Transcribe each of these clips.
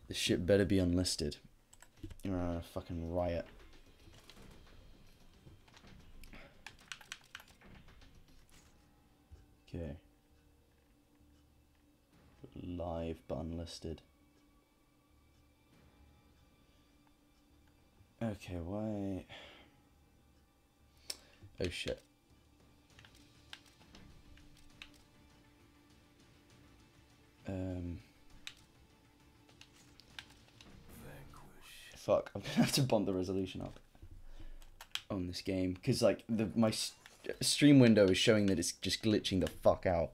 This shit better be unlisted. You're on a fucking riot. Okay. Live but unlisted. Okay, why? Oh shit. Fuck, I'm gonna have to bump the resolution up on this game because like my stream window is showing that it's just glitching the fuck out.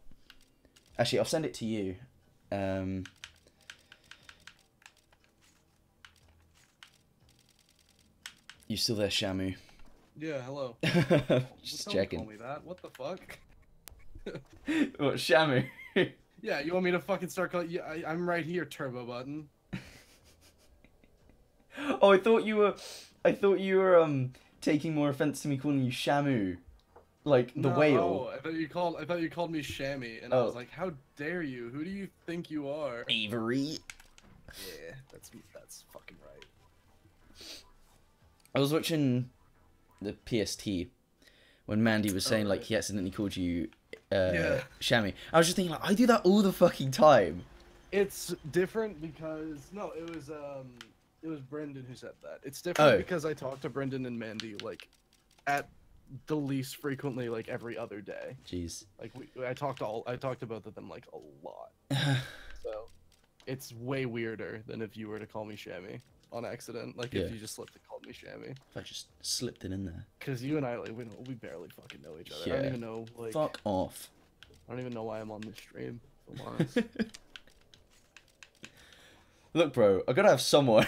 Actually, I'll send it to you. You still there, Shamu? Yeah, hello. Just Don't checking. call me that. What the fuck? What, Shamu? Yeah, you want me to fucking start calling? Yeah, I'm right here, turbo button. Oh, I thought you were taking more offense to me calling you Shamu, like the whale. Oh, I thought you called me Shammy, and I was like, how dare you? Who do you think you are? Avery. Yeah, that's fucking right. I was watching the PST when Mandy was saying like he accidentally called you Shammy. I was just thinking like I do that all the fucking time. It's different because no, it was Brendan who said that. It's different because I talk to Brendan and Mandy like at the least frequently, like every other day. Jeez. Like I talked to both of them like a lot. So it's way weirder than if you were to call me Shammy on accident. Like if you just slipped and called me Shammy. If I just slipped it in there. Because you and I like we barely fucking know each other. Yeah. I don't even know like. Fuck off. I don't even know why I'm on this stream. If I'm honest. Look, bro, I gotta have someone.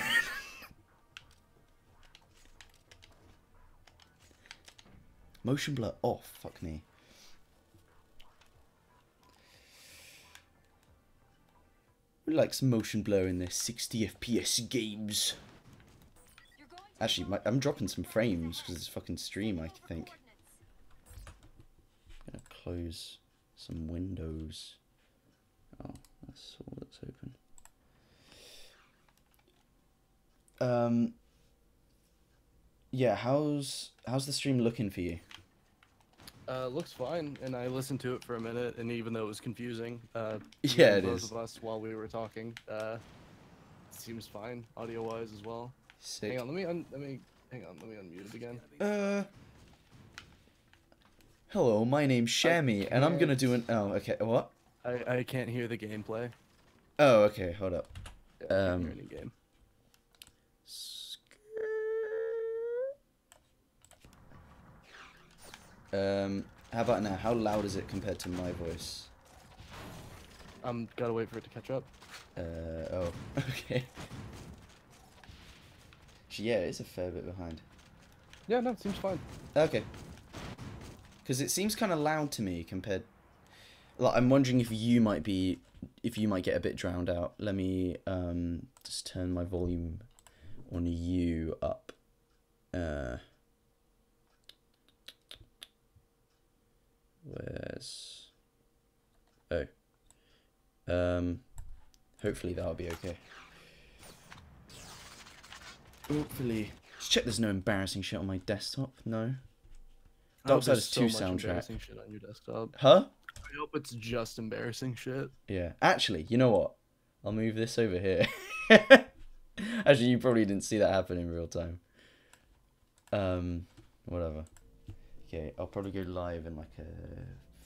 Motion blur off. Fuck me. Who likes motion blur in their 60 FPS games? Actually, I'm dropping some frames because it's fucking stream, I think. I'm gonna close some windows. Oh, that's all that's open. Yeah, how's the stream looking for you? Looks fine, and I listened to it for a minute, and even though it was confusing, yeah, it both is. of us while we were talking, seems fine audio-wise as well. Sick. Hang on, let me unmute it again. Hello, my name's Shammy, and I'm gonna do an. Oh, okay. What? I can't hear the gameplay. Oh, okay. Hold up. Yeah, I can't hear any game. How about now? How loud is it compared to my voice? Gotta wait for it to catch up. Oh, okay. Yeah, it's a fair bit behind. Yeah, no, it seems fine. Okay. Because it seems kind of loud to me compared. Like, I'm wondering if you might get a bit drowned out. Let me just turn my volume on you up. Where's... Oh. Hopefully that'll be okay. Hopefully. Just check there's no embarrassing shit on my desktop. No. Darksiders 2 soundtrack. Embarrassing shit on your desktop. Huh? I hope it's just embarrassing shit. Yeah. Actually, you know what? I'll move this over here. Actually, you probably didn't see that happen in real time. Whatever. Okay, I'll probably go live in like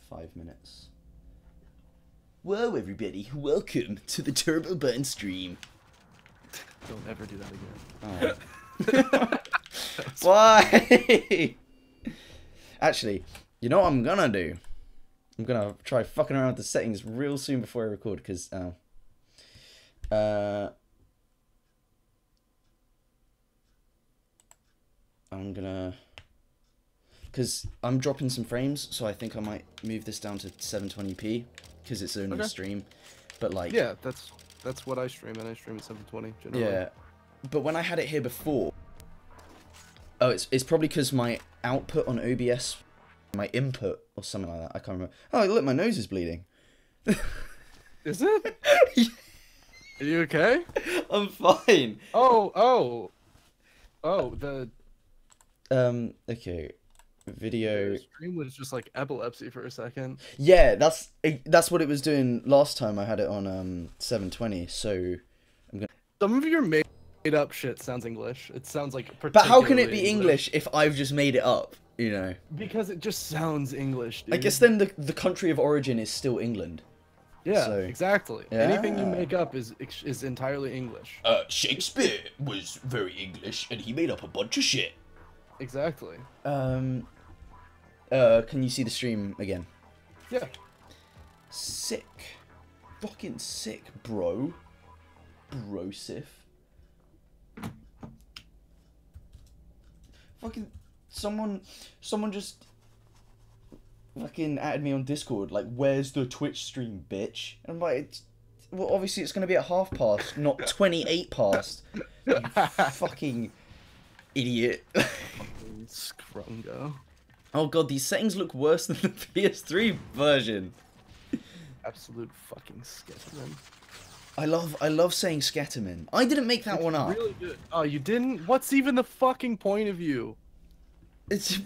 5 minutes. Whoa, everybody! Welcome to the Turbo Button stream. Don't ever do that again. Oh. Why? Actually, you know what I'm gonna do? I'm gonna try fucking around with the settings real soon before I record, because I'm gonna, because I'm dropping some frames, so I think I might move this down to 720p because it's only a stream. But like, yeah, that's what I stream, and I stream at 720 generally. Yeah, but when I had it here before, oh, it's probably because my output on OBS, my input or something like that. I can't remember. Oh, look, my nose is bleeding. Is it? Are you okay? I'm fine. Oh, the Okay. Video. stream was just like epilepsy for a second. Yeah, that's what it was doing last time I had it on 720. So I'm gonna. Some of your made up shit sounds English. It sounds like But how can it particularly be English if I've just made it up? You know. Because it just sounds English, dude. I guess then the country of origin is still England. Yeah, So, exactly. yeah. Anything you make up is entirely English. Shakespeare was very English, and he made up a bunch of shit. Exactly. Can you see the stream again? Yeah. Sick. Fucking sick, bro. Brosif. Fucking someone just fucking added me on Discord, like, where's the Twitch stream, bitch? And I'm like, well, obviously it's gonna be at past, not 28 past. You fucking idiot. Scrungo. Oh god, these settings look worse than the PS3 version. Absolute fucking Sketterman. I love saying Scatterman. I didn't make that one up. Really good. Oh, you didn't? What's even the fucking point of you? It's.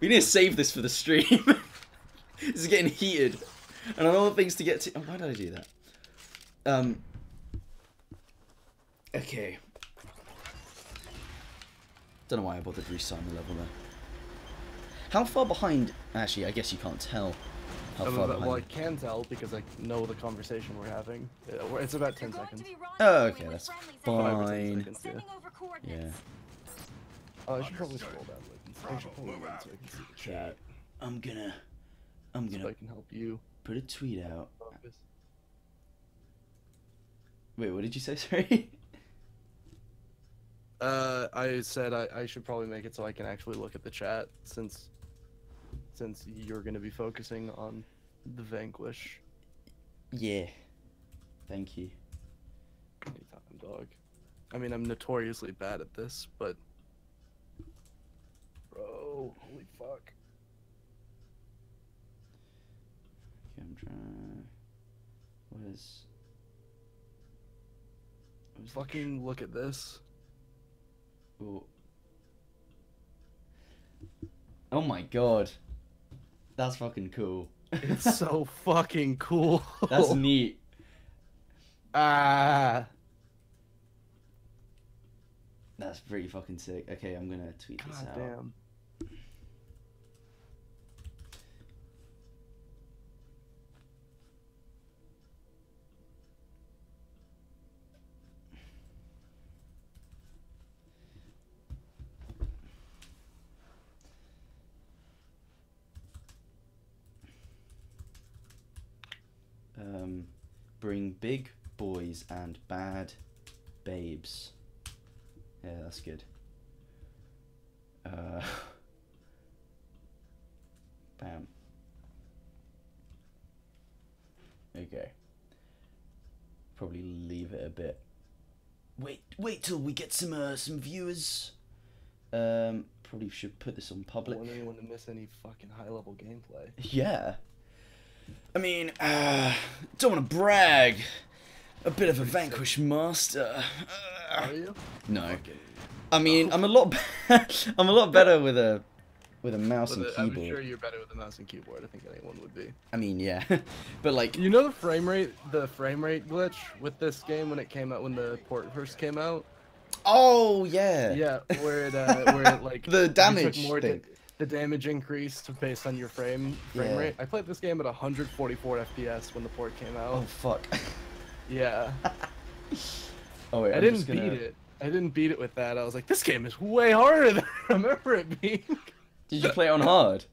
We need to save this for the stream. This is getting heated, and I know the things to get to. Oh, why did I do that? Okay. Don't know why I bothered restarting the level there. How far behind? Actually, I guess you can't tell. How far behind? Well, I can tell because I know the conversation we're having. It's about 10 seconds. Oh, okay, that's 5 or 10 fine. seconds, yeah. Yeah. Oh, I should probably scroll down. I should pull it in so I can see the chat. I'm gonna So I can help you. put a tweet out. Focus. Wait, what did you say? Sorry. I said I should probably make it so I can actually look at the chat since you're gonna be focusing on the Vanquish. Yeah. Thank you. Anytime, dog. I mean, I'm notoriously bad at this, but bro, holy fuck. Okay, I'm trying. What is? Fucking look at this. Ooh. Oh my god. That's fucking cool. It's so fucking cool. That's neat. Ah. That's pretty fucking sick. Okay, I'm gonna tweet this God out. damn. Bring big boys and bad babes. Yeah, that's good. Bam. Okay. Probably leave it a bit. Wait till we get some viewers. Probably should put this on public. I don't want anyone to miss any fucking high level gameplay. Yeah. I mean, don't want to brag. A bit of a Vanquish master. Are you? No. Fucking... I mean, I'm a lot better with a mouse and keyboard. I'm sure you're better with a mouse and keyboard. I think anyone would be. I mean, yeah. But like, you know the frame rate glitch with this game when it came out, when the port first came out? oh yeah. Yeah, where it like The damage thing. The damage increased based on your frame Yeah. rate. I played this game at 144 FPS when the port came out. Oh fuck. Yeah. Oh wait, I didn't beat it. I didn't beat it with that. I was like, this game is way harder than I remember it being. Did you play it on hard?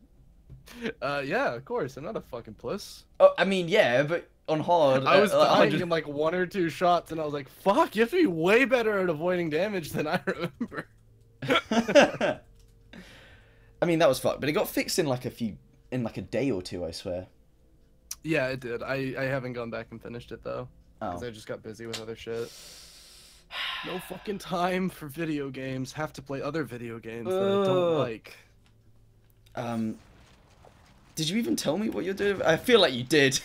Yeah, of course. I'm not a fucking puss. Oh, I mean, yeah, but on hard. I was dying 100... in like 1 or 2 shots, and I was like, fuck, you have to be way better at avoiding damage than I remember. I mean, that was fucked, but it got fixed in like a day or two, I swear. Yeah, it did. I haven't gone back and finished it, though. Because Oh. I just got busy with other shit. No fucking time for video games. Have to play other video games that I don't like. Did you even tell me what you're doing? I feel like you did.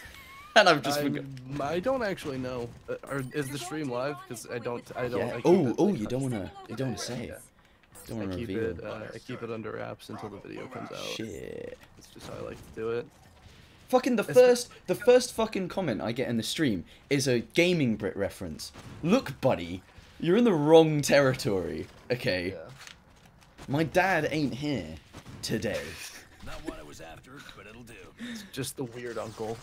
And I've just forgot. I don't actually know. Or is the stream live? Because I don't. Yeah. I Oh, you don't wanna say. Yeah. Don't wanna I keep reveal. it. I keep it under wraps until the video comes out. Shit. That's just how I like to do it. Fucking the first fucking comment I get in the stream is a Gaming Brit reference. Look, buddy, you're in the wrong territory. Okay. Yeah. My dad ain't here today. Not what I was after, but it'll do. It's just the weird uncle.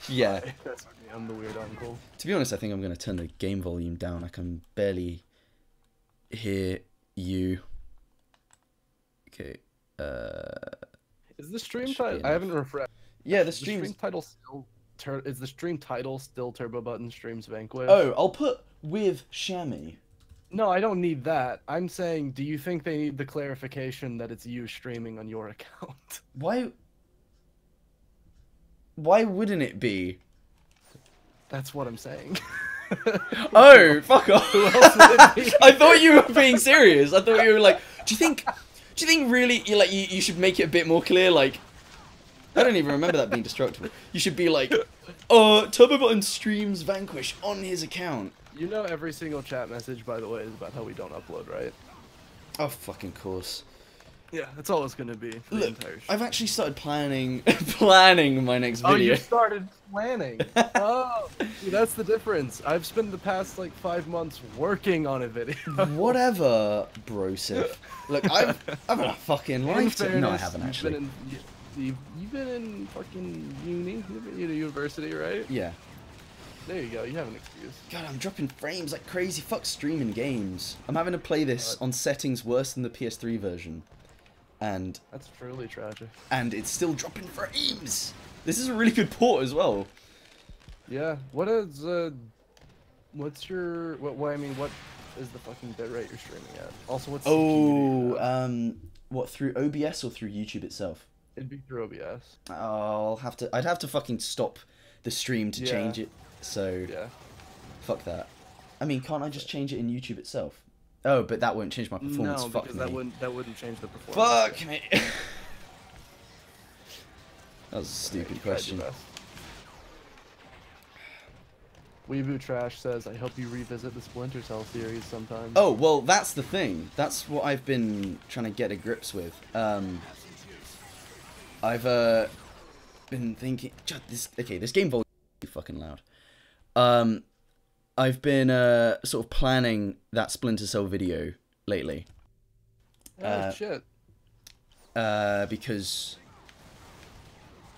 Yeah. That's me. I'm the weird uncle. To be honest, I think I'm gonna turn the game volume down. I can barely hear you. Okay. Is the stream Should be title? I haven't refreshed. Yeah, the Is the stream. stream title still? Is the stream title still Turbo Button Streams Vanquish? Oh, I'll put with Shammy. No, I don't need that. I'm saying, do you think they need the clarification that it's you streaming on your account? Why? Why wouldn't it be? That's what I'm saying. Oh, fuck off! Who else would it be? I thought you were being serious. I thought you were like, do you think really you should make it a bit more clear? Like, I don't even remember that being destructible. You should be like, Turbo Button streams Vanquish on his account. You know every single chat message, by the way, is about how we don't upload, right? Oh, fucking course. Yeah, that's all it's gonna be for the Look, entire show. I've actually started planning my next video. Oh, you started planning. Oh, see, that's the difference. I've spent the past like 5 months working on a video. Whatever, brosif. Look, I've had a fucking In life. No, I fairness, haven't you've actually. been you've been in fucking uni, you've been in university, right? Yeah. There you go. You have an excuse. God, I'm dropping frames like crazy. Fuck streaming games. I'm having to play this on settings worse than the PS3 version. And That's truly tragic. it's still dropping frames. This is a really good port as well. Yeah. What I mean, what is the fucking bitrate you're streaming at? Also, what's Oh, what, through OBS or through YouTube itself? It'd be through OBS. I'd have to fucking stop the stream to change it. So Yeah. fuck that. I mean, can't I just change it in YouTube itself? Oh, but that won't change my performance. No, Fuck because me. that wouldn't change the performance. Fuck me. That was a stupid You tried your question. best. Weeboo Trash says, I hope you revisit the Splinter Cell series sometime. Oh, well, that's the thing. That's what I've been trying to get to grips with. I've been thinking... this game volume is fucking loud. I've been sort of planning that Splinter Cell video lately. Oh, shit. Because...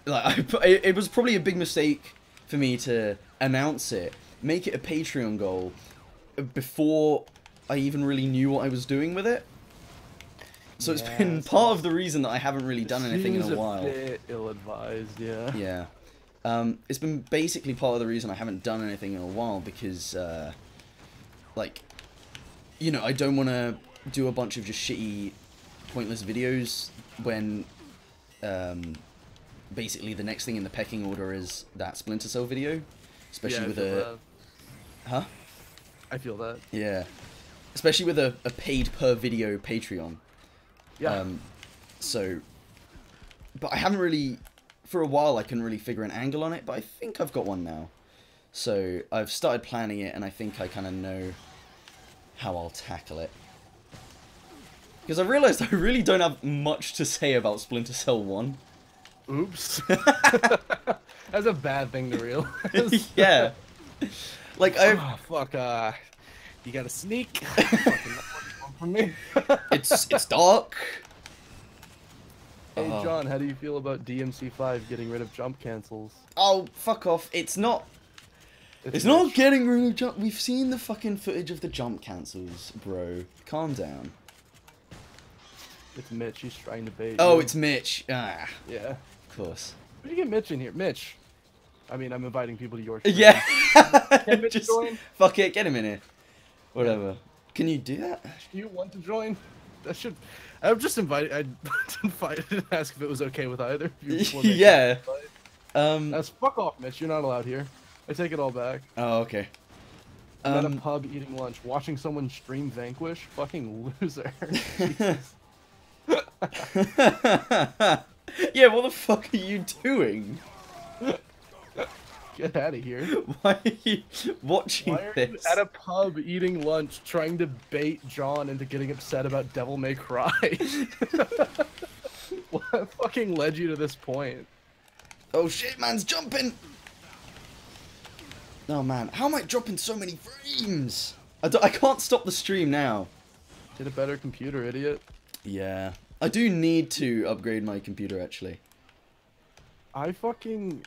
like, it was probably a big mistake for me to announce it, make it a Patreon goal, before I even really knew what I was doing with it. So it's been part of the reason that I haven't really done anything in a while. Seems a bit ill-advised, yeah. Yeah. It's been basically part of the reason I haven't done anything in a while, because, like, you know, I don't want to do a bunch of just shitty, pointless videos when, basically the next thing in the pecking order is that Splinter Cell video. Especially with a... Huh? I feel that. Yeah. Especially with a paid per video Patreon. Yeah. So... But I haven't really... For a while I couldn't really figure an angle on it, but I think I've got one now. So I've started planning it, and I think I kind of know how I'll tackle it. Because I realised I really don't have much to say about Splinter Cell 1. Oops. That's a bad thing to realize. Yeah. Like, Oh, fuck, you gotta sneak. Fucking not from me. it's dark. Hey, John, how do you feel about DMC5 getting rid of jump cancels? Oh, fuck off. It's not not Mitch. getting rid of jump. We've seen the fucking footage of the jump cancels, bro. Calm down. It's Mitch, he's trying to bait Oh, you. it's Mitch. Ah, Yeah. of course. How do you get Mitch in here? Mitch. I mean, I'm inviting people to your stream. Yeah. Can Mitch Just, join? fuck it, get him in here. Whatever. Can you do that? Do you want to join? That should... I'd invite and ask if it was okay with either. of you before they Yeah. invite. That's fuck off, Mitch. You're not allowed here. I take it all back. Oh, okay. I'm at a pub eating lunch, watching someone stream Vanquish. Fucking loser. Jesus. Yeah, what the fuck are you doing? Get out of here. Why are you watching Why are this? you at a pub eating lunch trying to bait John into getting upset about Devil May Cry? What fucking led you to this point? Oh shit, man's jumping! Oh man, how am I dropping so many frames? I can't stop the stream now. Get a better computer, idiot. Yeah. I do need to upgrade my computer, actually. I fucking...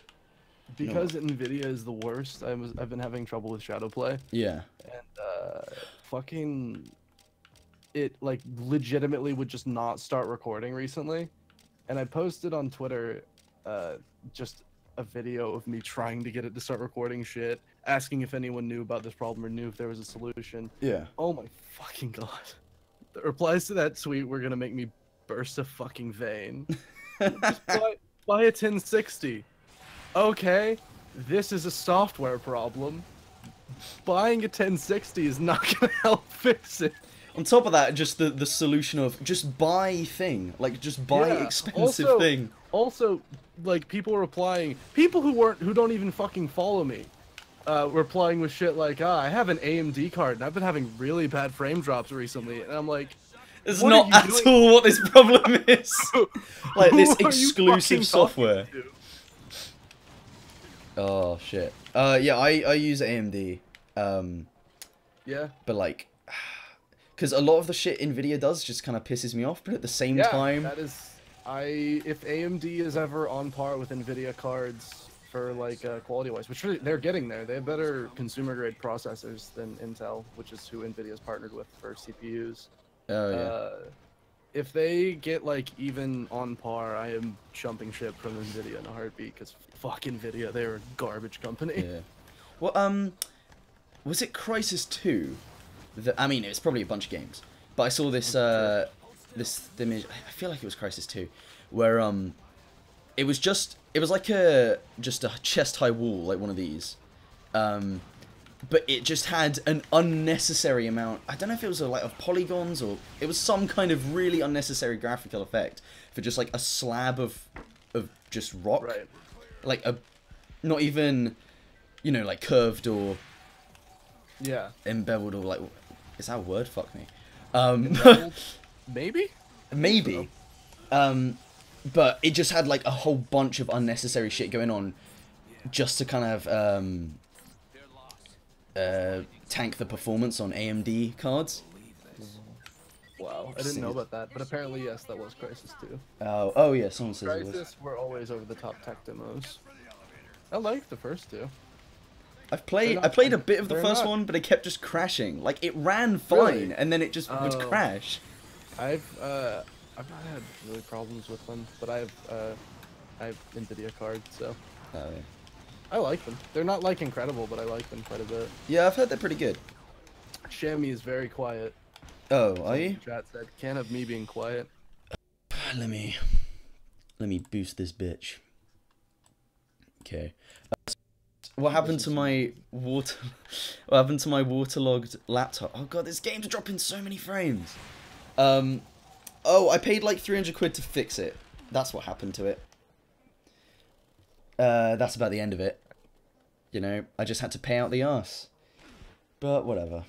Because Nvidia is the worst, I've been having trouble with Shadowplay. Yeah. And, fucking... It, like, legitimately would just not start recording recently. And I posted on Twitter, just a video of me trying to get it to start recording shit, asking if anyone knew about this problem or knew if there was a solution. Yeah. Oh my fucking god. The replies to that tweet were gonna make me burst a fucking vein. Just buy a 1060. Okay, this is a software problem. Buying a 1060 is not gonna help fix it. On top of that, just the solution of just buy thing. Like, just buy expensive thing. Also, like, people replying, people who don't even fucking follow me, replying with shit like, I have an AMD card and I've been having really bad frame drops recently, and I'm like, it's not at all what this problem is. Like, this exclusive software. Oh shit. Yeah, I use AMD. Yeah. But like, because a lot of the shit Nvidia does just kind of pisses me off, but at the same time, that is, if AMD is ever on par with Nvidia cards for like quality wise, which really, they're getting there. They have better consumer grade processors than Intel, which is who Nvidia's partnered with for CPUs. Oh yeah. If they get like even on par, I am jumping ship from Nvidia in a heartbeat, because fuck Nvidia, they're a garbage company. Yeah. Well, was it Crysis 2? I mean, it's probably a bunch of games, but I saw this this image. I feel like it was Crysis 2, where it was like just a chest high wall, like one of these, but it just had an unnecessary amount. I don't know if it was like of polygons, or it was some kind of really unnecessary graphical effect for just like a slab of just rock, Right. Like not even, you know, like curved or embeveled, or like, is that a word? Fuck me. Maybe. Maybe. But it just had like a whole bunch of unnecessary shit going on, just to kind of tank the performance on AMD cards. Wow, I didn't know about that, but apparently yes, that was Crysis 2. Oh yeah, someone says it was. Crysis were always over the top tech demos. I liked the first two. I played a bit of the first one, but it kept just crashing. Like, it ran fine, Really? and then it just would crash. I've not had really problems with them, but I have Nvidia cards, so Oh yeah. I like them. They're not like incredible, but I like them quite a bit. Yeah, I've heard they're pretty good. Shammy is very quiet. Oh, are you? Chat said, can't have me being quiet. Let me boost this bitch. Okay. What happened to my What happened to my waterlogged laptop? Oh god, this game's dropping so many frames. Oh, I paid like 300 quid to fix it. That's what happened to it. That's about the end of it. You know, I just had to pay out the arse. But whatever.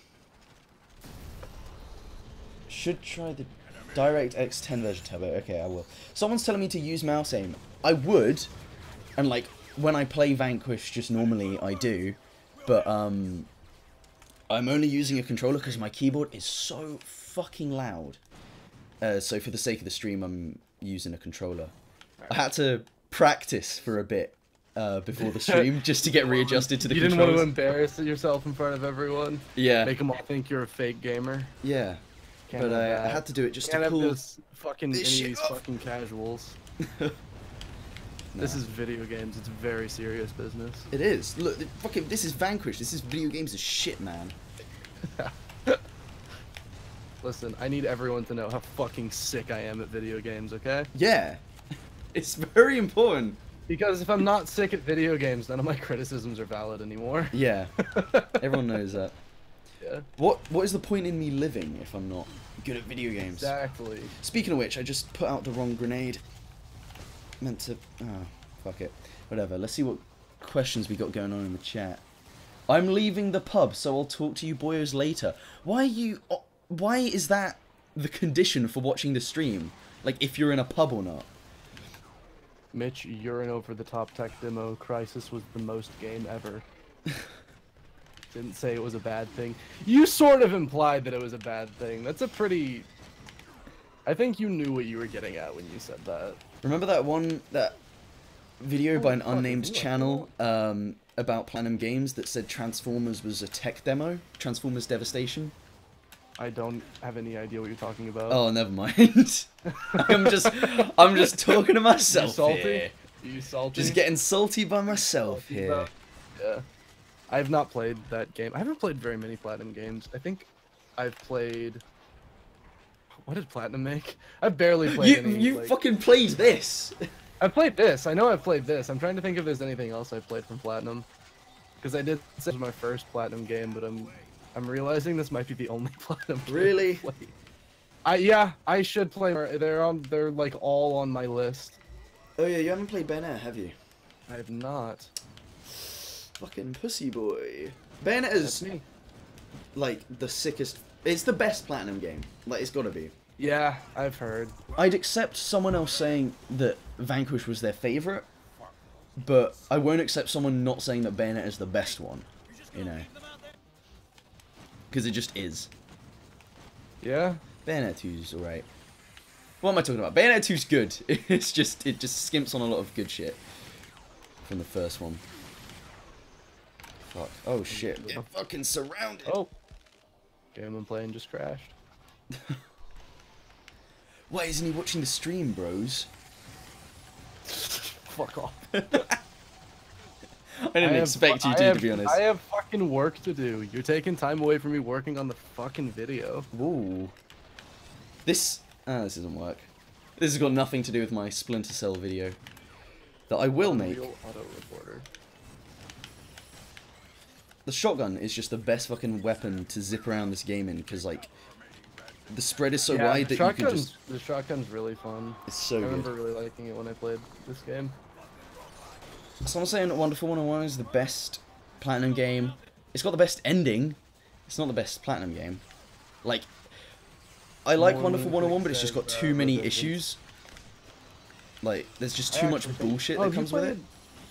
Should try the DirectX 10 version turbo. Okay, I will. Someone's telling me to use mouse aim. I would, and like when I play Vanquish, just normally I do, but I'm only using a controller because my keyboard is so fucking loud. So for the sake of the stream, I'm using a controller. I had to practice for a bit before the stream just to get readjusted to the controls. You didn't want to embarrass yourself in front of everyone? Yeah. Make them all think you're a fake gamer? Yeah. But I had to do it just to have cool this fucking this shit these off. fucking casuals. This is video games. It's very serious business. It is. Look, fucking, this is Vanquish. This is video games as shit, man. Listen, I need everyone to know how fucking sick I am at video games, okay? Yeah. It's very important. Because if I'm not sick at video games, none of my criticisms are valid anymore. Yeah. Everyone knows that. Yeah. What is the point in me living if I'm not good at video games? Exactly. Speaking of which, I just put out the wrong grenade. Meant to... Oh, fuck it. Whatever. Let's see what questions we got going on in the chat. I'm leaving the pub, so I'll talk to you boyos later. Why is that the condition for watching the stream? Like, if you're in a pub or not? Mitch, urine over the top tech demo. Crisis was the most game ever. Didn't say it was a bad thing. You sort of implied that it was a bad thing. That's a pretty... I think you knew what you were getting at when you said that. Remember that video by an unnamed fuck, channel about Platinum Games that said Transformers was a tech demo? Transformers Devastation? I don't have any idea what you're talking about. Oh, never mind. I'm just talking to myself You salty? here. You salty? Just getting salty by myself here. Yeah. I have not played that game. I haven't played very many Platinum games. I think I've played... What did Platinum make? I've barely played any. You fucking played this! I've played this. I know I've played this. I'm trying to think if there's anything else I've played from Platinum. Because I did say it was my first Platinum game, but I'm realizing this might be the only Platinum game Really? I've played. Yeah, I should play more. They're like all on my list. Oh yeah, you haven't played Bayonetta, have you? I have not. Fucking pussy boy. Bayonetta's That's me. like the sickest. It's the best Platinum game. Like, it's gotta be. Yeah, I've heard. I'd accept someone else saying that Vanquish was their favorite, but I won't accept someone not saying that Bayonetta is the best one. You know, because it just is. Yeah. Bayonetta 2's alright. What am I talking about? Bayonetta 2's good. It just skimps on a lot of good shit from the first one. Fuck. Oh shit. Get fucking surrounded. Oh. Game I'm playing just crashed. Why isn't he watching the stream, bros? Fuck off. I didn't expect you to be honest. I have fucking work to do. You're taking time away from me working on the fucking video. Ooh. This doesn't work. This has got nothing to do with my Splinter Cell video that I will make. Unreal auto recorder. The shotgun is just the best fucking weapon to zip around this game in, because like the spread is so wide that you can just. The shotgun's really fun. It's so I good. remember really liking it when I played this game. Someone saying Wonderful 101 is the best Platinum game. It's got the best ending. It's not the best Platinum game. Like, I like Wonderful 101, but it's just got too many issues. Like, there's just too much bullshit that comes with it.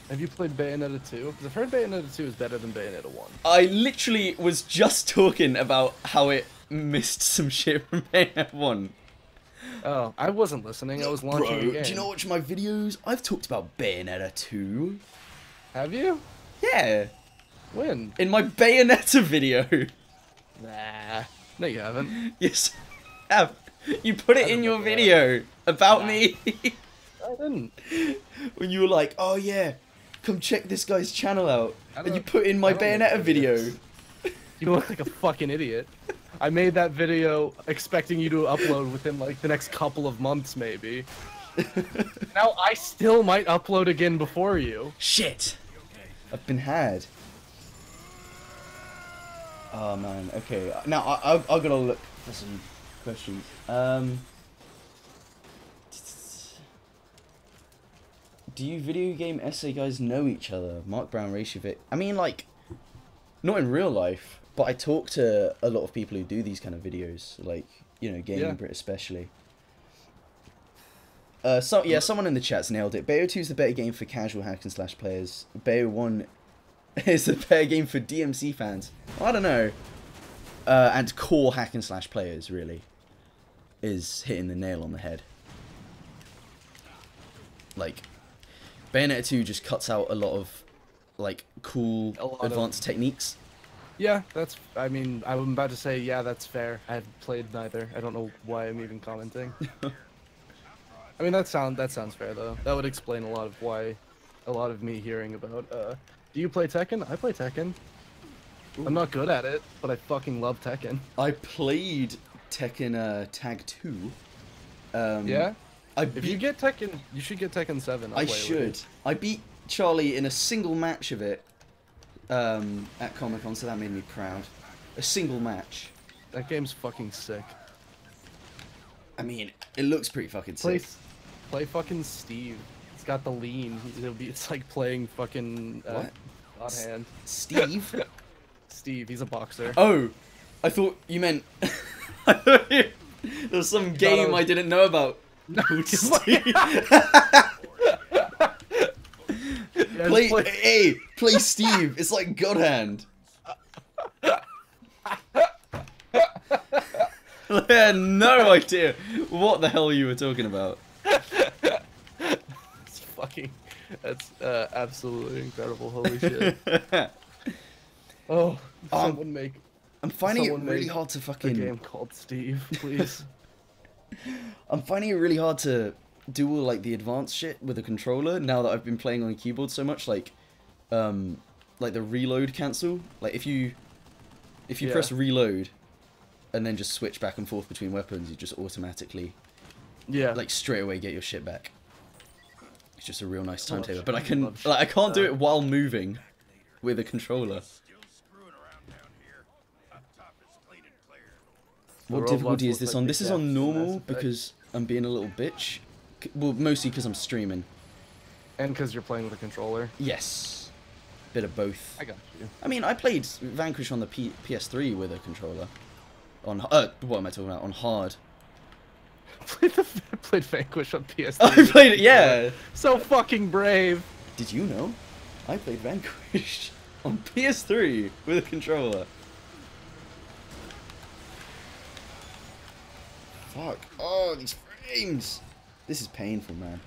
Have you played Bayonetta 2? Because I've heard Bayonetta 2 is better than Bayonetta 1. I literally was just talking about how it missed some shit from Bayonetta 1. Oh, I wasn't listening. I was launching the game. Do you not watch my videos? I've talked about Bayonetta 2. Have you? Yeah. When? In my Bayonetta video. Nah. No, you haven't. Yes, I have. You put it in your video about me. I didn't. When you were like, oh yeah, come check this guy's channel out. I And don't- you put in my I don't know Bayonetta what video. it is. You look like a fucking idiot. I made that video expecting you to upload within like the next couple of months, maybe. Now I still might upload again before you. Shit. I've been had. Oh man, okay. Now I've got to look for some questions. Do you video game essay guys know each other? Mark Brown, Reykjavik. I mean, like, not in real life, but I talk to a lot of people who do these kind of videos, like, you know, Gaming Yeah. Brit especially. Someone in the chat's nailed it. Bayo 2 is the better game for casual hack and slash players. Bayo 1 is the better game for DMC fans. I don't know. And core hack and slash players, really, is hitting the nail on the head. Like, Bayonetta 2 just cuts out a lot of, like, cool advanced techniques. Yeah, that's. I mean, I'm about to say, yeah, that's fair. I've played neither. I don't know why I'm even commenting. I mean, that sounds fair though. That would explain a lot of why, a lot of me hearing about. Do you play Tekken? I play Tekken. Ooh. I'm not good at it, but I fucking love Tekken. I played Tekken Tag 2. Yeah. If you get Tekken, you should get Tekken 7. I should. I beat Charlie in a single match of it at Comic Con, so that made me proud. A single match. That game's fucking sick. I mean, it looks pretty fucking sick. Play fucking Steve. This got the lean. It's like playing fucking What? God hand. Steve? Steve, he's a boxer. Oh, I thought you meant. I thought there was some game I didn't know about. No, Steve. Yeah, Play Steve. It's like God Hand. I had no idea what the hell you were talking about. It's fucking. That's absolutely incredible. Holy shit. Oh, someone make. I'm finding it someone really make hard to a fucking. game called Steve, please. I'm finding it really hard to do all like the advanced shit with a controller now that I've been playing on a keyboard so much. Like the reload cancel. Like if you Yeah. press reload, and then just switch back and forth between weapons, you just automatically Yeah. like straight away get your shit back. It's just a real nice Love timetable. shit. But I can Love like I shit. can't do it while moving with a controller. Still screwing around down here. Up top is clean and clear. What robots difficulty is look this like on? the This is deaths on in Mass normal Effect. because I'm being a little bitch. Well, mostly because I'm streaming. And because you're playing with a controller. Yes. Bit of both. I got you. I mean, I played Vanquish on the PS3 with a controller. On what am I talking about? On hard. Played Vanquish on PS3. I played it, yeah. So fucking brave. Did you know? I played Vanquish on PS3 with a controller. Fuck. Oh, these frames. This is painful, man.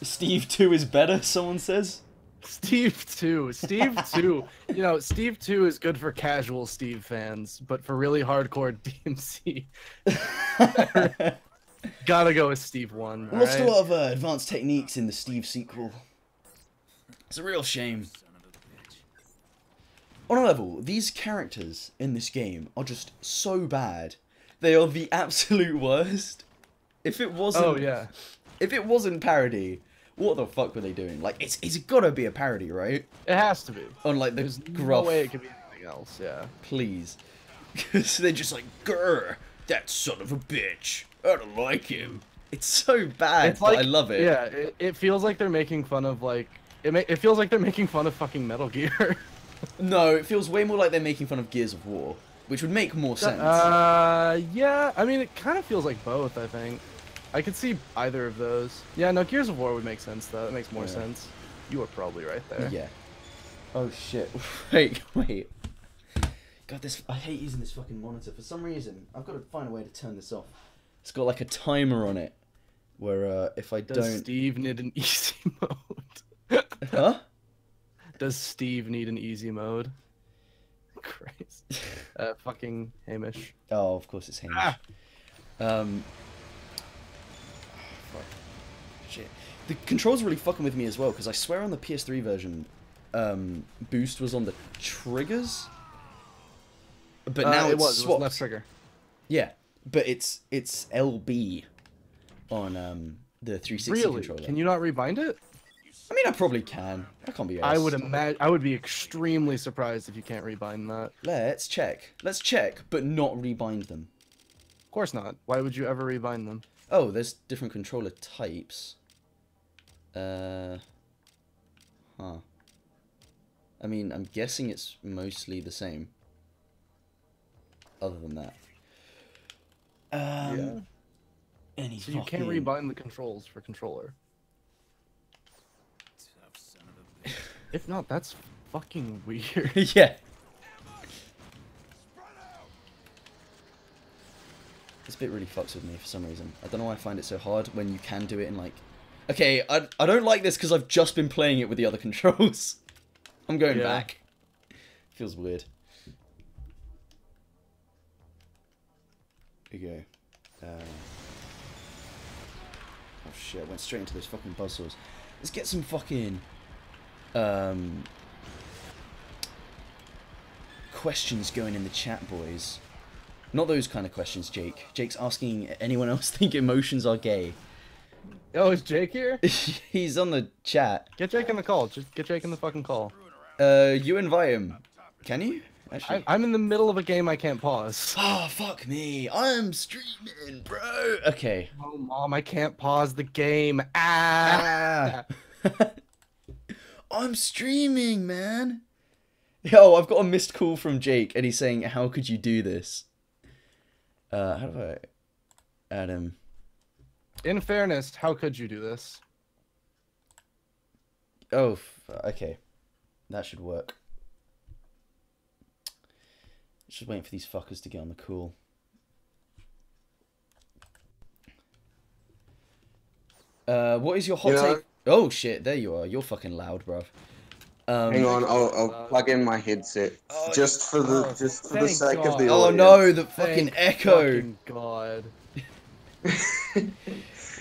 Steve 2 is better, someone says. Steve 2. Steve 2. You know, Steve 2 is good for casual Steve fans, but for really hardcore DMC, gotta go with Steve 1. Lost a alright? lot of advanced techniques in the Steve sequel. It's a real shame. On a level, these characters in this game are just so bad. They are the absolute worst. If it wasn't, Oh, yeah. if it wasn't parody, what the fuck were they doing? Like, it's gotta be a parody, right? It has to be. On like the There's gruff, no way it could be anything else, yeah. please. Because they're just like, grr, that son of a bitch. I don't like him. It's so bad, It's like, but I love it. Yeah, it feels like they're making fun of, like, it feels like they're making fun of fucking Metal Gear. No, it feels way more like they're making fun of Gears of War, which would make more sense. Yeah, I mean, it kind of feels like both, I think. I could see either of those. Yeah, no, Gears of War would make sense, though. That makes more Yeah. sense. You were probably right there. Yeah. Oh shit. Wait. God, I hate using this fucking monitor. For some reason, I've got to find a way to turn this off. It's got like a timer on it, where if I Does don't... Steve need an easy mode? Huh? Does Steve need an easy mode? Christ. Fucking Hamish. Oh, of course it's Hamish. Ah! Fuck. Shit. The controls are really fucking with me as well, because I swear on the PS3 version, boost was on the triggers. But now it it's was swapped. left trigger. Yeah, but it's LB on the 360 Really? controller. Can you not rebind it? I mean, I probably can. I can't be I would arsed. imagine. I would be extremely surprised if you can't rebind that. Let's check. Let's check, but not rebind them. Of course not. Why would you ever rebind them? Oh, there's different controller types. Huh. I mean, I'm guessing it's mostly the same. Other than that. Yeah. Any So you can't fucking- rebind the controls for controller. Tough son of a bitch. If not, that's fucking weird. Yeah. This bit really fucks with me for some reason. I don't know why I find it so hard when you can do it in like... Okay, I don't like this because I've just been playing it with the other controls. I'm going Yeah. back. Feels weird. Here we go. Oh shit, I went straight into those fucking buzzsaws. Let's get some fucking... questions going in the chat, boys. Not those kind of questions, Jake. Jake's asking anyone else think emotions are gay. Oh, is Jake here? He's on the chat. Get Jake in the call. Just get Jake in the fucking call. You invite him. Can you? Actually. I'm in the middle of a game. I can't pause. Oh, fuck me. I'm streaming, bro. Okay. Oh, mom, I can't pause the game. Ah. I'm streaming, man. Yo, I've got a missed call from Jake, and he's saying, "How could you do this?" How do I add him? In fairness, how could you do this? Oh, okay. That should work. Just waiting for these fuckers to get on the call. What is your hot take? Oh shit, there you are. You're fucking loud, bruv. Hang on, I'll plug in my headset just for the sake of the audience. Oh no, the fucking echo. Fucking God.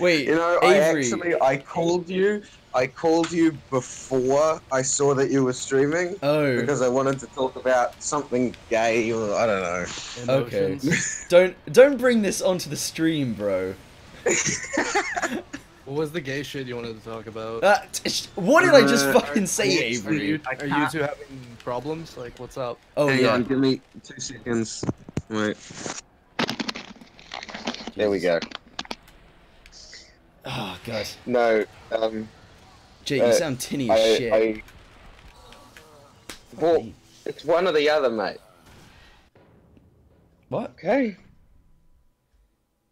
Wait, You know, Avery. I called you before I saw that you were streaming. Oh. Because I wanted to talk about something gay or I don't know. Okay. Emotions. Don't bring this onto the stream, bro. What was the gay shit you wanted to talk about? What did I just fucking say, Are Avery? you two having problems? Like, what's up? Oh Hang yeah. on, give me 2 seconds. Wait. There we go. Oh god. No, Jake, you sound tinny as shit. Well, it's one or the other, mate. What? Okay.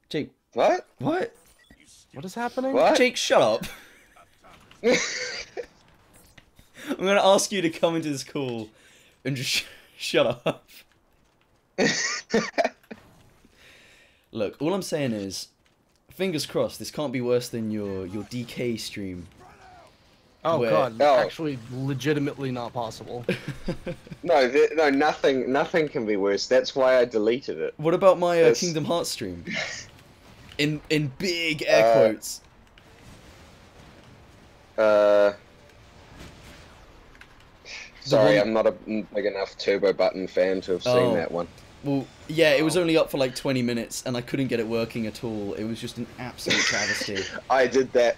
Jake, What? what? What is happening? What? Jake, shut up. I'm gonna ask you to come into this call and just shut up. Look, all I'm saying is, fingers crossed, this can't be worse than your DK stream. Oh Where- God, Oh. actually, legitimately not possible. No, nothing can be worse. That's why I deleted it. What about my That's- Kingdom Hearts stream? In big air quotes. Sorry, one- I'm not a big enough Turbo Button fan to have seen Oh. that one. Well, yeah, it was only up for like 20 minutes, and I couldn't get it working at all. It was just an absolute travesty. I did that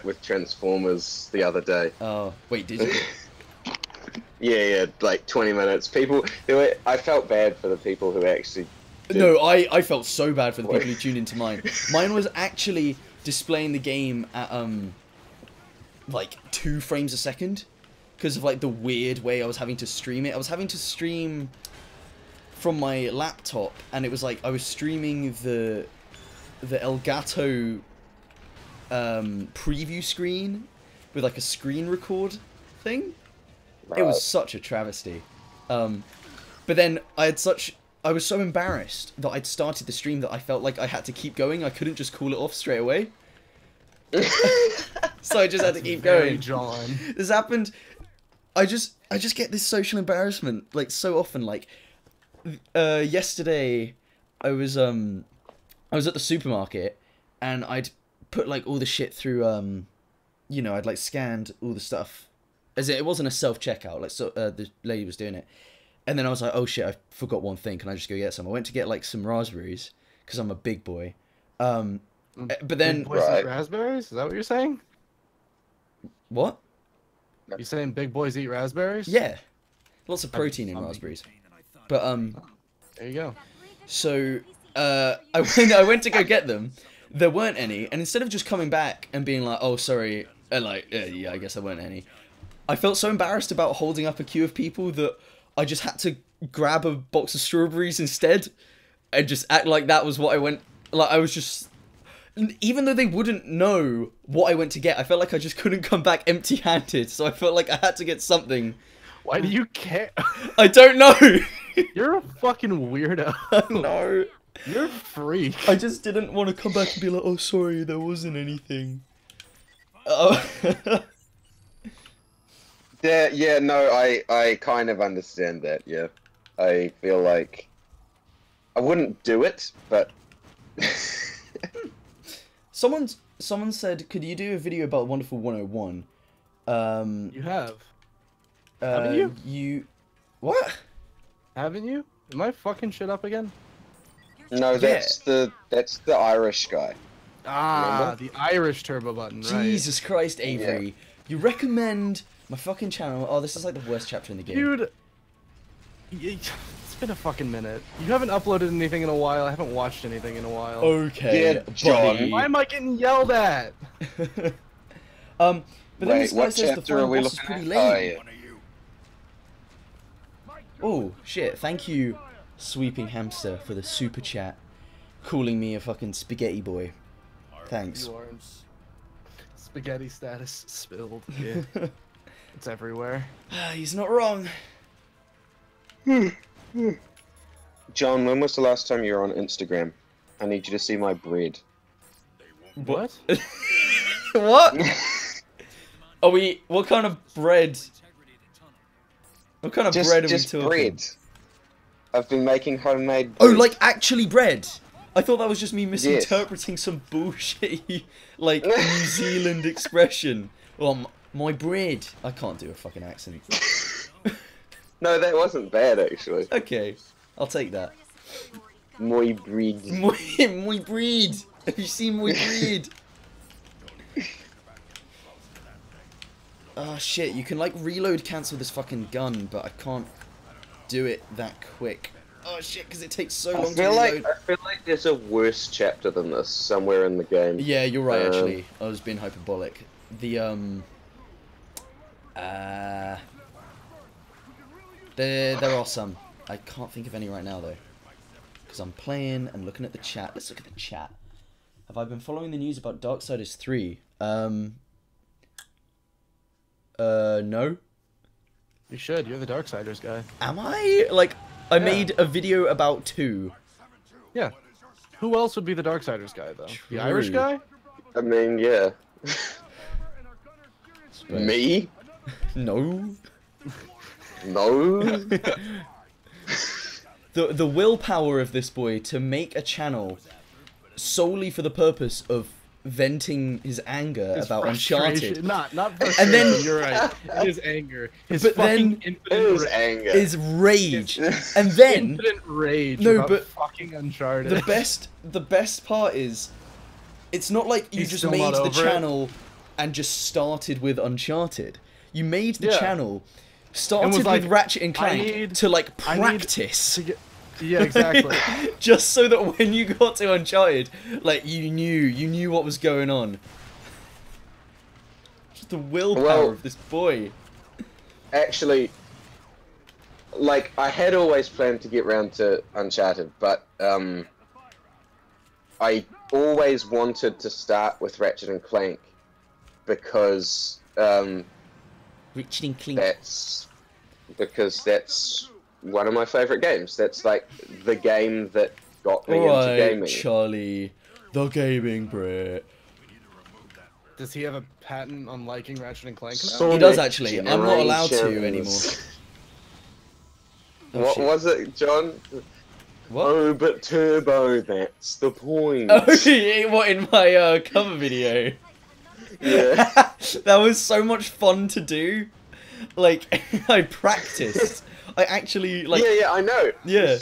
with Transformers the other day. Oh, wait, did you? Yeah, like 20 minutes. I felt bad for the people who actually did. No, I felt so bad for the people who tuned into mine. Mine was actually displaying the game at, like 2 frames a second. Because of, like, the weird way I was having to stream it. I was having to stream from my laptop, and it was like I was streaming the Elgato preview screen with like a screen record thing. It was such a travesty. But then I was so embarrassed that I'd started the stream that I felt like I had to keep going. I couldn't just call it off straight away. So I just had to keep Very going. John. This happened. I just get this social embarrassment like so often. Like yesterday, I was at the supermarket, and I'd put like all the shit through you know, I'd like scanned all the stuff, as it wasn't a self checkout. Like so, the lady was doing it, and then I was like, oh shit, I forgot one thing. Can I just go get some? I went to get like some raspberries because I'm a big boy. But then Big boys eat raspberries? Is that what you're saying? what? You saying big boys eat raspberries? Yeah, lots of protein in raspberries. But There you go. so I went to go get them. There weren't any, and instead of just coming back and being like, "Oh, sorry," and like, "Yeah, I guess there weren't any," I felt so embarrassed about holding up a queue of people that I just had to grab a box of strawberries instead, and just act like that was what I went. Like I was just, even though they wouldn't know what I went to get, I felt like I just couldn't come back empty-handed. So I felt like I had to get something. Why do you care? I don't know. You're a fucking weirdo. No. You're a freak. I just didn't want to come back and be like, oh, sorry, there wasn't anything. Yeah, no, I kind of understand that, yeah. I feel like I wouldn't do it, but Someone said, could you do a video about Wonderful 101? You have. Haven't you? What? Haven't you? Am I fucking shit up again? no, that's the Irish guy. Ah, Remember? the Irish turbo button, right? Jesus Christ, Avery. You recommend my fucking channel. Oh, this is like the worst chapter in the game. Dude, It's been a fucking minute. You haven't uploaded anything in a while. I haven't watched anything in a while. Okay, Yeah, John. buddy. Why am I getting yelled at? But then Wait, this guy what says the chapter are final we boss is looking pretty at? Oh, lame. yeah. One of you. Oh, shit. Thank you, Sweeping Hamster, for the super chat. Calling me a fucking spaghetti boy. Thanks. You are spaghetti status spilled. Yeah. It's everywhere. He's not wrong. John, when was the last time you were on Instagram? I need you to see my bread. What? What? Are we... What kind of bread? What kind of bread are we just talking? bread. I've been making homemade Oh, bread. like actually bread? I thought that was just me misinterpreting some bullshit, like, New Zealand expression. Oh, my bread. I can't do a fucking accent. No, that wasn't bad, actually. Okay, I'll take that. My bread. My breed. Have you seen my breed? Oh shit, you can like reload cancel this fucking gun, but I can't do it that quick. Oh shit, because it takes so long to reload. I feel like there's a worse chapter than this somewhere in the game. Yeah, you're right actually. I was being hyperbolic. The there are some. I can't think of any right now though. Because I'm playing and looking at the chat. Let's look at the chat. Have I been following the news about Darksiders 3? No. You should. You're the Darksiders guy. Am I? Like, I made a video about 2. Yeah. Who else would be the Darksiders guy, though? The Irish True. guy? I mean, yeah. Me? No. No. The willpower of this boy to make a channel solely for the purpose of venting his anger His about frustration. Uncharted. Not And then- frustration, you're right. His anger. His But fucking then- infinite It was ra- anger. Is rage. And then infinite rage No, about but fucking Uncharted. the best part is it's not like you He's just still made not the over it? channel and just started with Uncharted. You made the Yeah. channel, And started was like, with Ratchet and Clank need- to like I need practice. to get- Yeah, exactly. Just so that when you got to Uncharted, like you knew what was going on. Just the willpower Well- of this boy. Actually, like, I had always planned to get round to Uncharted, but, I always wanted to start with Ratchet and Clank because, Richard and Clink. that's one of my favorite games. That's like the game that got me into Alright, gaming. Charlie, the gaming Brit. Does he have a patent on liking Ratchet and Clank? now? Sonic He does actually. I'm not allowed to Generations. anymore. Oh, What shit. was it, John? What? Oh, but Turbo, that's the point. Oh, what in my cover video? Yeah. That was so much fun to do. Like, I practiced. I actually like. Yeah, I know. Yeah.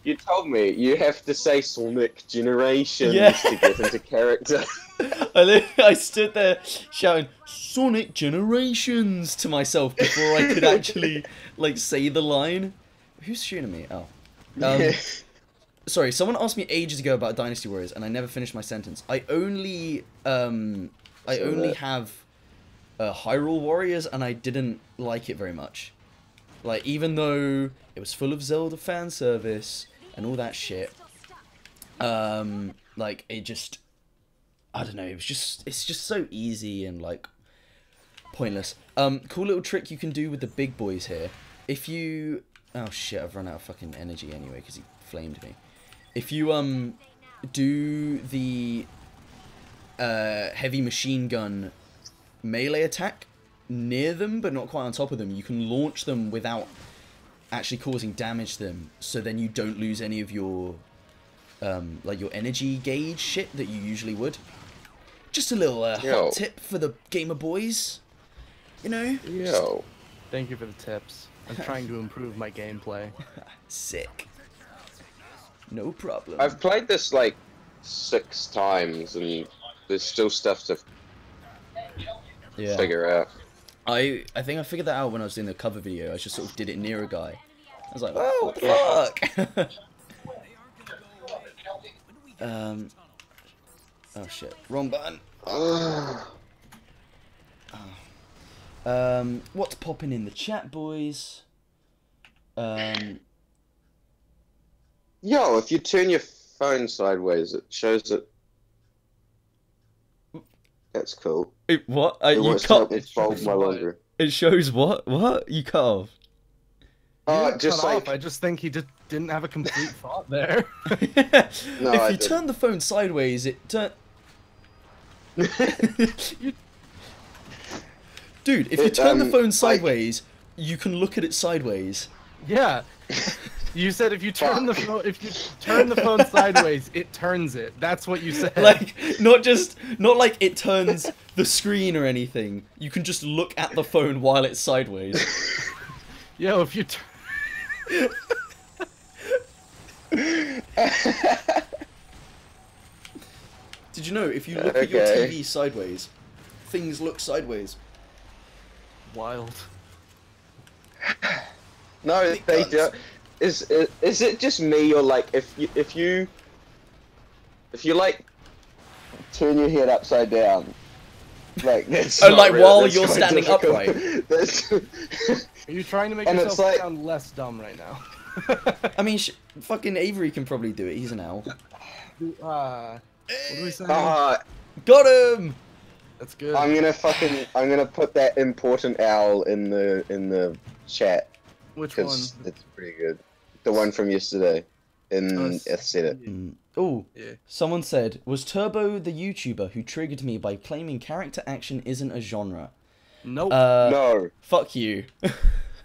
You told me you have to say Sonic Generations Yeah. to get into character. I stood there shouting Sonic Generations to myself before I could actually like say the line. Who's shooting me? Oh. Sorry, someone asked me ages ago about Dynasty Warriors, and I never finished my sentence. I only have Hyrule Warriors, and I didn't like it very much. Like, even though it was full of Zelda fan service and all that shit, like, it just, I don't know, it's just so easy and, like, pointless. Cool little trick you can do with the big boys here. If you, oh shit, I've run out of fucking energy anyway, because he flamed me. If you, do the, heavy machine gun melee attack near them, but not quite on top of them, you can launch them without actually causing damage to them, so then you don't lose any of your, like, your energy gauge shit that you usually would. Just a little, hot tip for the gamer boys, you know? Yo. Thank you for the tips. I'm trying to improve my gameplay. Sick. No problem. I've played this like 6 times, and there's still stuff to figure out. I think I figured that out when I was doing the cover video. I just sort of did it near a guy, I was like, oh, what the fuck? Oh shit, wrong button. What's popping in the chat, boys? Yo, if you turn your phone sideways, it shows it. That's cool. What? It You wants to help cut. me fold my laundry. It shows what? What? You cut off. Just cut like off. I just think he just didn't have a complete thought there. No, if I you didn't. turn the phone sideways, it turn. Dude, if you turn the phone sideways, you can look at it sideways. Yeah. You said if you turn the phone sideways, it turns it. That's what you said. Like, not like it turns the screen or anything. You can just look at the phone while it's sideways. Yo, if you Did you know if you look at your TV sideways, things look sideways? Wild. No, Big they guns. do. Is it just me, or like if you like turn your head upside down, like that's Oh, not like real, while that's you're quite standing difficult. upright. That's Are you trying to make And yourself it's like- sound less dumb right now? I mean, fucking Avery can probably do it. He's an owl. What do we say? Got him! That's good. I'm gonna put that important owl in the chat Which one? because it's pretty good. The one from yesterday. I said it. Oh, Yeah. someone said, was Turbo the YouTuber who triggered me by claiming character action isn't a genre? Nope. No. Fuck you.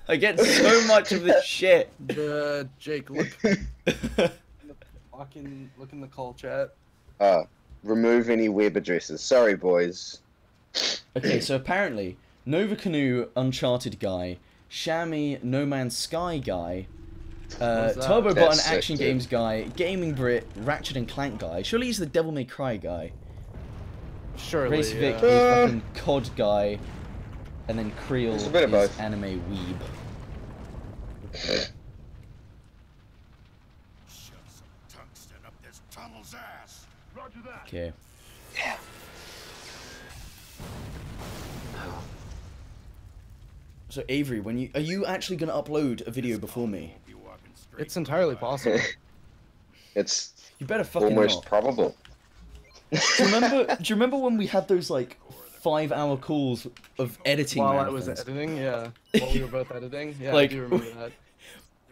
I get so much of this shit. Jake, look in the call chat. Remove any web addresses. Sorry, boys. Okay, so apparently, Nova Canoe Uncharted guy, Shammy No Man's Sky guy, What's that? Turbo That's Button sick, Action dude. Games guy, Gaming Brit, Ratchet and Clank guy. Surely he's the Devil May Cry guy. Surely. Race Vic, Yeah. is fucking COD guy, and then Creel It's a bit of is both. anime weeb. Shove some tungsten up this tunnel's ass. Roger that. Okay. So Avery, are you actually gonna upload a video before me? Be walking straight It's entirely possible. It's You better fucking almost not. probable. Do you remember when we had those like 5-hour calls of editing While I marathons? was editing, yeah. While we were both editing, yeah, Like- I do remember that.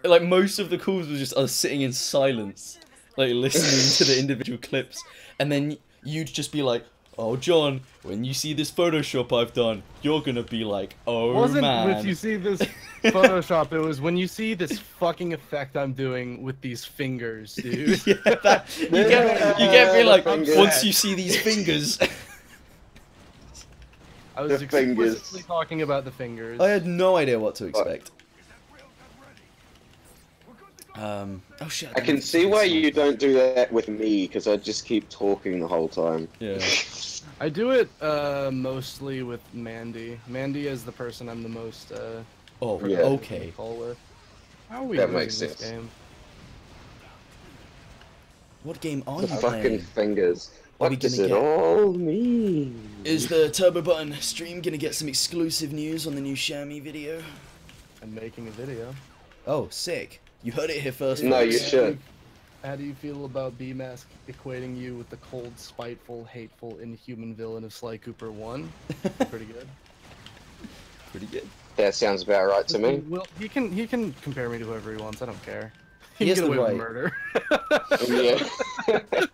Like most of the calls was just us sitting in silence, like listening to the individual clips, and then you'd just be like, "Oh, John, when you see this Photoshop I've done, you're gonna be like, oh Wasn't man." if you see this Photoshop, it was when you see this fucking effect I'm doing with these fingers, dude. Yeah, you get me like, fingers. once you see these fingers. I was The fingers. explicitly talking about the fingers. I had no idea what to expect. Oh shit. I can see why you don't do that with me, because I just keep talking the whole time. Yeah. I do it mostly with Mandy. Mandy is the person I'm the most Oh, Yeah. okay. call with. How are we That losing makes this sense. game? What game are The you fucking playing? fingers. Are we What does gonna it get- all mean? Is the Turbo Button stream gonna get some exclusive news on the new Shammy video? I'm making a video. Oh, sick. You heard it here first. No, folks. you should. How do you feel about B-Mask equating you with the cold, spiteful, hateful, inhuman villain of Sly Cooper 1? Pretty good. Pretty good. That sounds about right to me. Well, he can compare me to whoever he wants. I don't care. He He can has get the away with right. murder. Yeah.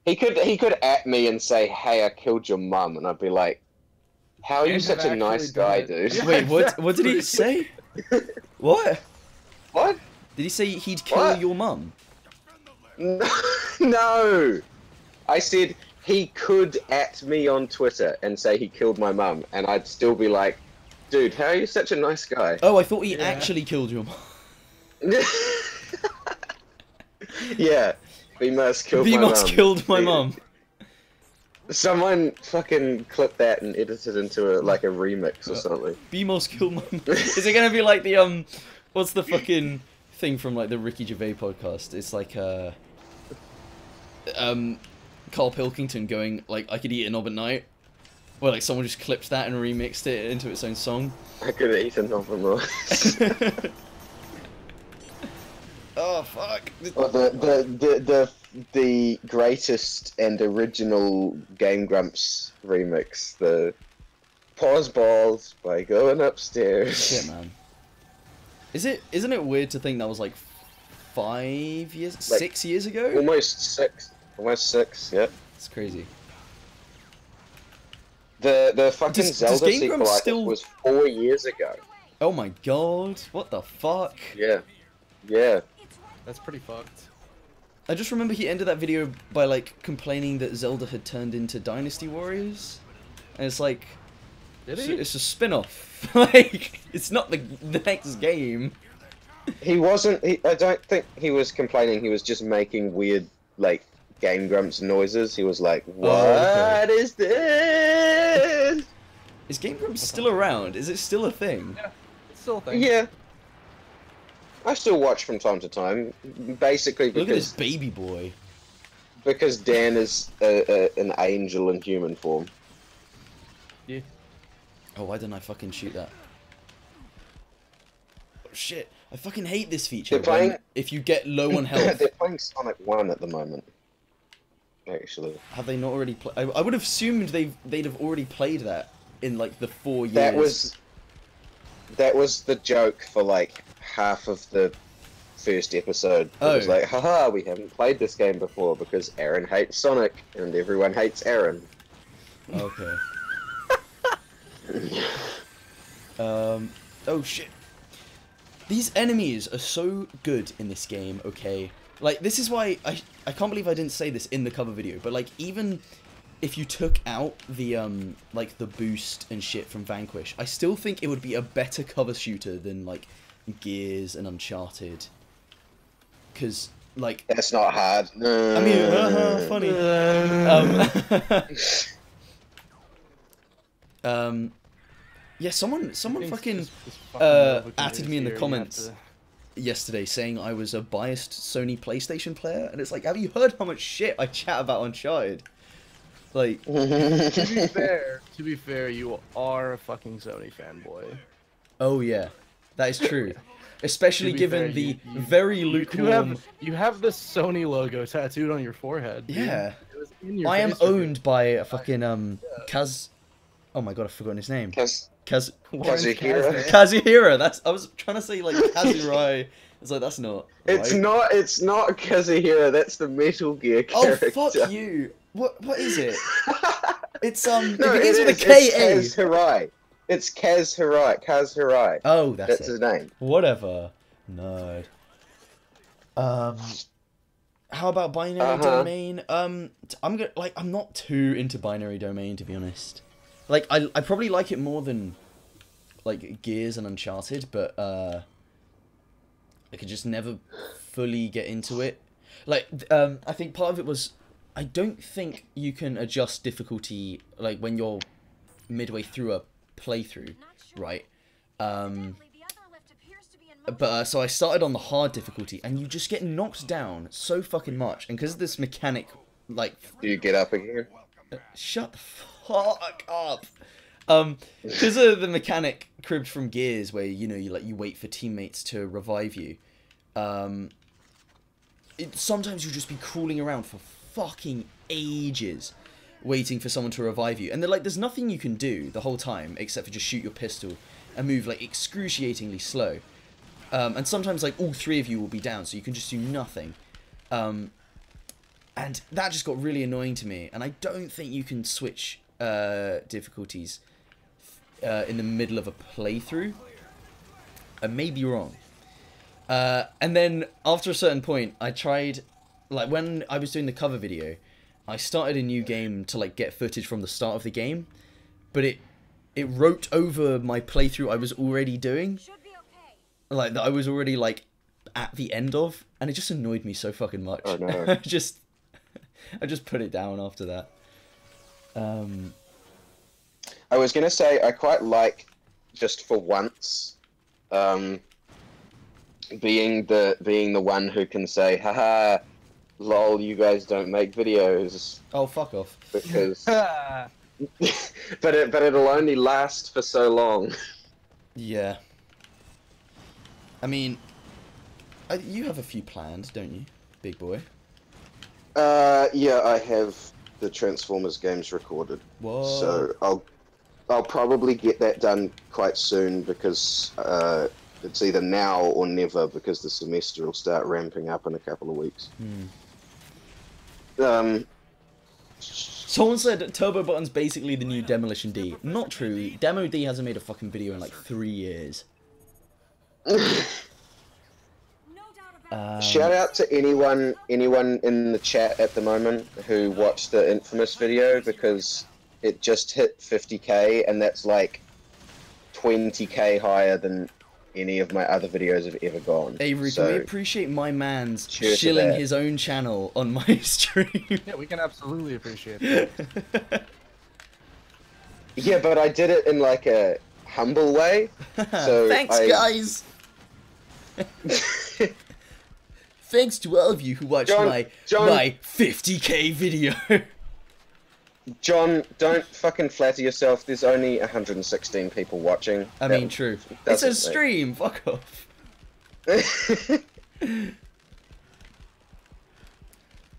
he could at me and say, "Hey, I killed your mum," and I'd be like, "How are you And such have a nice actually done guy, it. dude?" Yeah. Wait, what did he say? What? What? Did he say he'd kill What? your mum? No. I said he could at me on Twitter and say he killed my mum, and I'd still be like, "Dude, how are you such a nice guy?" Oh, I thought he Yeah. actually killed your mum. Yeah, B-Mask killed my Vmos mum. killed my mum. Someone fucking clipped that and edited into like a remix or something. BMOS kill my... Is it gonna be like the, what's the fucking thing from, like, the Ricky Gervais podcast? It's like, Carl Pilkington going, like, I could eat a knob at night. Where, like, someone just clipped that and remixed it into its own song. I could have eaten nothing more. Oh, fuck. Well, the greatest and original Game Grumps remix, the pause balls by going upstairs. Shit, man. Isn't it weird to think that was like 5 years, Like, 6 years ago? Almost six, yeah. It's crazy. The fucking Does Zelda Game sequel Grumps I still- think was 4 years ago. Oh my god, what the fuck? Yeah. Yeah. That's pretty fucked. I just remember he ended that video by like complaining that Zelda had turned into Dynasty Warriors. And it's like, Did he? it's a spin-off. Like, it's not the next game. He wasn't. I don't think he was complaining. He was just making weird, like, Game Grumps noises. He was like, "What is this?" Is Game Grumps still around? Is it still a thing? Yeah, it's still a thing. Yeah. I still watch from time to time, basically Look at this because baby boy. Dan is an angel in human form. Yeah. Oh, why didn't I fucking shoot that? Oh shit, I fucking hate this feature. They're playing- when if you get low on health, They're playing Sonic 1 at the moment. Actually, have they not already played? I would have assumed they'd have already played that in like the 4 years. That was the joke for like half of the first episode. It was Oh. like, haha, we haven't played this game before because Aaron hates Sonic and everyone hates Aaron. Okay. Oh shit. These enemies are so good in this game, okay? Like, this is why I can't believe I didn't say this in the cover video, but like, even if you took out the, like, the boost and shit from Vanquish, I still think it would be a better cover shooter than, like, Gears and Uncharted. Because, like... That's not hard. I mean, funny. Yeah, someone fucking added me in the comments yesterday saying I was a biased Sony PlayStation player, and it's like, have you heard how much shit I chat about Uncharted? Like, To be fair, you are a fucking Sony fanboy. oh yeah, that is true. Especially To be given fair, the you- very lukewarm. You have the Sony logo tattooed on your forehead. Dude. Yeah, It was in your I am face for owned by a fucking Kaz. Oh my god, I've forgotten his name. Kazuhira. Kazuhira. I was trying to say like Kazurai. It's like that's not. It's right. not. It's not Kazuhira. That's the Metal Gear Oh character. fuck you! What is it? It's No, it begins with a it's K A. Kaz Hirai. It's Kaz Hirai. Kaz Hirai. Oh, that's That's it. his name. Whatever. Nerd. How about binary domain? I'm not too into binary domain, to be honest. Like I probably like it more than like Gears and Uncharted, but I could just never fully get into it. Like I think part of it was I don't think you can adjust difficulty like when you're midway through a playthrough, right? But so I started on the hard difficulty, and you just get knocked down so fucking much, and because of this mechanic, like, Do you get up again? shut the fuck up. Because of the mechanic cribbed from Gears, where you know you wait for teammates to revive you. Sometimes you'll just be crawling around for fucking ages, waiting for someone to revive you, and there's nothing you can do the whole time except for just shoot your pistol and move like excruciatingly slow. And sometimes like all three of you will be down, so you can just do nothing. And that just got really annoying to me, and I don't think you can switch difficulties in the middle of a playthrough. I may be wrong. And then after a certain point, I tried, like when I was doing the cover video, I started a new game to like get footage from the start of the game, but it wrote over my playthrough I was already doing. Like that I was already like at the end of, and it just annoyed me so fucking much. Oh, no. I just put it down after that. I was gonna say I quite like, just for once, being the one who can say, haha, lol, you guys don't make videos, Oh, fuck off. because but it'll only last for so long. Yeah. I mean, you have a few planned, don't you, big boy? Yeah, I have the Transformers games recorded. Whoa. So I'll probably get that done quite soon, because it's either now or never, because the semester will start ramping up in a couple of weeks. Someone said Turbo Button's basically the new Demolition D. Not true. Demo D hasn't made a fucking video in like 3 years. Shout out to anyone in the chat at the moment who watched the Infamous video, because it just hit 50k, and that's like 20k higher than any of my other videos have ever gone. Avery, so, can we appreciate my man's cheers to shilling that. his own channel on my stream? Yeah, we can absolutely appreciate that. Yeah, but I did it in like a humble way. So Thanks, guys! Thanks to all of you who watched my 50k video. John, don't fucking flatter yourself. There's only 116 people watching. I mean, true. It's a stream. Fuck off.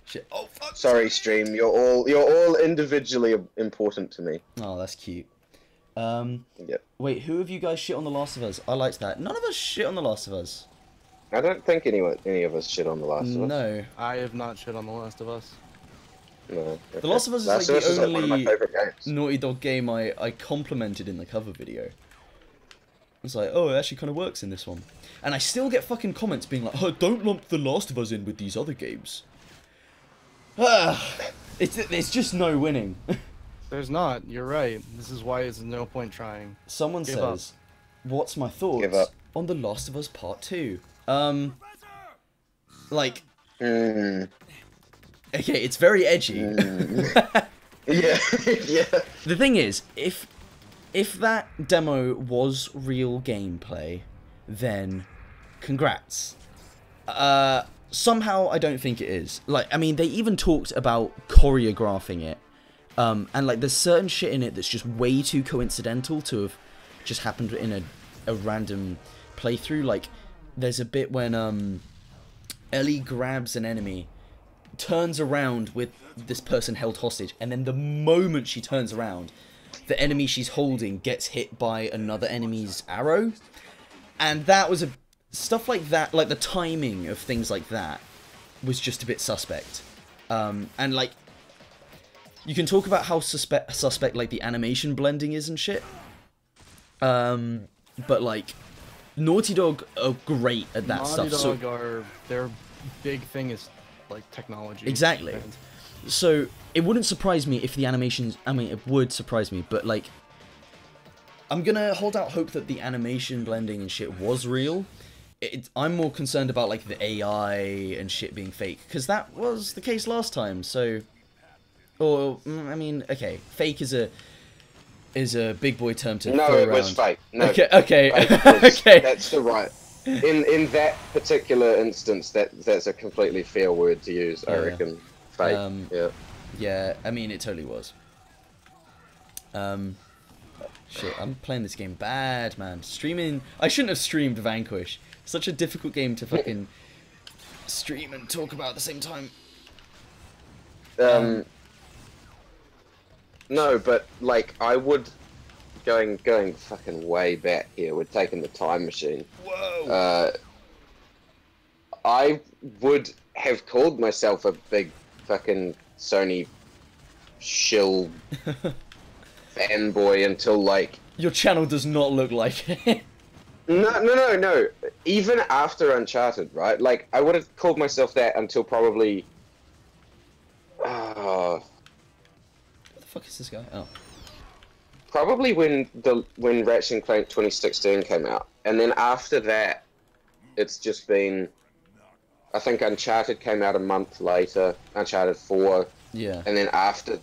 Shit. Oh fuck. Sorry, stream. You're all individually important to me. Oh, that's cute. Yep. Wait, who of you guys shit on The Last of Us? I liked that. None of us shit on The Last of Us. I don't think any of us shit on The Last of Us. No. I have not shit on The Last of Us. No. Okay. The Last of Us is Last like of Us the is like one of my only favorite games. Naughty Dog game I complimented in the cover video. It's like, oh, it actually kind of works in this one. And I still get fucking comments being like, oh, don't lump The Last of Us in with these other games. It's just no winning. There's not. You're right. This is why it's no point trying. Someone Give says, what's my thoughts on The Last of Us Part 2? Like... Okay, it's very edgy. Yeah, yeah. The thing is, if that demo was real gameplay, then congrats. Somehow I don't think it is. Like, I mean, they even talked about choreographing it. And like, there's certain shit in it that's just way too coincidental to have just happened in a random playthrough. Like, there's a bit when Ellie grabs an enemy, turns around with this person held hostage, and then the moment she turns around, the enemy she's holding gets hit by another enemy's arrow. And that was stuff like that, like the timing of things like that was just a bit suspect. And like, you can talk about how suspect like the animation blending is and shit. But like, Naughty Dog are great at that stuff. Naughty Dog their big thing is like technology. Exactly. So it wouldn't surprise me if the animations, I mean, it would surprise me, but like, I'm gonna hold out hope that the animation blending and shit was real. I'm more concerned about like the AI and shit being fake, because that was the case last time. So, or I mean, okay, fake is a big boy term to No, throw it around. was fake. No, Okay. fake was- Okay. That's the right. In that particular instance, that's a completely fair word to use. I reckon. Fake. Yeah. Yeah, I mean, it totally was. Shit, I'm playing this game bad, man. Streaming... I shouldn't have streamed Vanquish. Such a difficult game to fucking stream and talk about at the same time. No, but like I would, going fucking way back here. We're taking the time machine. Whoa. I would have called myself a big fucking Sony shill fanboy until like. Your channel does not look like it. No. Even after Uncharted, right? Like I would have called myself that until probably. What the fuck is this guy? Oh. Probably when Ratchet & Clank 2016 came out, and then after that, it's just been. I think Uncharted came out a month later. Uncharted 4. Yeah. And then after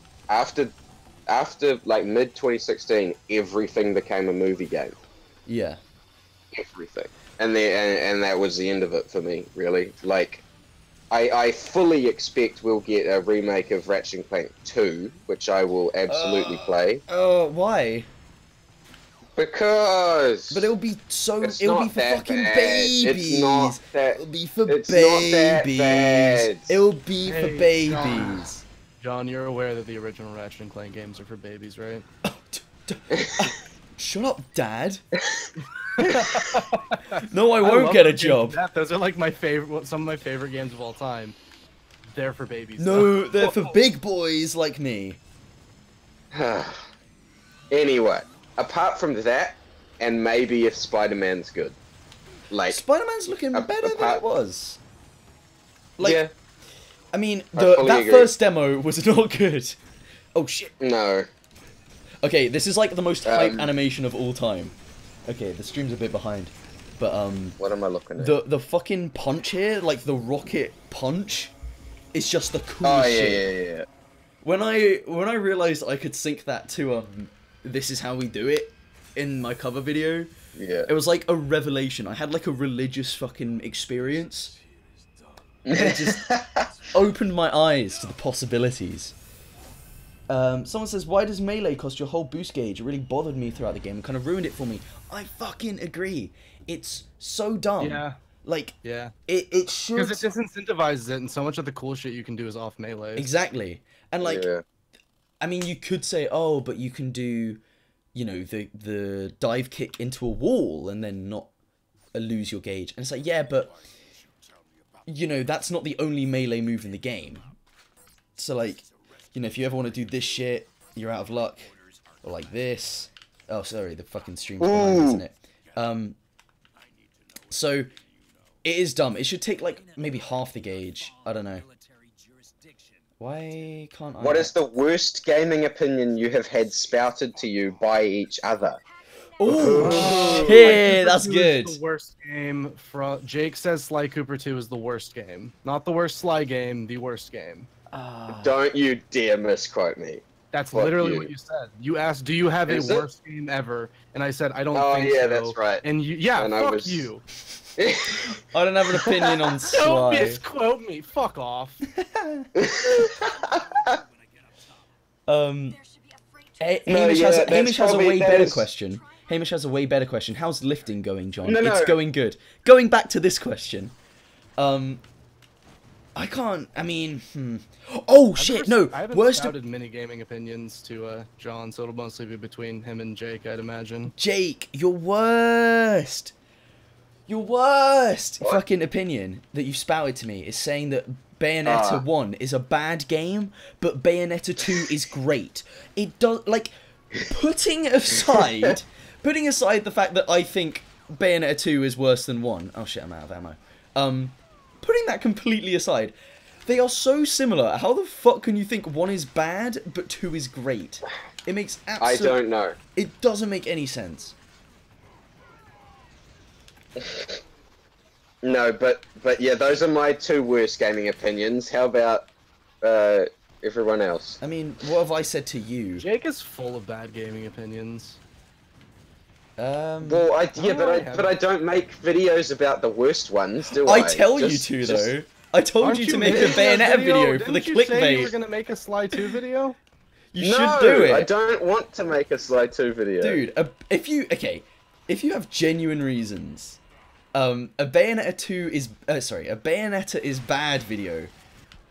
after like mid 2016, everything became a movie game. Yeah. Everything, and that was the end of it for me. Really, like, I fully expect we'll get a remake of Ratchet and Clank 2, which I will absolutely play. Oh, why? Because. But it'll be so. It's It'll not be for that fucking bad. babies. It's not that. It'll be for It's not that babies. bad. It'll be for Hey, babies. John, you're aware that the original Ratchet and Clank games are for babies, right? Shut up, Dad. No, I won't get a job. Those are like my favorite, some of my favorite games of all time. They're for babies. No, they're for big boys like me. Anyway, apart from that, and maybe if Spider-Man's good, like Spider-Man's looking better than it was. Like, yeah, I mean, I fully that agree. first demo was not good. Oh shit. no. Okay, this is like the most hype animation of all time. Okay, the stream's a bit behind, but What am I looking at? the fucking punch here, like the rocket punch, is just the coolest Oh shit. yeah. When I realized I could sync that to This Is How We Do It in my cover video, Yeah. it was like a revelation. I had like a religious fucking experience. It just opened my eyes to the possibilities. Someone says, why does melee cost your whole boost gauge? It really bothered me throughout the game and kind of ruined it for me. I fucking agree. It's so dumb. Yeah. Like, Yeah. it should... Because it disincentivizes it, and so much of the cool shit you can do is off melee. Exactly. And like, Yeah. I mean, you could say, oh, but you can do, you know, the dive kick into a wall and then not lose your gauge. And it's like, yeah, but, you know, that's not the only melee move in the game. So, like, you know, if you ever want to do this shit, you're out of luck. Or like this. Oh, sorry, the fucking stream's behind, isn't it? So, it is dumb. It should take, like, maybe half the gauge. I don't know. Why can't I... What is the worst gaming opinion you have had spouted to you by each other? Oh, shit, that's good. The worst game. Jake says Sly Cooper 2 is the worst game. Not the worst Sly game, the worst game. Don't you dare misquote me. That's Fuck literally you. what you said. You asked, do you have Is a it? worst game ever? And I said, I don't Oh, think yeah, so. that's right. And you, yeah, And I fuck was- you. I don't have an opinion on Don't Sly. misquote me. Fuck off. Hamish has that's a probably- way that better is- question. Hamish has a way better question. How's lifting going, John? No, no. It's going good. Going back to this question. I can't. I mean, Oh shit! No. I haven't Worst. shouted many gaming opinions to John, so it'll mostly be between him and Jake, I'd imagine. Jake, your worst. Your worst fucking opinion that you spouted to me is saying that Bayonetta 1 is a bad game, but Bayonetta 2 is great. It does, like, putting aside the fact that I think Bayonetta 2 is worse than 1. Oh shit, I'm out of ammo. Putting that completely aside, they are so similar. How the fuck can you think 1 is bad, but 2 is great? It makes I don't know. It doesn't make any sense. No, but yeah, those are my two worst gaming opinions. How about everyone else? I mean, what have I said to you? Jake is full of bad gaming opinions. Well, Oh, but I don't make videos about the worst ones, do I? I tell you to though. I told you to make a Bayonetta video for the Didn't you say you were clickbait. gonna make a Sly 2 video? You No, should do it, I don't want to make a Sly 2 video. dude. If you have genuine reasons, a Bayonetta 2 is a Bayonetta is bad video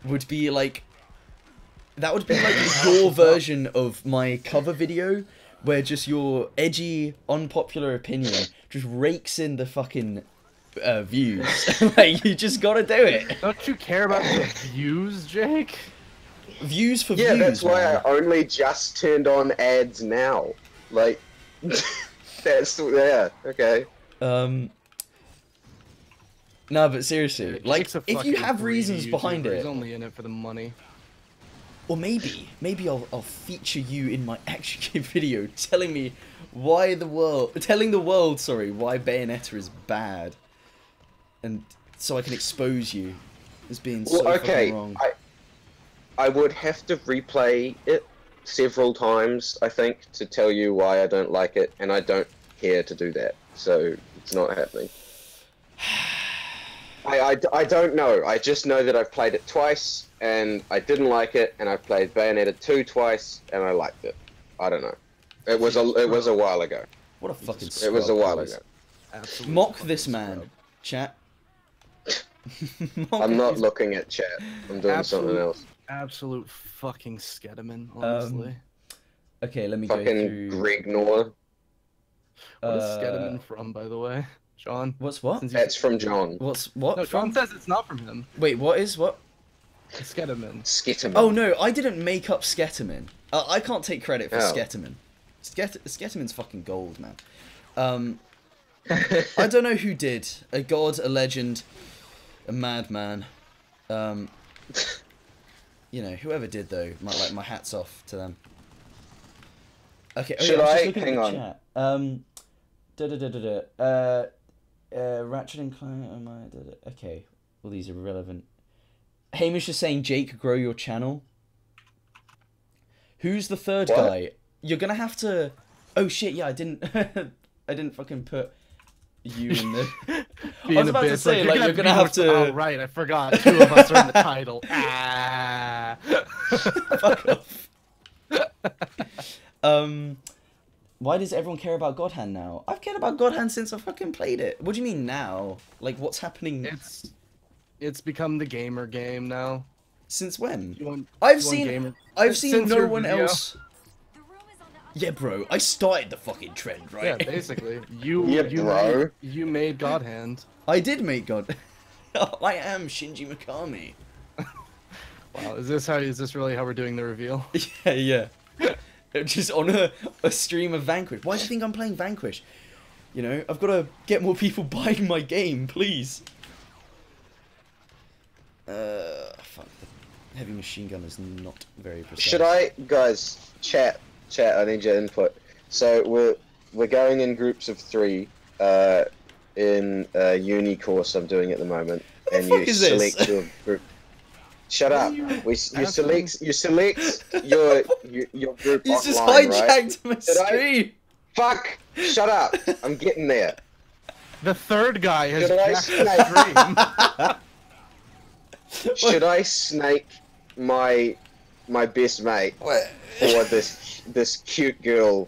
would be like your version of my cover video, where just your edgy, unpopular opinion just rakes in the fucking views. Like, you just gotta do it. Don't you care about the views, Jake? Views for Yeah, views. that's why man. I only just turned on ads now. Like, okay. No, but seriously, Jake's like, a if you fucking have greedy reasons behind YouTuber. it, He's only in it for the money. or maybe I'll feature you in my action game video, telling the world why Bayonetta is bad, and so I can expose you as being so Well, okay, fucking wrong. I would have to replay it several times, I think, to tell you why I don't like it, and I don't care to do that, so it's not happening. I don't know. I just know that I've played it twice, and I didn't like it, and I've played Bayonetta 2 twice, and I liked it. I don't know. It was a while ago. What a fucking It was a while boys. ago. Absolute Mock fucking this man, scrub. chat. I'm not looking at chat. I'm doing something else. Absolute fucking skedaman, honestly. Okay, let me go Fucking through. Greg Noor. What is skedaman from, by the way? Sean? What's what? Since you That's said- from John. What's what? No, from? Sean says it's not from him. Wait, what is what? It's skedaman. Skitterman. Oh no, I didn't make up Sketerman. I can't take credit for Oh. Sketerman. Sketerman's fucking gold, man. I don't know who did. A god, a legend, a madman. You know, whoever did though, my hat's off to them. Okay, Should I was I? just looking Hang at on. the chat. Ratchet and Clank. Okay, well these are irrelevant. Hamish is saying, Jake, grow your channel. Who's the third What? guy? You're gonna have to. Oh shit! Yeah, I didn't. I didn't fucking put you in the. I was about to say, like, you're gonna have to. Oh right, I forgot. 2 of us are in the title. Ah. Fuck off. Why does everyone care about God Hand now? I've cared about God Hand since I fucking played it. What do you mean now? Like, what's happening? It's become the gamer game now. Since when? You want, I've you want seen gamer- I've seen Since no your one video. else. Yeah, bro. I started the fucking trend, right? Yeah, basically. You bro. you made God Hand. I did make God. I am Shinji Mikami. Wow, is this really how we're doing the reveal? Yeah. Just on a stream of Vanquish. Why do you think I'm playing Vanquish? You know, I've got to get more people buying my game, please. Fuck. The heavy machine gun is not very precise. Should I, guys? Chat. I need your input. So we're going in groups of 3. In a uni course I'm doing at the moment, and fuck you is this? select your group. Shut up. You select your group He's just offline, hijacked right? my Did I- stream. Fuck! Shut up! I'm getting there. The third guy has Should I jacked the stream. Should I snake my best mate What? for this cute girl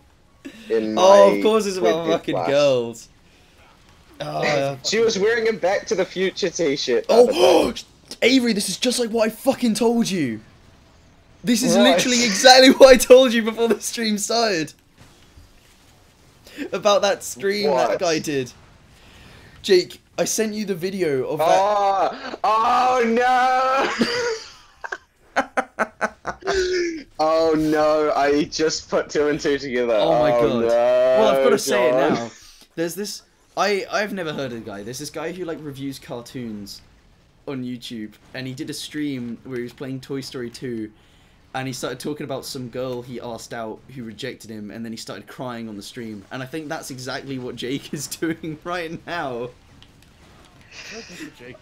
in my Oh, of course it's about Red Dead fucking class? girls. Oh, She was wearing a Back to the Future t-shirt. the other day. oh, Avery, this is just like what I fucking told you. This is What? literally exactly what I told you before the stream started. About that stream that What? guy did. Jake, I sent you the video of that. Oh no! Oh no! I just put 2 and 2 together. Oh my god. No, Well, I've got to say it John. now. There's this. I've never heard of the guy. There's this guy who like reviews cartoons on YouTube, and he did a stream where he was playing Toy Story 2, and he started talking about some girl he asked out who rejected him, and then he started crying on the stream. And I think that's exactly what Jake is doing right now.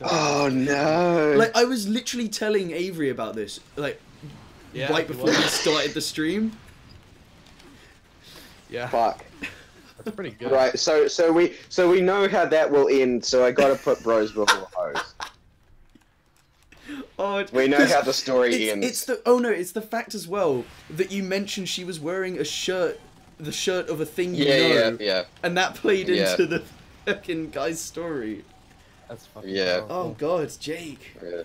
Oh no! Like, I was literally telling Avery about this, like, Yeah, right he before was. we started the stream. Yeah, Fuck. that's pretty good. Right. So we know how that will end. So I gotta put bros before hoes. Oh, We know how the story ends. It's the fact as well that you mentioned she was wearing a shirt, the shirt of a thing you know, Yeah. and that played Yeah. into the fucking guy's story. That's fucking Yeah. Oh powerful. god, Jake. Yeah.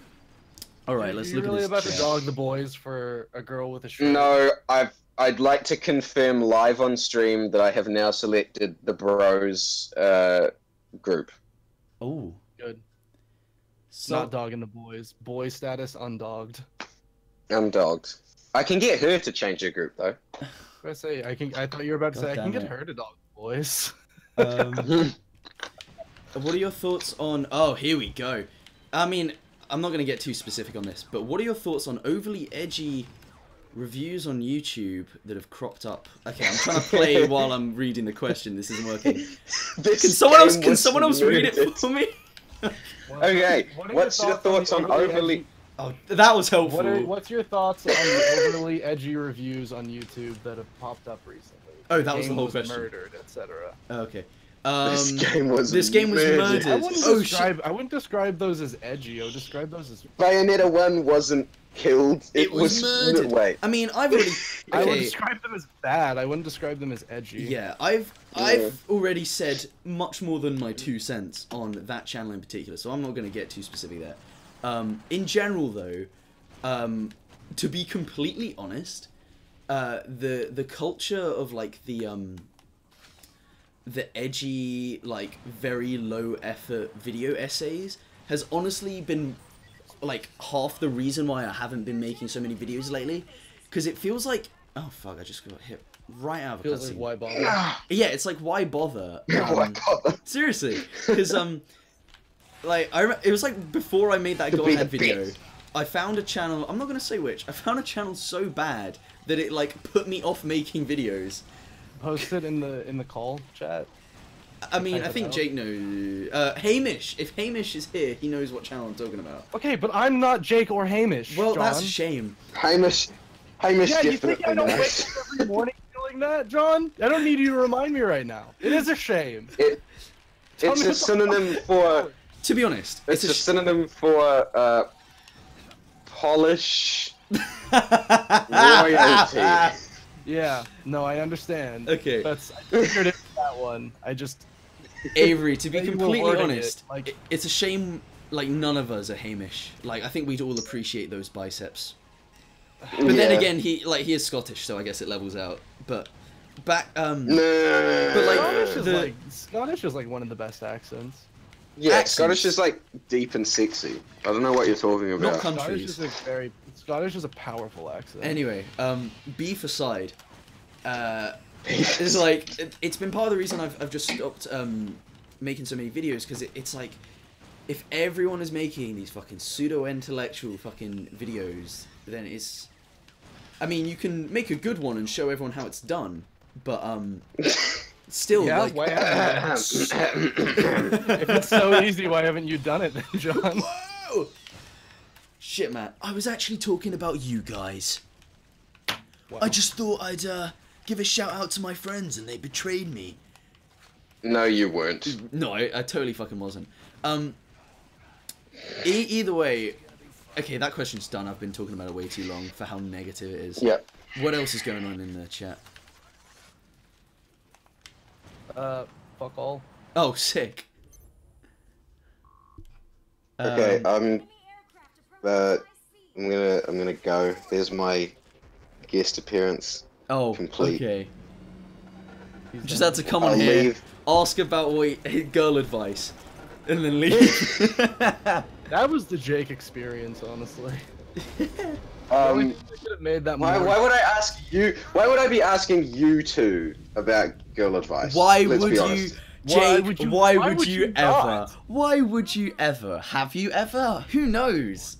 All right, let's You're look really at about this. to chat. dog the boys for a girl with a shirt. No, I'd like to confirm live on stream that I have now selected the bros group. Oh, Good. so Not dogging the boys. Boy status undogged. I'm dogged. I can get her to change her group though. I say I thought you were about to God say I can damn get it. her to dog the boys. What are your thoughts on? Oh, here we go. I mean, I'm not gonna get too specific on this, but what are your thoughts on overly edgy reviews on YouTube that have cropped up? Okay, I'm trying to play while I'm reading the question. This isn't working. Can someone else read it for me? Okay, What are what's your thoughts on overly? Oh, that was helpful. What's your thoughts on the overly edgy reviews on YouTube that have popped up recently? Oh, that was the Game whole question. Murdered, etc. Okay. This game was murdered. I wouldn't, Oh, I wouldn't describe those as edgy. I would describe those as. Bayonetta 1 wasn't killed. It was murdered. Wait. I mean, I've already. Okay. I would describe them as bad. I wouldn't describe them as edgy. Yeah, I've already said much more than my 2 cents on that channel in particular, so I'm not going to get too specific there. In general, though, to be completely honest, the culture of like the edgy, like very low effort video essays has honestly been like half the reason why I haven't been making so many videos lately, because it feels like, oh fuck, I just got hit right out of a Feels cutscene. like why bother? Yeah, it's like, why bother? Why bother? Seriously, because like it was like before I made that go ahead video, I found a channel. I'm not gonna say which. I found a channel so bad that it like put me off making videos. Post it in the call chat. I mean, I think Jake knows. Hamish. If Hamish is here, he knows what channel I'm talking about. Okay, but I'm not Jake or Hamish. Well, John. that's a shame. Hamish Yeah, you definitely think I don't wake knows. up every morning feeling that, John? I don't need you to remind me right now. It is a shame. It's me a what the synonym for. To be honest, It's a synonym for polish royalty. Yeah, no, I understand. Okay. I figured it was that one. I just. Avery, to be You were completely wording honest, it, like- it's a shame, like, none of us are Hamish. Like, I think we'd all appreciate those biceps. But then Yeah. again, he is Scottish, so I guess it levels out. But, but like, Scottish is like one of the best accents. Yeah, accents. Scottish is like deep and sexy. I don't know what you're talking Not about. countries. Scottish is a powerful accent. Anyway, beef aside, it's like, it's been part of the reason I've just stopped making so many videos, because it's like, if everyone is making these fucking pseudo-intellectual fucking videos, then it's... I mean, you can make a good one and show everyone how it's done, but, still, Yeah, like... why haven't if it's so easy, why haven't you done it then, John? Whoa! Shit, man. I was actually talking about you guys. Wow. I just thought I'd, give a shout out to my friends and they betrayed me. No, you weren't. No, I totally fucking wasn't. Either way, okay, that question's done. I've been talking about it way too long for how negative it is. Yeah. What else is going on in the chat? Fuck all. Oh, sick. Okay, I'm gonna go. There's my guest appearance. Oh, complete. okay. Just had to come on I'll here, leave. ask about girl advice, and then leave. That was the Jake experience, honestly. Um, We could have made that why more. would I ask you? Why would I be asking you two about girl advice? Why Let's would be you, honest. Jake? Why would you ever? not? Why would you ever? Have you ever? Who knows?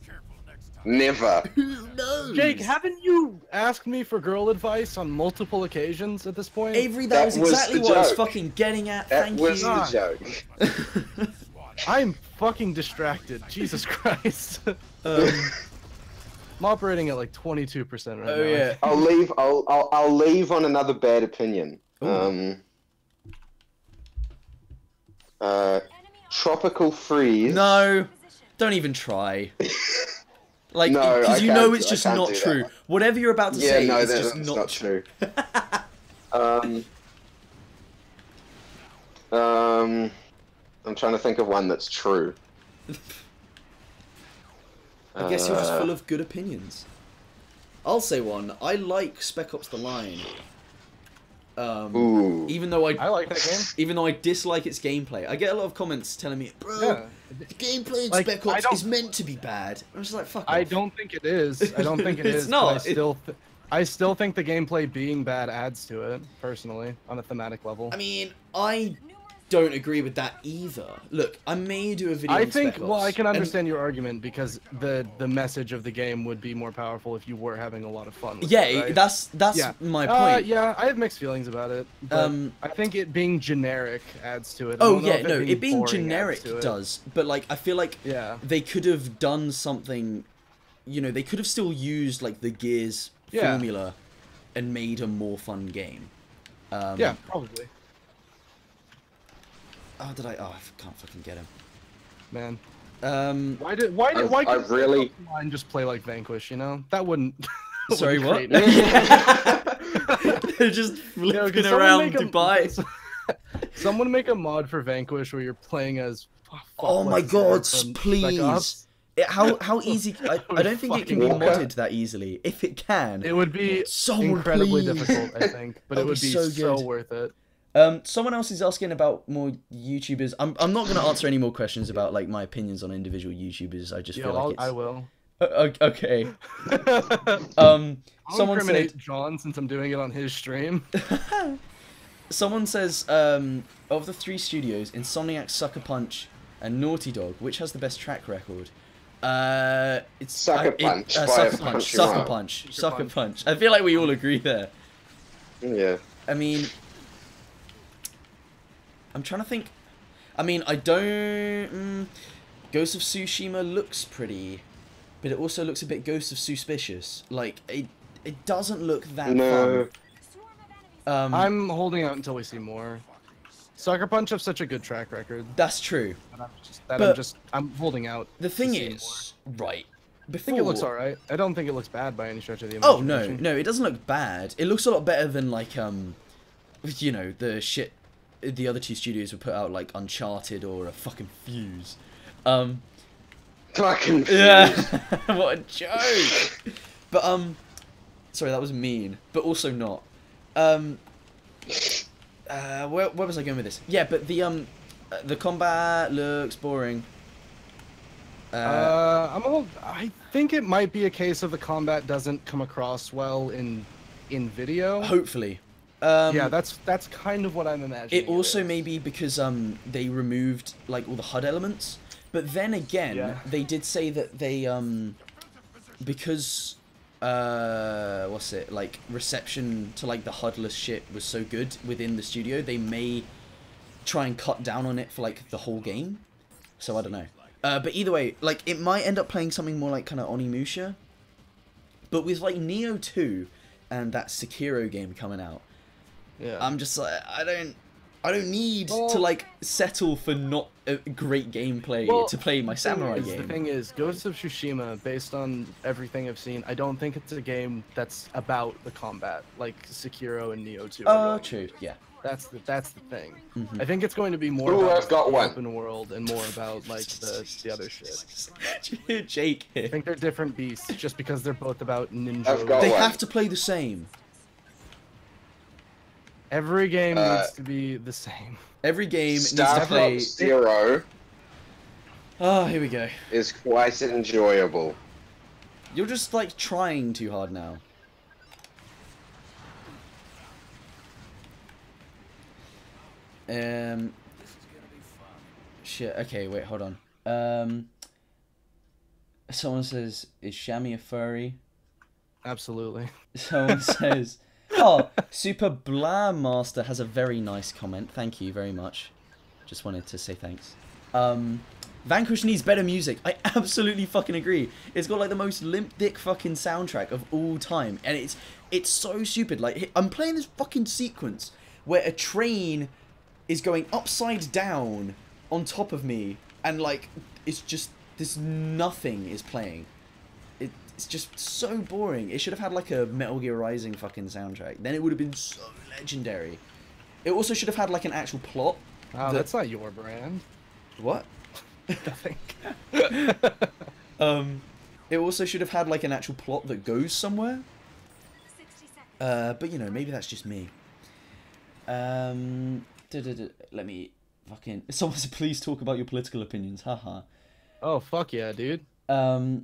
Never. Who knows? Jake, haven't you asked me for girl advice on multiple occasions at this point? Avery, That that was was exactly the what I was joke. fucking getting at. That Thank was you. the joke. I'm fucking distracted. Jesus Christ. I'm operating at like 22% right now. Oh yeah. I'll leave. I'll leave on another bad opinion. Ooh. Tropical freeze. No, don't even try. Like, No, because I you know can't- it's I just can't not do that true. one. Whatever you're about to Yeah, say no, is that's just not true. I'm trying to think of one that's true. I guess you're just full of good opinions. I'll say one. I like Spec Ops: The Line. Ooh. Even though I like that game. even though I dislike its gameplay, I get a lot of comments telling me, "Bro, Yeah. the gameplay in Like, Spec I Ops don't- is meant to be bad." I'm just like, "Fuck off." I don't think it is. I don't think it It's is. not. But I still think the gameplay being bad adds to it, personally, on a thematic level. I mean, I don't agree with that either. Look, I may do a video. I on think, Spec well, I Ops, can and- understand your argument because the message of the game would be more powerful if you were having a lot of fun with Yeah, it, right? that's Yeah. my point. Yeah, I have mixed feelings about it. But I think it being generic adds to it. I Oh don't know yeah, if no, it being boring generic adds to it. does, but like I feel like Yeah. they could have done something you know, they could have still used like the Gears formula and made a more fun game. Yeah, probably. Oh, did I? Oh, I can't fucking get him. Man. Why couldn't really mine just play like Vanquish? You know, that wouldn't. Sorry, what? wouldn't They're just flipping around Dubai. Someone make a mod for Vanquish where you're playing as. Oh my god, please! How easy? I don't think it can be modded that easily. If it can, it would be incredibly difficult, I think, but it would be so worth it. Someone else is asking about more YouTubers. I'm not going to answer any more questions about like my opinions on individual YouTubers. I just feel like it's... I will. Okay. I'll someone incriminate said John since I'm doing it on his stream. Someone says of the 3 studios, Insomniac, Sucker Punch, and Naughty Dog, which has the best track record? It's Sucker Punch. Sucker Punch. I feel like we all agree there. Yeah. I mean, I'm trying to think. I mean, I don't. Ghost of Tsushima looks pretty, but it also looks a bit Ghost of Suspicious. Like it doesn't look that fun. I'm holding out until we see more. Sucker Punch have such a good track record. That's true. I'm holding out. The thing is, right. I think it looks alright. I don't think it looks bad by any stretch of the imagination. Oh no, it doesn't look bad. It looks a lot better than like you know, the shit the other 2 studios would put out, like Uncharted or a fucking Fuse. Fucking Fuse. Yeah. What a joke. But sorry, that was mean, but also not. Where was I going with this? Yeah, but the combat looks boring. I think it might be a case of the combat doesn't come across well in video. Hopefully. Yeah, that's kind of what I'm imagining. It also may be because they removed like all the HUD elements, but then again, they did say that they because what's it, like reception to like the HUDless shit was so good within the studio, they may try and cut down on it for like the whole game. So I don't know. But either way, like it might end up playing something more like kind of Onimusha, but with like Neo 2 and that Sekiro game coming out. Yeah. I'm just like, I don't need to like settle for not a great gameplay to play my samurai game. The thing is, Ghost of Tsushima, based on everything I've seen, I don't think it's a game that's about the combat like Sekiro and Neo 2. Oh, true. Yeah. That's the thing. I think it's going to be more about the open world and more about like the other shit. Jake here. I think they're different beasts just because they're both about ninja. They have to play the same. Every game needs to be the same. Every game needs to play... Zero. Oh, here we go. Is quite enjoyable. You're just like trying too hard now. Shit. Okay, wait, hold on. Someone says, "Is Shammy a furry?" Absolutely. Someone says, "Oh, Super Blam Master has a very nice comment. Thank you very much. Just wanted to say thanks." Vanquish needs better music. I absolutely fucking agree. It's got like the most limp dick fucking soundtrack of all time, and it's so stupid. Like I'm playing this fucking sequence where a train is going upside down on top of me, and like it's just this nothing is playing. It's just so boring. It should have had like a Metal Gear Rising fucking soundtrack. Then it would have been so legendary. It also should have had like an actual plot. Oh, that's not your brand. What? Nothing. It also should have had like an actual plot that goes somewhere. But you know, maybe that's just me. Let me fucking... Someone said, please talk about your political opinions. Haha. Oh, fuck yeah, dude. We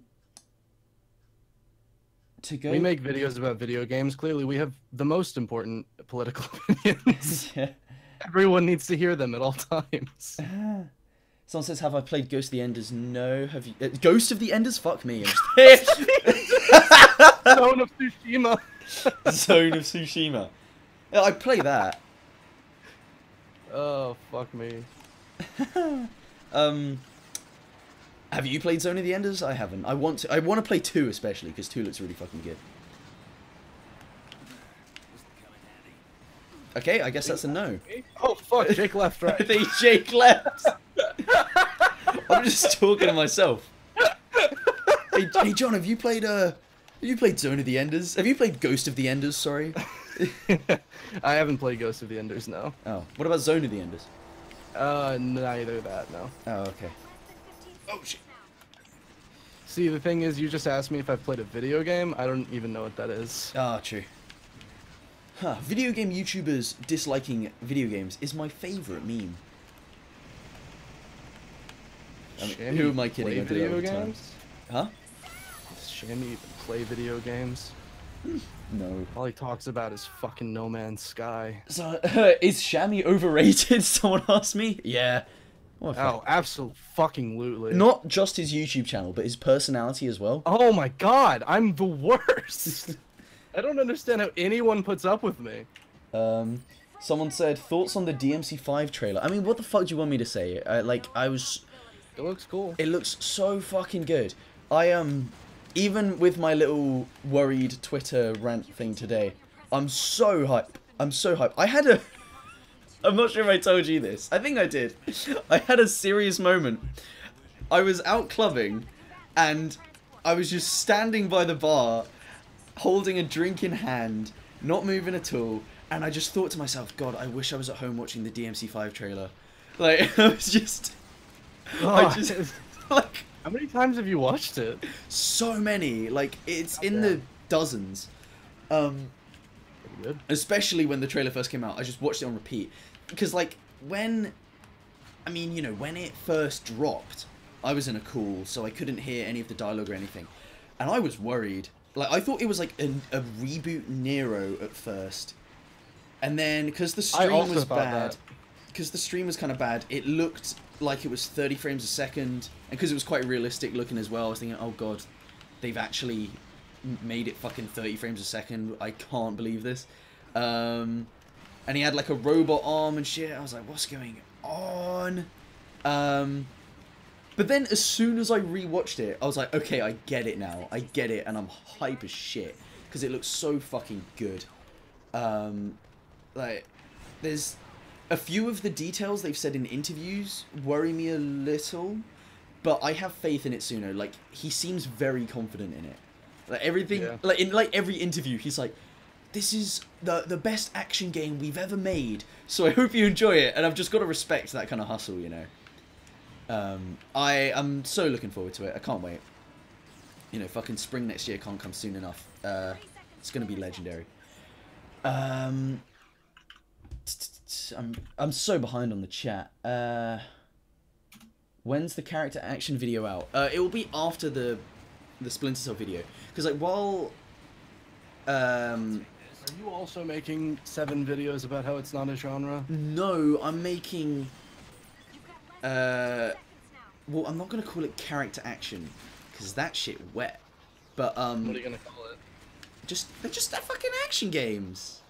make videos about video games. Clearly, we have the most important political opinions. Yeah. Everyone needs to hear them at all times. Someone says, have I played Ghost of the Enders? No. Have you... Ghost of the Enders? Fuck me. Zone of Tsushima. Zone of Tsushima. Yeah, I'd play that. Oh, fuck me. Have you played Zone of the Enders? I haven't. I want to. I want to play 2 especially because 2 looks really fucking good. Okay, I guess that's a no. Oh fuck, Jake left, right? I think Jake left. I'm just talking to myself. Hey John, have you played Zone of the Enders? Have you played Ghost of the Enders? Sorry. I haven't played Ghost of the Enders, no. Oh, what about Zone of the Enders? Neither that, no. Oh, okay. Oh shit. See, the thing is, you just asked me if I've played a video game. I don't even know what that is. Ah, true. Huh, video game YouTubers disliking video games is my favourite meme. I mean, Shammy, who am I kidding? play I do that all video the time. games? Huh? Does Shammy even play video games? No. All he talks about is fucking No Man's Sky. So, is Shammy overrated? Someone asked me. Yeah. What the Oh, fuck? absolutely. Not just his YouTube channel, but his personality as well. Oh my god, I'm the worst. I don't understand how anyone puts up with me. Someone said thoughts on the DMC5 trailer. I mean, what the fuck do you want me to say? It looks cool. It looks so fucking good. Even with my little worried Twitter rant thing today, I'm so hype. I'm so hype. I'm not sure if I told you this. I think I did. I had a serious moment. I was out clubbing, and I was just standing by the bar, holding a drink in hand, not moving at all, and I just thought to myself, God, I wish I was at home watching the DMC5 trailer. Like, I was just... like... How many times have you watched it? So many. Like, it's in the dozens. Good. Especially when the trailer first came out. I just watched it on repeat. Because, like, when it first dropped, I was in a call, so I couldn't hear any of the dialogue or anything. And I was worried. Like, I thought it was, like, a reboot Nero at first. And then, because the stream was bad... Because the stream was kind of bad, it looked like it was 30 frames a second. And because it was quite realistic looking as well, I was thinking, oh god, they've actually made it fucking 30 frames a second. I can't believe this. And he had like a robot arm and shit. I was like, what's going on? But then as soon as I rewatched it, I was like, okay, I get it now. I get it, and I'm hype as shit. Because it looks so fucking good. Like, there's... a few of the details they've said in interviews worry me a little, but I have faith in Itsuno. Like, he seems very confident in it. Like, everything, like, in, like, every interview, he's like, this is the best action game we've ever made, so I hope you enjoy it, and I've just got to respect that kind of hustle, you know. I am so looking forward to it. I can't wait. You know, fucking spring next year can't come soon enough. It's gonna be legendary. I'm so behind on the chat. When's the character action video out? It will be after the Splinter Cell video, because like while are you also making 7 videos about how it's not a genre? No, I'm making well, I'm not gonna call it character action because that shit wet, but what are you gonna call it? they're just fucking action games.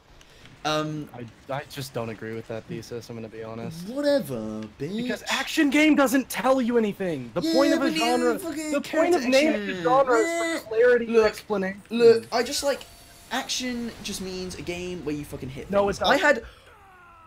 I just don't agree with that thesis, I'm gonna be honest. Whatever, bitch. Because action game doesn't tell you anything. The point of a genre, the point of naming a genre is for clarity and explanation. Look, I just like, action just means a game where you fucking hit things. No, it's not. I had...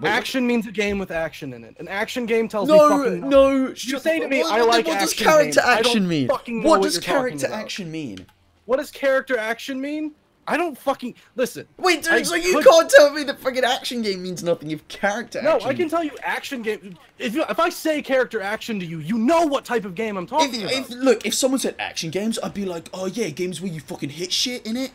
Action means a game with action in it. An action game tells me fucking nothing. No, You say to me, I like what action does character games. action mean? What does character action mean? What does character action mean? I don't fucking... Listen. Wait, dude, so you can't tell me that fucking action game means nothing if character action... No, I can tell you action game... If I say character action to you, you know what type of game I'm talking about. Look, if someone said action games, I'd be like, oh yeah, games where you fucking hit shit in it.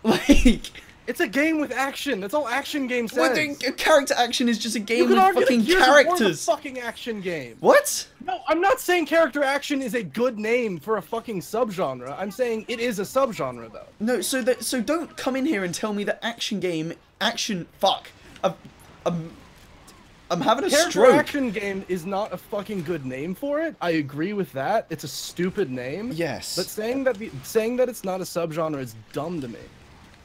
Like... It's a game with action. That's all action game says. Well, then, character action is just a game You could with argue fucking that Gears of War is characters. a fucking action game. What? No, I'm not saying character action is a good name for a fucking subgenre. I'm saying it is a subgenre, though. No, so don't come in here and tell me that fuck. I'm having a Character stroke. action game is not a fucking good name for it. I agree with that. It's a stupid name. Yes. But saying that it's not a subgenre is dumb to me.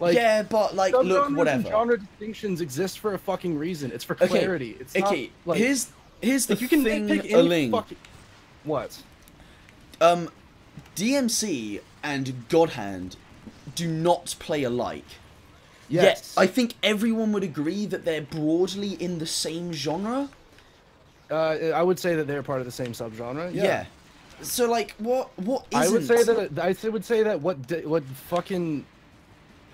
Like, yeah, but like, look, subgenres whatever. And genre distinctions exist for a fucking reason. It's for clarity. It's not, okay. like, Here's the if you can thing, pick any Aling. fucking... What? DMC and God Hand do not play alike. Yes. Yet, I think everyone would agree that they're broadly in the same genre. I would say that they're part of the same subgenre. Yeah. So like, what isn't? I would say that what fucking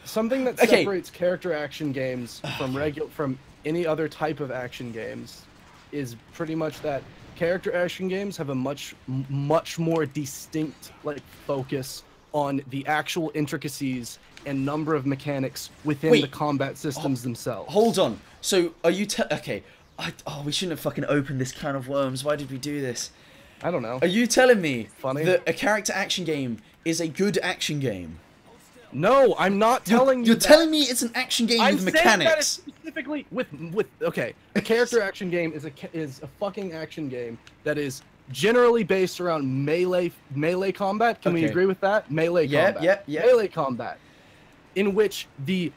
something that separates character action games from any other type of action games is pretty much that character action games have a much more distinct like focus on the actual intricacies and number of mechanics within the combat systems themselves. Hold on. So are you okay? We shouldn't have fucking opened this can of worms. Why did we do this? I don't know. Are you telling me Funny. that a character action game is a good action game? No, I'm not telling you. You're telling me it's an action game with mechanics. Saying that it's specifically with okay, a character action game is a fucking action game that is generally based around melee combat. Can we agree with that? Melee combat. Yep. Melee combat, in which the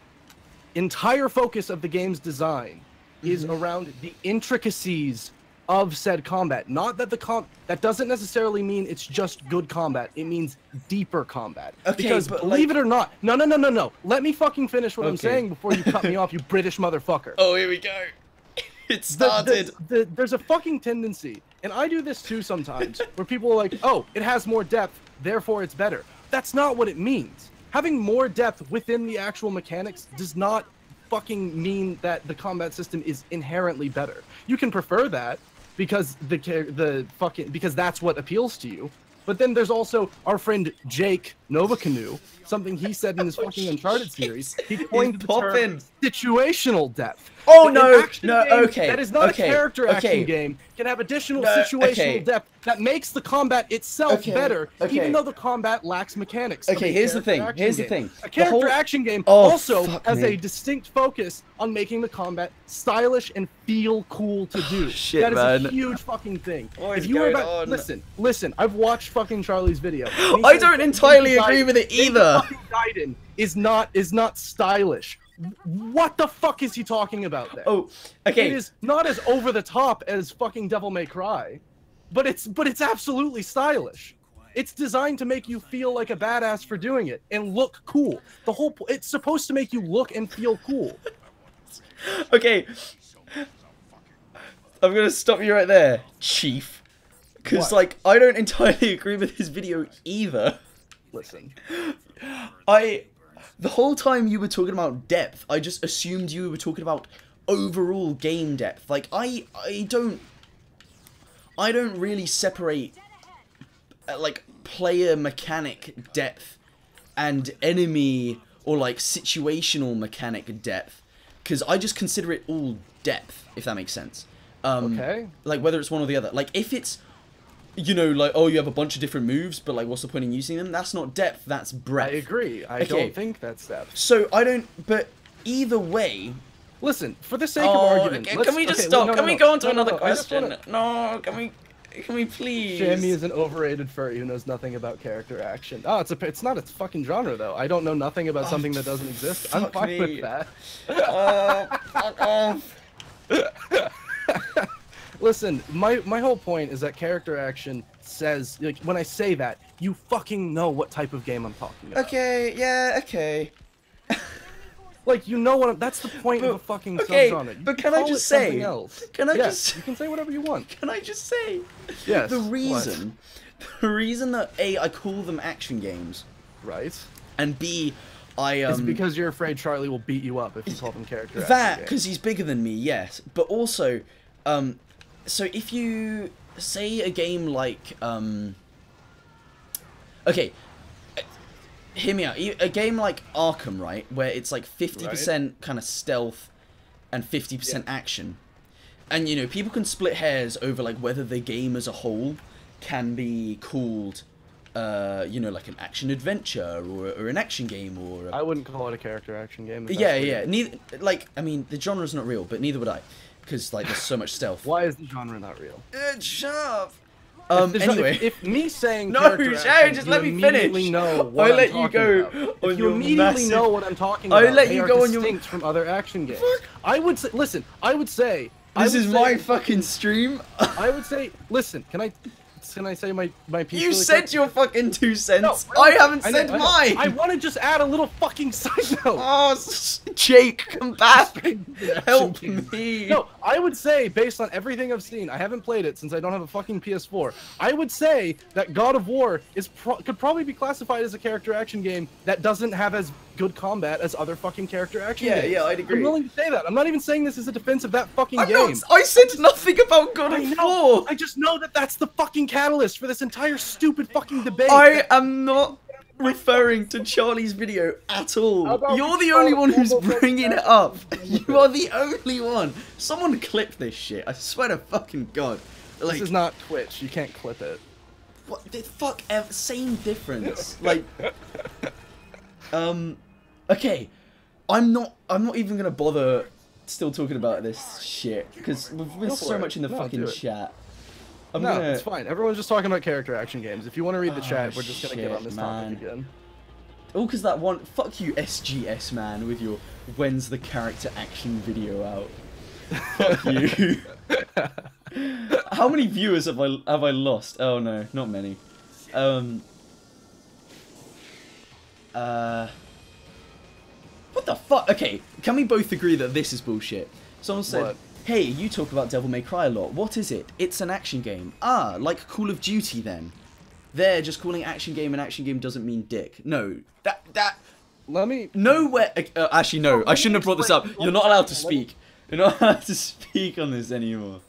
entire focus of the game's design is around the intricacies of said combat. Not that that doesn't necessarily mean it's just good combat. It means deeper combat. Okay, because but believe it or not, no. Let me fucking finish what I'm saying before you cut me off, you British motherfucker. Oh, here we go. It started. There's a fucking tendency, and I do this too sometimes, where people are like, oh, it has more depth, therefore it's better. That's not what it means. Having more depth within the actual mechanics does not fucking mean that the combat system is inherently better. You can prefer that because because that's what appeals to you. But then there's also our friend Jake Novacanoe, something he said in his fucking Uncharted series. He coined the term situational depth. Oh, That is not a character action game. Can have additional situational depth that makes the combat itself better, even though the combat lacks mechanics. Okay, here's the thing. A character action game also has a distinct focus on making the combat stylish and feel cool to do. Shit, that is man. a huge fucking thing. What is if you were going about on? listen, I've watched fucking Charlie's video. I don't entirely agree with it either. Gaiden is not stylish. What the fuck is he talking about there? Oh, okay. It is not as over the top as fucking Devil May Cry, but it's absolutely stylish. It's designed to make you feel like a badass for doing it and look cool. It's supposed to make you look and feel cool. Okay. I'm gonna stop you right there, Chief. Because, like, I don't entirely agree with his video either. Listen. The whole time you were talking about depth, I just assumed you were talking about overall game depth. Like, I don't really separate, like, player mechanic depth and enemy or, like, situational mechanic depth. Because I just consider it all depth, if that makes sense. Okay. Like, whether it's one or the other. Like, if it's, you know, like, oh, you have a bunch of different moves, but, like, what's the point in using them? That's not depth, that's breadth. I agree. I don't think that's depth. So, but either way... Listen, for the sake of argument... Okay, can we just stop? Can we go on to another question? No, can we please? Shammy is an overrated furry who knows nothing about character action. Oh, it's not its fucking genre, though. I don't know nothing about something that doesn't exist. I'm fine with that. Fuck off. Listen, my whole point is that character action says, like, when I say that, you fucking know what type of game I'm talking about. Okay, yeah, okay. Like, you know what that's the point of a fucking subgenre. But can I just say, you can say whatever you want. Can I just say, yes, the reason that A, I call them action games, right, and B, it's because you're afraid Charlie will beat you up if you call them character action that, games. because he's bigger than me, yes, but also, so if you say a game like, okay, hear me out. A game like Arkham, right, where it's like 50% kind of stealth and 50% action, and you know people can split hairs over like whether the game as a whole can be called, you know, like an action adventure or an action game or. I wouldn't call it a character action game. Yeah. Neither, like, I mean, the genre's not real, but neither would I, because like there's so much stealth. Why is the genre not real? Shut up. Anyway, if me saying no, Sharon, just let me finish. Know what I'll let you go on if you your immediately know what I'm talking about, I'll let you go on your distinct from other action games. I would say, listen. I would say this is my fucking stream. I would say, listen. Can I Can I say my piece? You really said quick? your fucking 2 cents. No, I haven't know, said I know. mine. I want to just add a little fucking side note. Oh, Jake, come back. Help me. No, I would say, based on everything I've seen, I haven't played it since I don't have a fucking PS4. I would say that God of War could probably be classified as a character action game that doesn't have as good combat as other fucking character action games. Yeah, I'd agree. I'm willing to say that. I'm not even saying this is a defense of that fucking I'm game. not, I said nothing about God I of know. War. I just know that that's the fucking catalyst for this entire stupid fucking debate. I am not referring to Charlie's video at all. about You're we the only start one who's over bringing it up. You are the only one. Someone clip this shit. I swear to fucking God. Like, This is not Twitch. You can't clip it. what the fuck? Same difference. Like, okay. I'm not even gonna bother still talking about this shit because we've Go missed for so it. much in the No, fucking do it. chat. No, it's fine. Everyone's just talking about character action games. If you want to read the Oh, chat, we're just gonna get on shit, this man. topic again. All because that one. Fuck you, SGS man, with your when's the character action video out? Fuck you. How many viewers have I lost? Oh no, not many. What the fuck? Okay, can we both agree that this is bullshit? Someone said, What? hey, you talk about Devil May Cry a lot. What is it? It's an action game. Ah, like Call of Duty then. They're just calling action game an action game doesn't mean dick. No, that... Let me. Nowhere... actually, no, I shouldn't have brought this up. You're not allowed to speak. You're not allowed to speak on this anymore.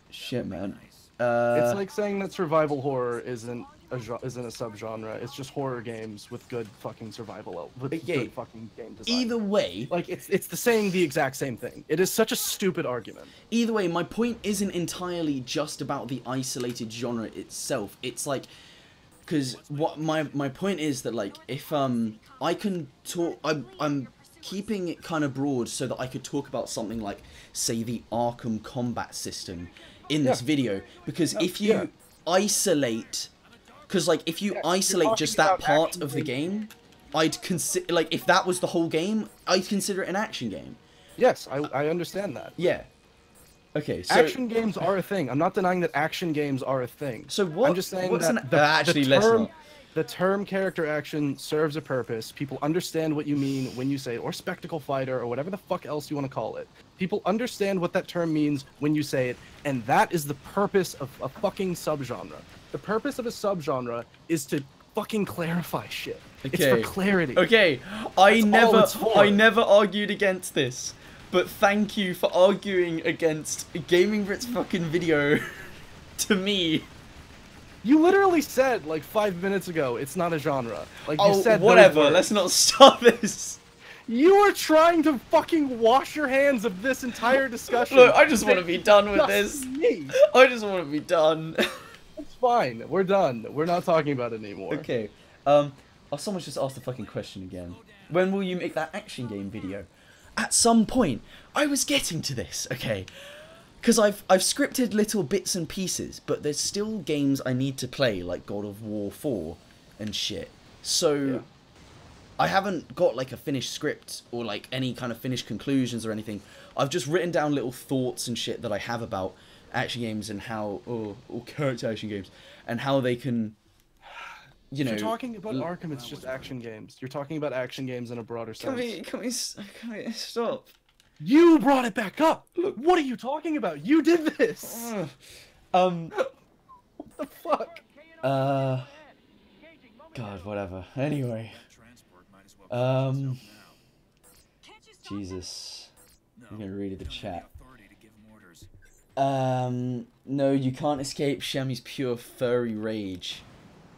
Shit, man. It's like saying that survival horror isn't a subgenre. It's just horror games with good fucking survival with Okay. good fucking game design. Either way... Like it's the exact same thing. It is such a stupid argument. Either way, my point isn't entirely just about the isolated genre itself. It's like, because what my point is that like if I can talk, I'm keeping it kind of broad so that I could talk about something like say the Arkham combat system in this video, because if you isolate, because like if you isolate just that part of the game, I'd consider like if that was the whole game, I'd consider it an action game. Yes, I understand that. Yeah. Okay, so... Action games are a thing. I'm not denying that action games are a thing. So what... I'm just saying what's that actually, let's not. the term character action serves a purpose. People understand what you mean when you say it, or spectacle fighter, or whatever the fuck else you want to call it. People understand what that term means when you say it, and that is the purpose of a fucking subgenre. The purpose of a subgenre is to fucking clarify shit. It's for clarity. Okay, I never argued against this, but thank you for arguing against Gaming Brit's fucking video to me. You literally said like 5 minutes ago it's not a genre. Like you Oh, said those whatever. words. Let's not start this. You are trying to fucking wash your hands of this entire discussion. Look, I just want to be done with Just this. me. I just want to be done. It's fine. We're done. We're not talking about it anymore. Okay. Someone's just asked the fucking question again. When will you make that action game video? At some point. I was getting to this, okay? Because I've scripted little bits and pieces, but there's still games I need to play, like God of War 4 and shit. So, Yeah. I haven't got like a finished script or like any kind of finished conclusions or anything. I've just written down little thoughts and shit that I have about action games and how, or character action games, and how they can, you know... If you're talking about Arkham, it's just action games. You're talking about action games in a broader sense. Can we stop? You brought it back up! Look, what are you talking about? You did this! What the fuck? God, whatever. Anyway. Jesus. I'm gonna read the chat. No, you can't escape Shammy's pure furry rage.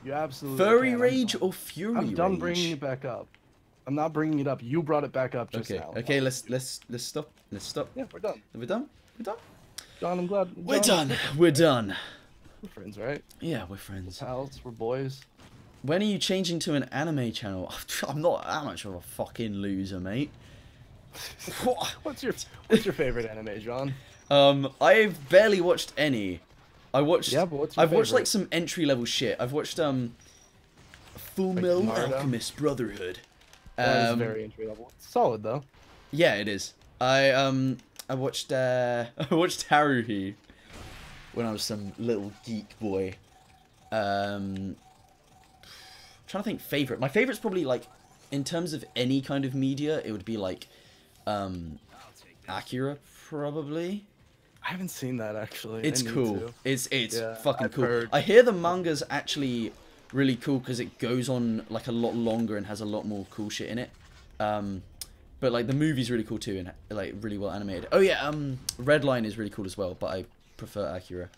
You absolutely Furry can. rage or fury I'm done rage? bringing it back up. I'm not bringing it up. You brought it back up just Okay, now. okay, let's stop. Let's stop. Yeah, we're done. Are we done? We're done? John, I'm glad. We're John, done. We're done. We're friends, right? Yeah, we're friends. Pals, we're boys. When are you changing to an anime channel? I'm not that much of a fucking loser, mate. What's your favorite anime, John? I've barely watched any. I watched. Yeah, but what's your I've watched favorite? like some entry level shit. I've watched Full Metal Naruto? Alchemist Brotherhood. That is very entry level. It's solid though. Yeah, it is. I watched I watched Haruhi. when I was some little geek boy. Trying to think favorite. My favorite's probably like, in terms of any kind of media, it would be like, Akira probably. I haven't seen that actually. It's I need cool. to. It's Yeah, fucking I've cool. heard. I hear the manga's actually really cool because it goes on like a lot longer and has a lot more cool shit in it. But like the movie's really cool too and like really well animated. Oh yeah, Redline is really cool as well, but I prefer Akira.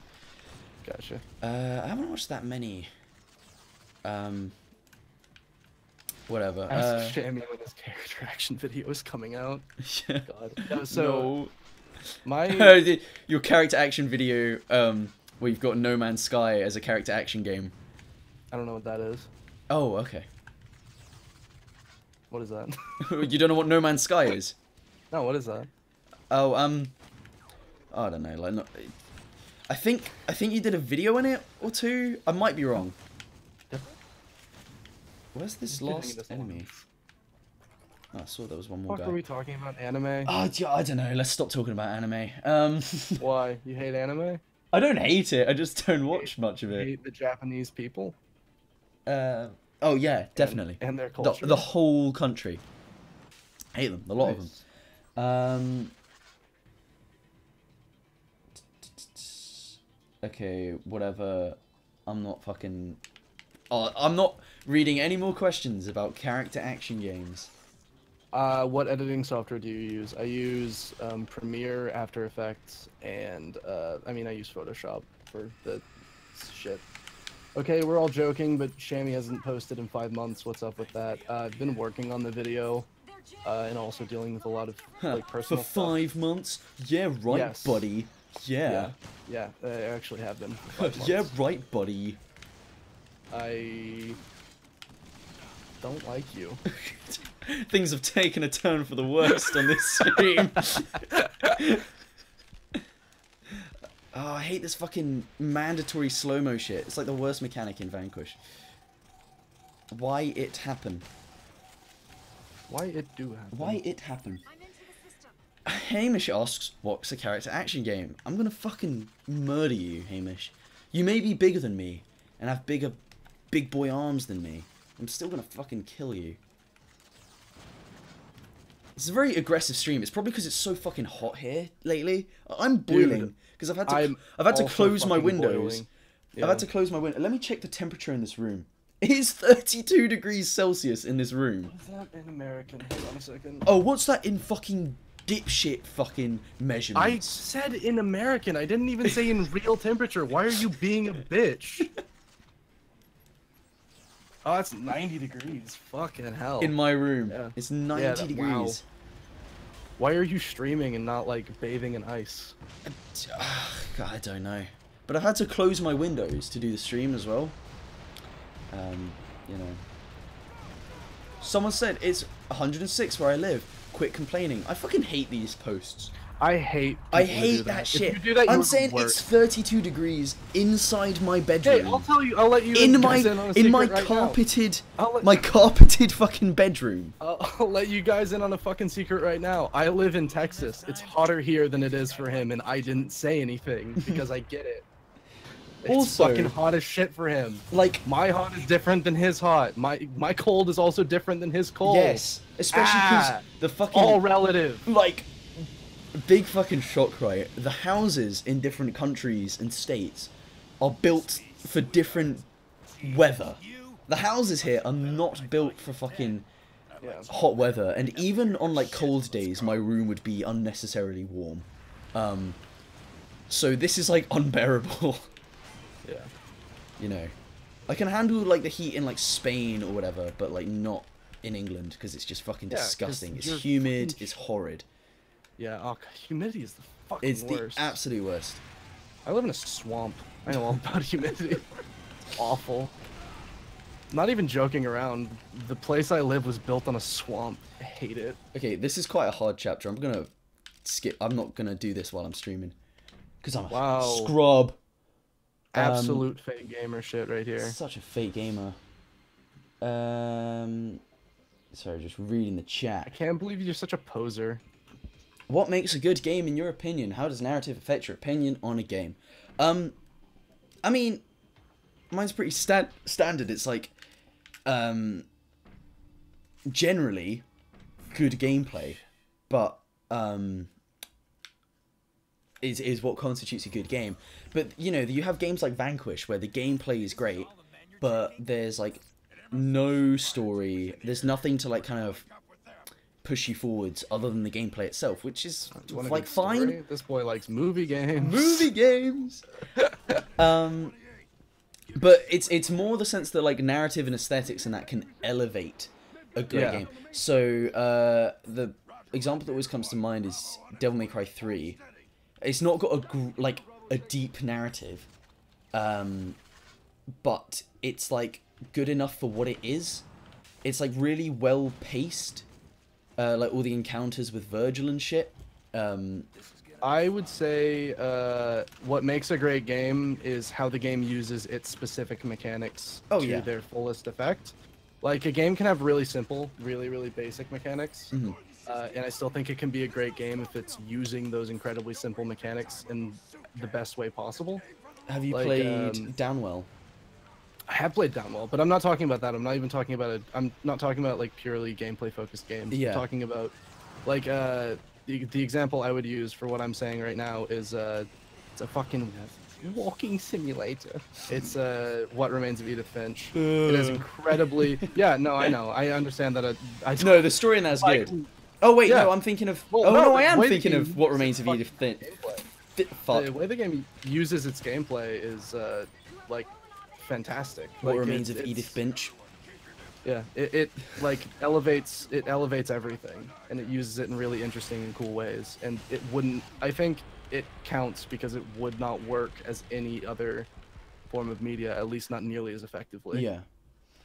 Gotcha. I haven't watched that many. Whatever. Ask Shammy when his character action video is coming out. Yeah. God. No, so my Your character action video, where you've got No Man's Sky as a character action game. I don't know what that is. Oh, okay. What is that? You don't know what No Man's Sky is? No, what is that? Oh, I don't know. Like, not. I think you did a video in it or two. I might be wrong. Where's this last enemy? Oh, I saw there was one more What guy. are we talking about? Anime? Oh, yeah, I don't know. Let's stop talking about anime. Why? You hate anime? I don't hate it. I just don't watch much of You it. hate the Japanese people Oh yeah, definitely. and their culture. The whole country. Hate them. A lot of them. Okay, whatever. I'm not fucking. Oh, I'm not reading any more questions about character action games. What editing software do you use? I use Premiere, After Effects, and I use Photoshop for the shit. Okay, we're all joking, but Shammy hasn't posted in 5 months. What's up with that? I've been working on the video, and also dealing with a lot of like For personal stuff. 5 months? Yeah, right, Yes. buddy. Yeah. Yeah, I actually have been for 5 months. Yeah, right, buddy. I don't like you. Things have taken a turn for the worst on this stream. Oh, I hate this fucking mandatory slow-mo shit. It's like the worst mechanic in Vanquish. Why it happen? Why it do happen? Why it happen? Hamish asks, what's a character action game? I'm gonna fucking murder you, Hamish. You may be bigger than me, and have big boy arms than me. I'm still gonna fucking kill you. It's a very aggressive stream. It's probably because it's so fucking hot here lately. I'm boiling because I've had to close my windows. Yeah. I've had to close my window. Let me check the temperature in this room. It is 32 degrees Celsius in this room. What's that in American? Hold on a second. Oh, what's that in fucking dipshit fucking measurements? I said in American. I didn't even say in real temperature. Why are you being a bitch? Oh, that's 90 degrees. Fucking hell. In my room. Yeah. It's 90 degrees. Wow. Why are you streaming and not like bathing in ice? God, I don't know. But I've had to close my windows to do the stream as well. You know. Someone said it's 106 where I live. Quit complaining. I fucking hate these posts. I hate. I people who hate do that If shit. you do that, I'm you're saying the it's worst. 32 degrees inside my bedroom. Hey, I'll tell you. I'll let you in guys in on a my secret right carpeted I'll let- carpeted fucking bedroom. now. I'll let you guys in on a fucking secret right now. I live in Texas. It's hotter here than it is for him, and I didn't say anything because I get it. It's Also- fucking hot as shit for him. Like, My hot is different than his hot. My cold is also different than his cold. yes, especially because Ah, the fucking all relative. like big fucking shock, right? The houses in different countries and states are built for different weather. The houses here are not built for fucking Yeah. hot weather, and even on like cold days my room would be unnecessarily warm. So this is like unbearable. Yeah. You know, I can handle like the heat in like Spain or whatever, but like not in England because it's just fucking Yeah, 'cause disgusting. It's you're humid, fucking- it's horrid. Yeah. Oh, God, humidity is the fucking It's the worst. absolute worst. I live in a swamp. I know all about humidity. It's awful. Not even joking around. The place I live was built on a swamp. I hate it. Okay, this is quite a hard chapter. I'm gonna skip. I'm not gonna do this while I'm streaming because I'm a Wow. scrub. Absolute fake gamer shit right here. Such a fake gamer. Sorry, just reading the I chat. can't believe you're such a poser. What makes a good game in your opinion? How does narrative affect your opinion on a game? I mean, mine's pretty standard. It's like, generally good gameplay, but is what constitutes a good game. But you know, you have games like Vanquish where the gameplay is great, but there's like no story. There's nothing to like kind of push you forwards other than the gameplay itself, which is like fine. Story? This boy likes movie games. Movie games. But it's more the sense that like narrative and aesthetics and that can elevate a great game. So the example that always comes to mind is Devil May Cry 3. It's not got a deep narrative, but it's like good enough for what it is. It's like really well paced, like all the encounters with Virgil and shit. I would say what makes a great game is how the game uses its specific mechanics to their fullest effect. Like, a game can have really simple, really basic mechanics, and I still think it can be a great game if it's using those incredibly simple mechanics in the best way possible. Have you played Downwell? I have played Downwell, but I'm not talking about that. I'm not even talking about it. I'm not talking about like purely gameplay focused games. Yeah. I'm talking about like the example I would use for what I'm saying right now is it's a fucking walking simulator. It's What Remains of Edith Finch. It is incredibly I know. I understand that. No, the story in that's good. Oh wait, no, I'm thinking of. Well, oh no, I the am way thinking the of What Remains of Edith Finch. The way the game uses its gameplay is like fantastic. What Like, Remains of Edith Finch. Yeah, it like elevates everything, and it uses it in really interesting and cool ways. And it wouldn't. I think it counts because it would not work as any other form of media, at least not nearly as effectively. Yeah.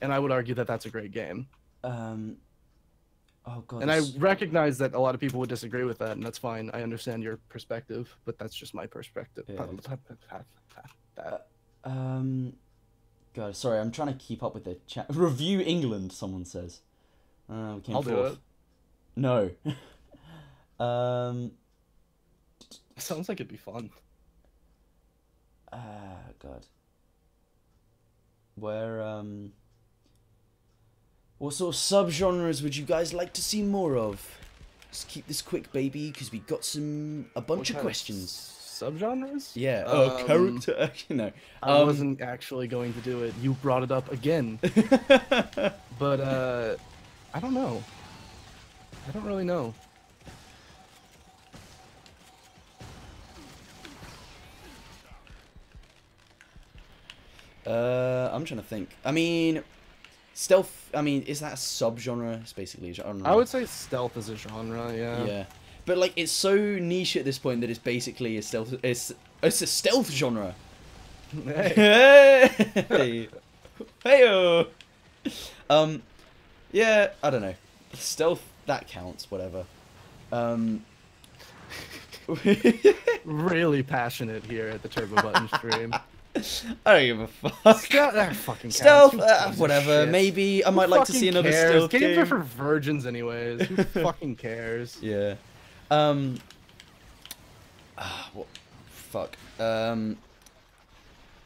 And I would argue that that's a great game. Oh god. And I recognize that a lot of people would disagree with that, and that's fine. I understand your perspective, but that's just my perspective. Yeah. God, sorry, I'm trying to keep up with the chat. Review England, someone says. We came I'll fourth. do it. No. Sounds like it'd be fun. God. Where, what sort of subgenres would you guys like to see more of? Let's keep this quick, baby, because we got a bunch of questions. Subgenres? Yeah. Character. You know. I wasn't actually going to do it. You brought it up again. But I don't know. I don't really know. I'm trying to think. I mean, stealth. I mean, is that a subgenre? It's basically a genre. I would say stealth is a genre. Yeah. Yeah. But like, it's so niche at this point that it's basically a stealth. It's a stealth genre. Hey. Hey. Heyo. Yeah. I don't know. Stealth, that counts. Whatever. Really passionate here at the Turbo Button stream. I don't give a fuck. Stealth, whatever. Shit. Maybe I might like to see another stealth game. Games are for virgins, anyways. Who fucking cares? Yeah. What? Fuck. There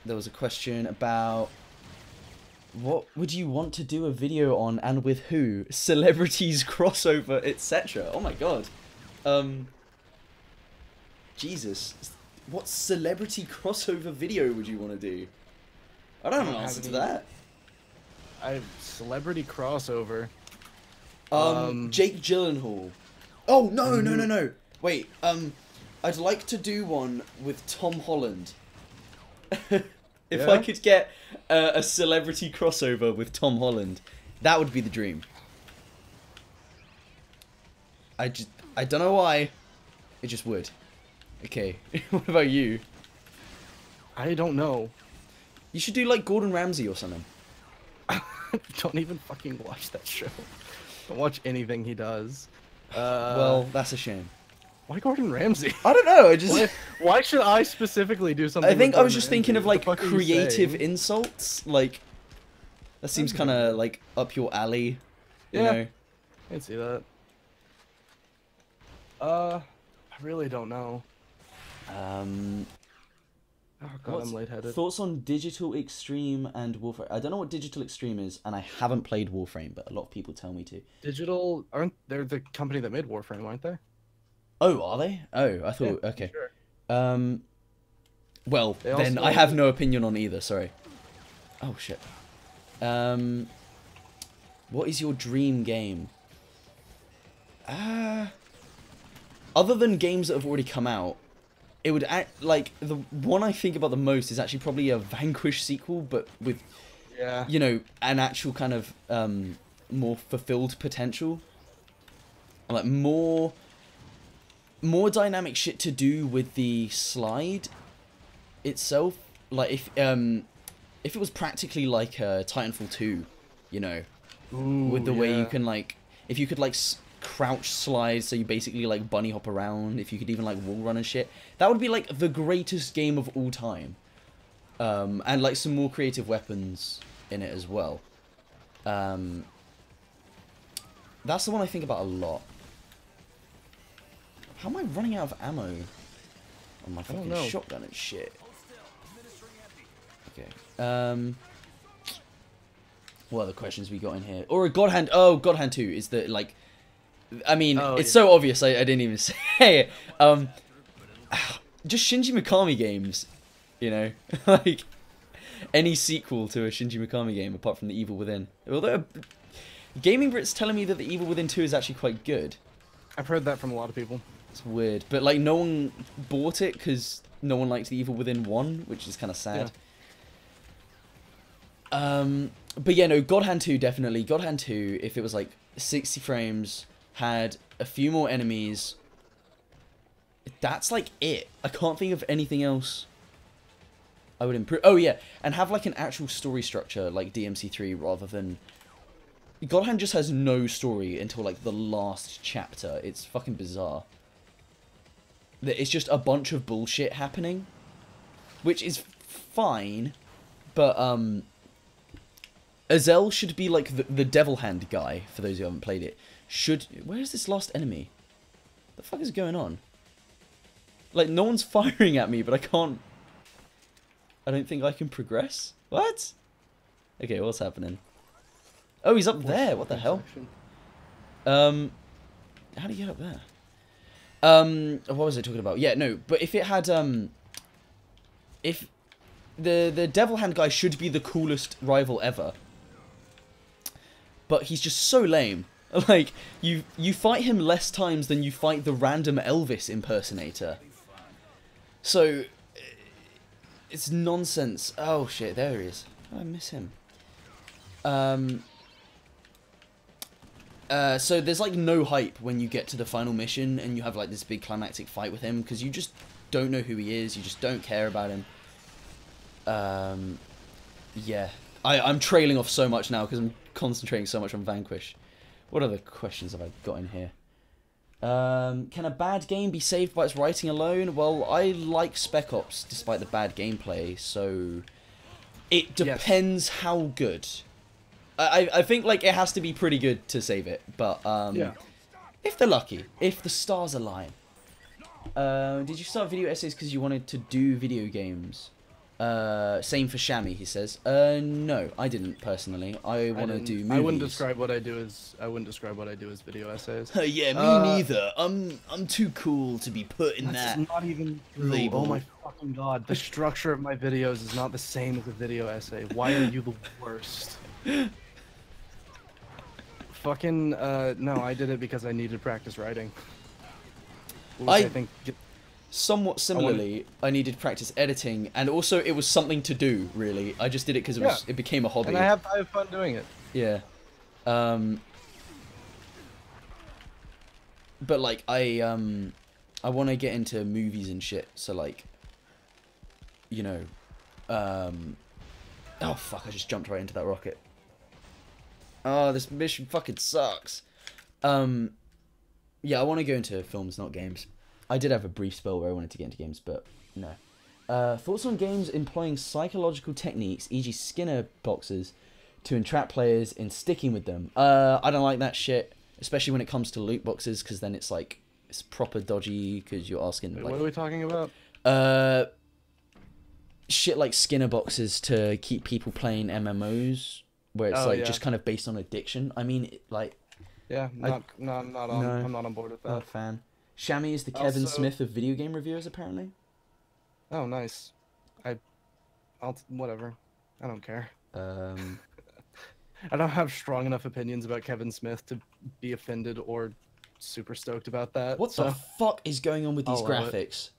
was a question about what would you want to do a video on and with who? Celebrities, crossover, etc. Oh my god. Jesus. What celebrity crossover video would you want to do? I don't have an answer to that. Celebrity crossover. Jake Gyllenhaal. Oh no. Wait. I'd like to do one with Tom Holland. If I could get a celebrity crossover with Tom Holland, that would be the dream. I don't know why. It just would. Okay. What about you? I don't know. You should do like Gordon Ramsay or something. Don't even fucking watch that show. Don't watch anything he does. Well, that's a shame. Why Gordon Ramsay? I don't know. I just. Why should I specifically do something? I think with I was Gordon just thinking of Ramsay? like What the fuck are you creative saying? insults. Like that seems kind of like up your alley. You know. I can see that. I really don't know. Oh god, I'm lightheaded. Thoughts on Digital Extreme and Warframe? I don't know what Digital Extreme is, and I haven't played Warframe, but a lot of people tell me to. Digital aren't they're the company that made Warframe, aren't they? Oh, are they? Oh, I thought Yeah, okay. sure. Well, They then also- I have no opinion on either. Sorry. Oh shit. What is your dream game? Other than games that have already come out, it would act like the one I think about the most is actually probably a Vanquish sequel, but with Yeah. you know an actual kind of more fulfilled potential, like more dynamic shit to do with the slide itself. Like if it was practically like Titanfall 2, you know, Ooh, with the way yeah. you can like if you could like crouch slide, so you basically like bunny hop around, if you could even like wall run and shit, that would be like the greatest game of all time. And like some more creative weapons in it as well. That's the one I think about a lot. How am I running out of ammo on my fucking know. shotgun and shit? Okay. What other questions we got in here? Or a God Hand. Oh, God Hand 2 is the like. I mean, it's so obvious. I didn't even say it. Just Shinji Mikami games, you know, like any sequel to a Shinji Mikami game apart from The Evil Within. Although Gaming Brit's telling me that The Evil Within 2 is actually quite good. I've heard that from a lot of people. It's weird, but like no one bought it because no one liked The Evil Within 1, which is kind of sad. But yeah, no, God Hand 2 definitely. God Hand 2, if it was like 60 frames, had a few more enemies. That's like it. I can't think of anything else I would improve. Oh yeah, and have like an actual story structure like DMC3 rather than... God Hand just has no story until like the last chapter. It's fucking bizarre. It's just a bunch of bullshit happening, which is fine, but Azel should be like the Devil Hand guy, for those who haven't played it. Where is this last enemy? The fuck is going on? Like, no one's firing at me, but I can't... I don't think I can progress? What? Okay, what's happening? Oh, he's up there. What the hell? How do you get up there? What was I talking about? Yeah, no, but if it had, if the Devil Hand guy should be the coolest rival ever, but he's just so lame. Like, you fight him less times than you fight the random Elvis impersonator. So, it's nonsense. Oh shit, there he is. Oh, I miss him. So there's like no hype when you get to the final mission and you have like this big climactic fight with him, because you just don't know who he is, you just don't care about him. Yeah. I'm trailing off so much now because I'm concentrating so much on Vanquish. What other questions have I got in here? Can a bad game be saved by its writing alone? Well, I like Spec Ops despite the bad gameplay, so it depends how good. I think like it has to be pretty good to save it, but Yeah. if they're lucky, if the stars align. Did you start video essays because you wanted to do video games? Same for Shammy, he says. No, I didn't personally. I want to do movies. I wouldn't describe what I do as video essays. Yeah, me neither. I'm too cool to be put in That's that not even label. Oh my fucking god! The structure of my videos is not the same as a video essay. Why are you the worst? Fucking no, I did it because I needed practice writing. Which I think. Somewhat similarly, I needed practice editing, and also it was something to do. Really, I just did it because it became a hobby. And I have fun doing it. Yeah. But like I want to get into movies and shit. So like, you know, oh fuck! I just jumped right into that rocket. Oh, this mission fucking sucks. Yeah, I want to go into films, not games. I did have a brief spell where I wanted to get into games, but no. Thoughts on games employing psychological techniques, e.g. Skinner boxes, to entrap players in sticking with them. I don't like that shit, especially when it comes to loot boxes, because then it's like, it's proper dodgy, because you're asking... Wait, like, what are we talking about? shit like Skinner boxes to keep people playing MMOs, where it's just kind of based on addiction. I mean, like. Yeah, I'm not on board with that. Not a fan. Shammy is the Kevin Smith of video game reviewers, apparently. Oh, nice. Whatever. I don't care. I don't have strong enough opinions about Kevin Smith to be offended or super stoked about that. What the fuck is going on with these graphics?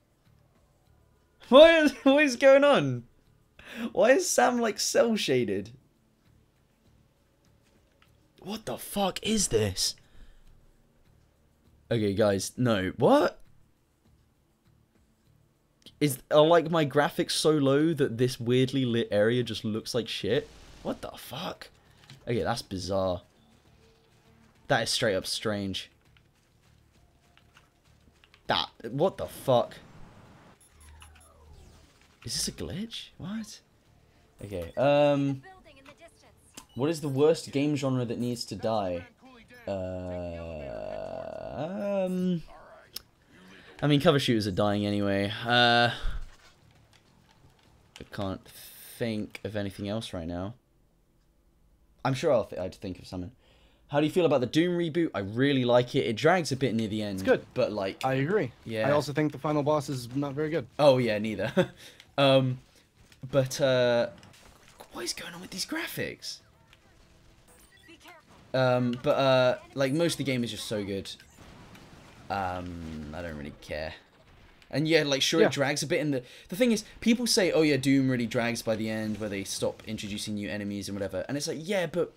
What is going on? Why is Sam like cell shaded? What the fuck is this? Okay, guys, no. What? Are like my graphics so low that this weirdly lit area just looks like shit? What the fuck? Okay, that's bizarre. That is straight up strange. What the fuck? Is this a glitch? What? Okay, what is the worst game genre that needs to die? I mean, cover shooters are dying anyway. I can't think of anything else right now. I'm sure I'd think of something. How do you feel about the Doom reboot? I really like it. It drags a bit near the end. It's good. But, like... I agree. Yeah. I also think the final boss is not very good. Oh, yeah, neither. What is going on with these graphics? Like, most of the game is just so good. I don't really care. And yeah, like, sure, it drags a bit in the thing is, people say, oh yeah, Doom really drags by the end, where they stop introducing new enemies and whatever. And it's like, yeah, but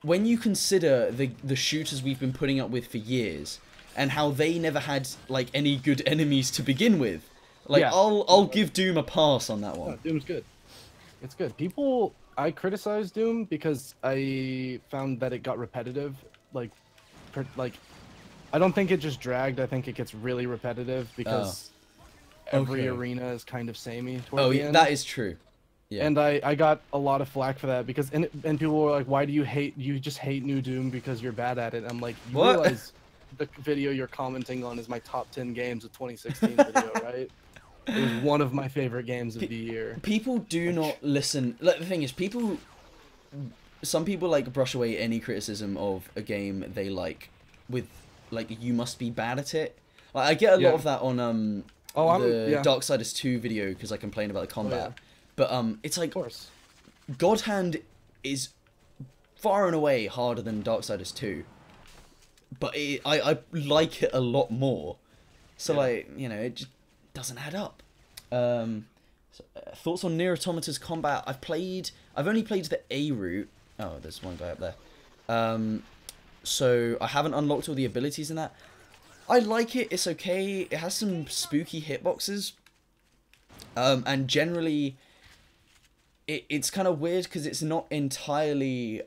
when you consider the shooters we've been putting up with for years, and how they never had, like, any good enemies to begin with, like, I'll give Doom a pass on that one. No, Doom's good. It's good. I criticized Doom because I found that it got repetitive. Like, I don't think it just dragged. I think it gets really repetitive because every arena is kind of samey. Oh, yeah, that is true. Yeah. And I got a lot of flack for that because and people were like, "Why do you just hate New Doom because you're bad at it?" I'm like, you realize the video you're commenting on is my top 10 games of 2016 video, right? It was one of my favorite games of the year. People do not listen. Like, the thing is, some people like brush away any criticism of a game they like with like, you must be bad at it. Like, I get a lot of that on the Darksiders 2 video because I complain about the combat. But it's like, God Hand is far and away harder than Darksiders 2. But I like it a lot more. So like, you know, it just doesn't add up. Thoughts on Nier Automata's combat? I've only played the A route. Oh, there's one guy up there. So I haven't unlocked all the abilities in that. I like it. It's okay. It has some spooky hitboxes. And generally, it's kind of weird because it's not entirely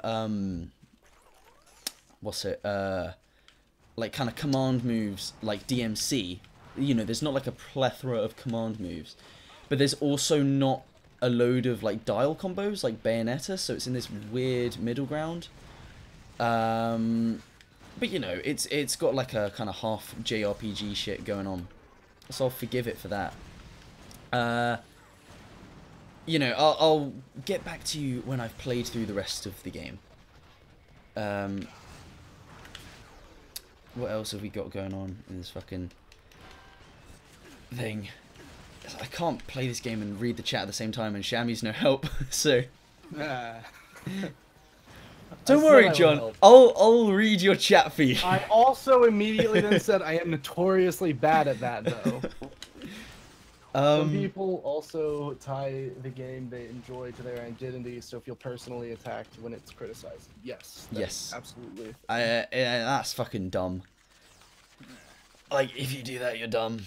like kind of command moves like DMC. You know, there's not like a plethora of command moves, but there's also not a load of like dial combos like Bayonetta, so it's in this weird middle ground. But you know, it's got like a kind of half JRPG shit going on, so I'll forgive it for that. You know, I'll get back to you when I've played through the rest of the game. What else have we got going on in this fucking thing? I can't play this game and read the chat at the same time, and Shammy's no help, so... Don't worry, John. I'll read your chat for you. I also immediately then said I am notoriously bad at that, though. Some people also tie the game they enjoy to their identity, so feel personally attacked when it's criticized. Yes. Yes. Absolutely. That's fucking dumb. Like, if you do that, you're dumb.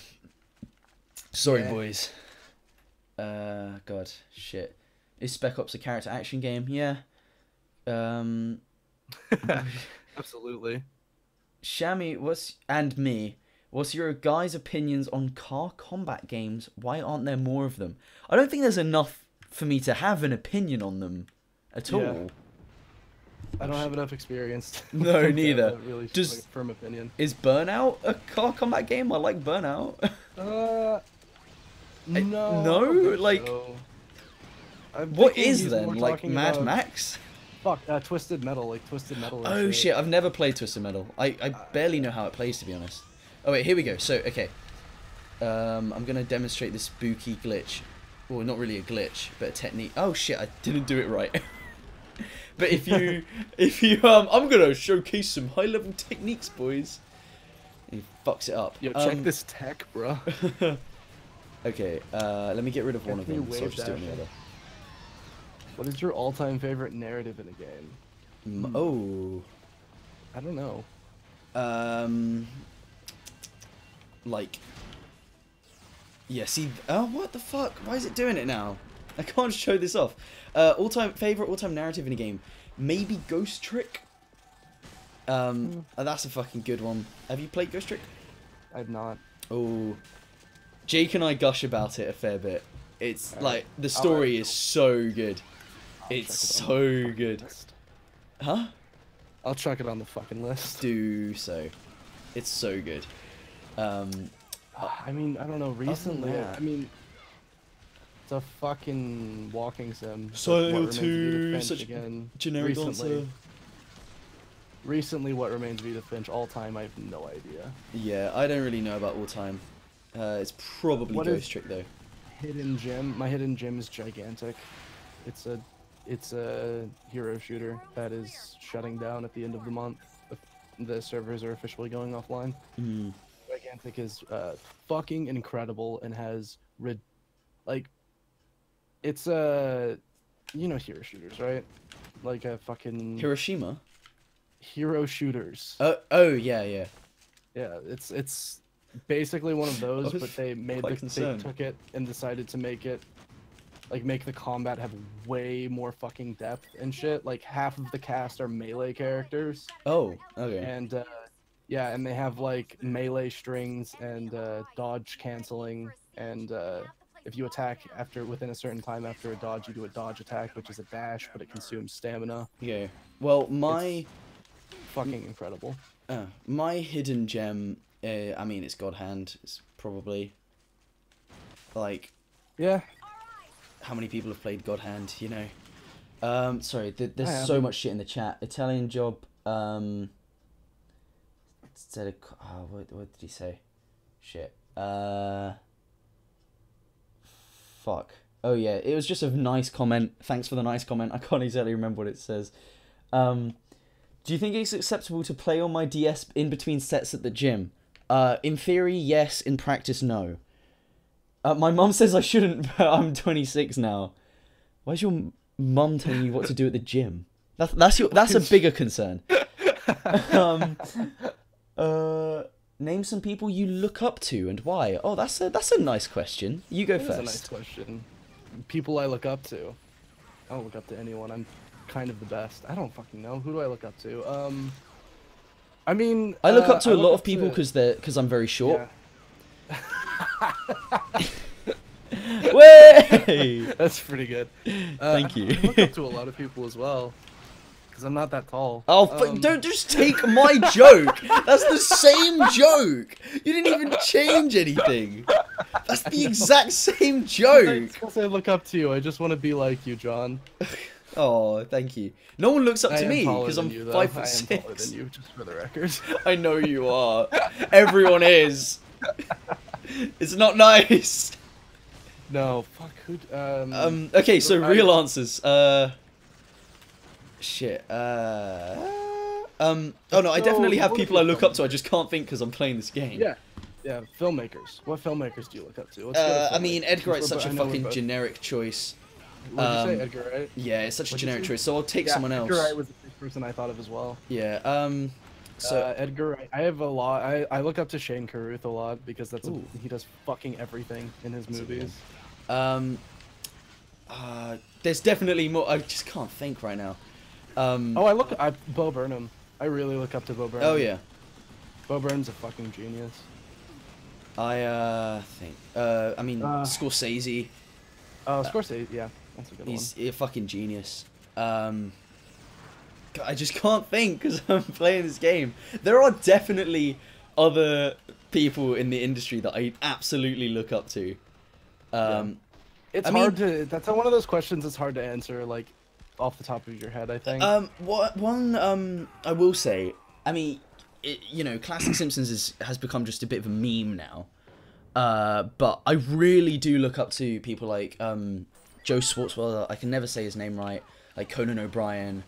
Sorry, boys. God, shit. Is Spec Ops a character action game? Yeah. Absolutely. Shammy, what's your guys' opinions on car combat games? Why aren't there more of them? I don't think there's enough for me to have an opinion on them at all. I don't have enough experience. No, neither. Really firm opinion. Is Burnout a car combat game? I like Burnout. No. No, like, so. I'm What thinking is he's then? more Like talking Mad about- Max? Fuck, Twisted Metal, like Twisted Metal. and Oh shit, I've never played Twisted Metal. I barely know how it plays, to be honest. Oh wait, here we go. So, okay. I'm gonna demonstrate this spooky glitch. Well, not really a glitch, but a technique. Oh shit, I didn't do it right. But if you, I'm gonna showcase some high-level techniques, boys. And he fucks it up. Yo, check this tech, bro. Okay, let me get rid of one of Can you them, so I'll wave just do it on the dash other. What is your all-time favorite narrative in a game? Oh. I don't know. Like, yeah, see, oh, what the fuck? Why is it doing it now? I can't show this off. Favorite all-time narrative in a game? Maybe Ghost Trick? That's a fucking good one. Have you played Ghost Trick? I've not. Oh, Jake and I gush about it a fair bit. It's Alright. like, the story is so good. It's so good. Huh? I'll chuck it on the fucking list. Do so. It's so good. I mean, I don't know. Recently, that. I mean, it's a fucking walking sim. Silent What Remains of Hill 2, Edith such Finch again. generic recently. answer. Recently, What Remains of Edith Finch all time. I have no idea. Yeah, I don't really know about all time. It's probably What Ghost is- Trick though. Hidden gem. My hidden gem is gigantic. It's a hero shooter that is shutting down at the end of the month. The servers are officially going offline. Mm. Gigantic is fucking incredible and has it's you know hero shooters, right? Like a fucking Hiroshima? hero shooters. Oh yeah, yeah. Yeah, it's basically one of those, was but they quite concerned. took it and decided to make it make the combat have way more fucking depth and shit. Like half of the cast are melee characters, Oh, okay. and yeah, and they have like melee strings and dodge canceling, and if you attack within a certain time after a dodge, you do a dodge attack, which is a dash, but it consumes stamina. Yeah. Well, my Fucking incredible. my hidden gem. I mean, it's God Hand. It's probably like Yeah. how many people have played God Hand. You know. Sorry. There's so much shit in the chat. Italian Job. Instead of what did he say? Shit. Fuck. Oh yeah, it was just a nice comment. Thanks for the nice comment. I can't exactly remember what it says. Do you think it's acceptable to play on my DS in between sets at the gym? In theory, yes. In practice, no. My mum says I shouldn't, but I'm 26 now. Why's your mum telling you what to do at the gym? That's a bigger concern. Name some people you look up to and why. Oh, that's a nice question. You go That first. is a nice question. People I look up to. I don't look up to anyone. I'm kind of the best. I don't fucking know. Who do I look up to? I mean, I look up to I a lot look of people to- because I'm very short. Yeah. Way! That's pretty good. Thank you. I look up to a lot of people as well, because I'm not that tall. Oh, don't just take my joke. That's the same joke. You didn't even change anything. That's the exact same joke. Because I look up to you. I just want to be like you, John. Oh, thank you. No one looks up I to am me taller because than I'm you, though. 5'6". I am taller than you, just for the record. I know you are. Everyone is. It's not nice. No, fuck. Who? Okay, so I- real answers. Shit. Oh no, I definitely have people I look up to. I just can't think because I'm playing this game. Yeah, filmmakers. What filmmakers do you look up to? Let's go to I mean, filmmakers, Edgar Wright's since such a I know we're fucking both- generic choice. What did you say, Edgar Wright? Yeah, it's such a What'd you generic say? choice. So I'll take Yeah, someone else. Edgar Wright was the first person I thought of as well. Yeah. So Edgar Wright. I have a lot. I look up to Shane Carruth a lot because Ooh. he does fucking everything in his movies. there's definitely more. I just can't think right now. Bo Burnham. I really look up to Bo Burnham. Oh yeah. Bo Burnham's a fucking genius. I think. I mean, Scorsese. Oh, Scorsese. Yeah, that's a good He's a fucking genius. I just can't think because I'm playing this game. There are definitely other people in the industry that I absolutely look up to. It's I hard to. That's one of those questions that's hard to answer, like, off the top of your head. I think. I will say, I mean, you know, classic Simpsons has become just a bit of a meme now. But I really do look up to people like Joe Swartzwelder. I can never say his name right. Like Conan O'Brien.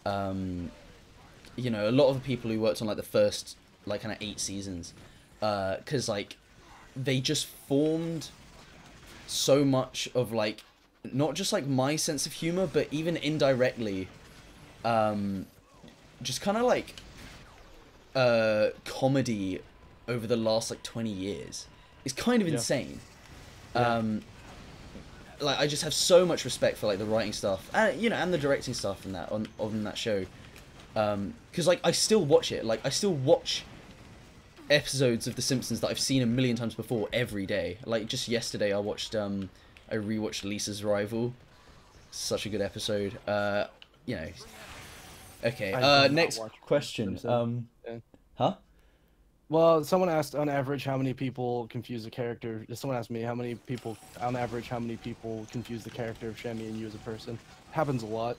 You know, a lot of the people who worked on like the first like kind of 8 seasons, because like they just formed so much of like not just like my sense of humor, but even indirectly, just kind of like comedy over the last like 20 years. It's kind of insane. Like I just have so much respect for like the writing stuff and you know and the directing stuff and that on that show. Because like I still watch it. Like I still watch episodes of The Simpsons that I've seen a million times before every day. Like just yesterday I watched I rewatched Lisa's Rival. Such a good episode. You know. Okay. Next question. Huh? Well, someone asked on average how many people confuse the character. Someone asked me how many people confuse the character of Shammy and you as a person. Happens a lot.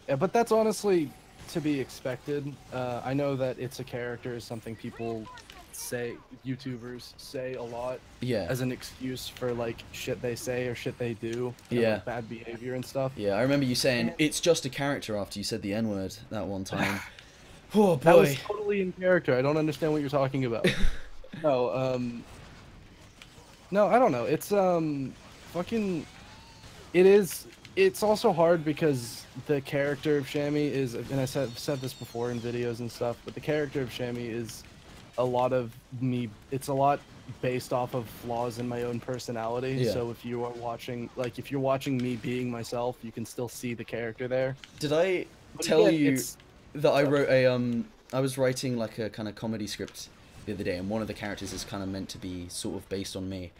Yeah, but that's honestly to be expected. I know that it's a character is something people say, YouTubers say a lot. Yeah. As an excuse for like shit they say or shit they do. Yeah. Like, bad behavior and stuff. Yeah, I remember you saying it's just a character after you said the N-word that one time. Oh boy. That was totally in character. I don't understand what you're talking about. No, no, I don't know. It's fucking. It's also hard because the character of Shammy is, and I've said this before in videos and stuff, but the character of Shammy is a lot of me. It's a lot based off of flaws in my own personality. Yeah. So if you are watching, like, if you're watching me being myself, you can still see the character there. Did I tell you that I wrote I was writing like a kind of comedy script the other day, and one of the characters is kind of meant to be sort of based on me.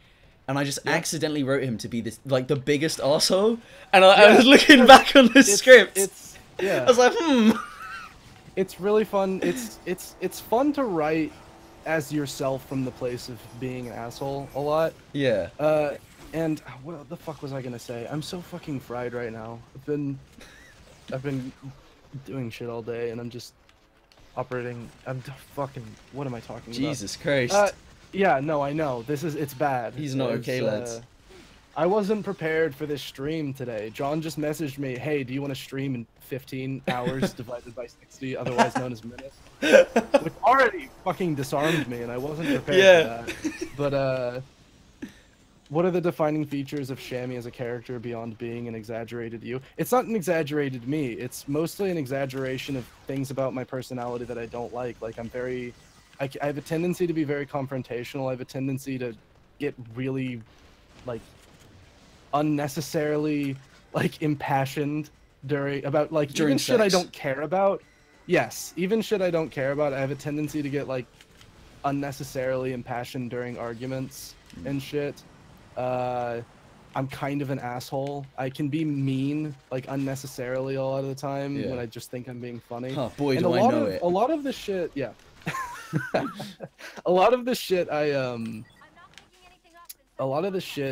And I just accidentally wrote him to be this, like, the biggest arsehole. And I was looking back on the script. I was like, It's really fun. It's fun to write as yourself from the place of being an asshole a lot. Yeah. And what the fuck was I gonna say? I'm so fucking fried right now. I've been doing shit all day, and I'm just operating. What am I talking about? Jesus Christ. Yeah, no, I know. It's bad. He's not okay, lads. I wasn't prepared for this stream today. John just messaged me, hey, do you want to stream in 15 hours divided by 60, otherwise known as minutes? Which already fucking disarmed me, and I wasn't prepared for that. But, what are the defining features of Shammy as a character beyond being an exaggerated you? It's not an exaggerated me. It's mostly an exaggeration of things about my personality that I don't like. Like, I have a tendency to be very confrontational. I have a tendency to get really, like, unnecessarily, like, impassioned during even shit I don't care about. Yes, even shit I don't care about. I have a tendency to get, like, unnecessarily impassioned during arguments and shit. I'm kind of an asshole. I can be mean, like, unnecessarily a lot of the time when I just think I'm being funny. Oh boy, do I know it. A lot of the shit, a lot of the shit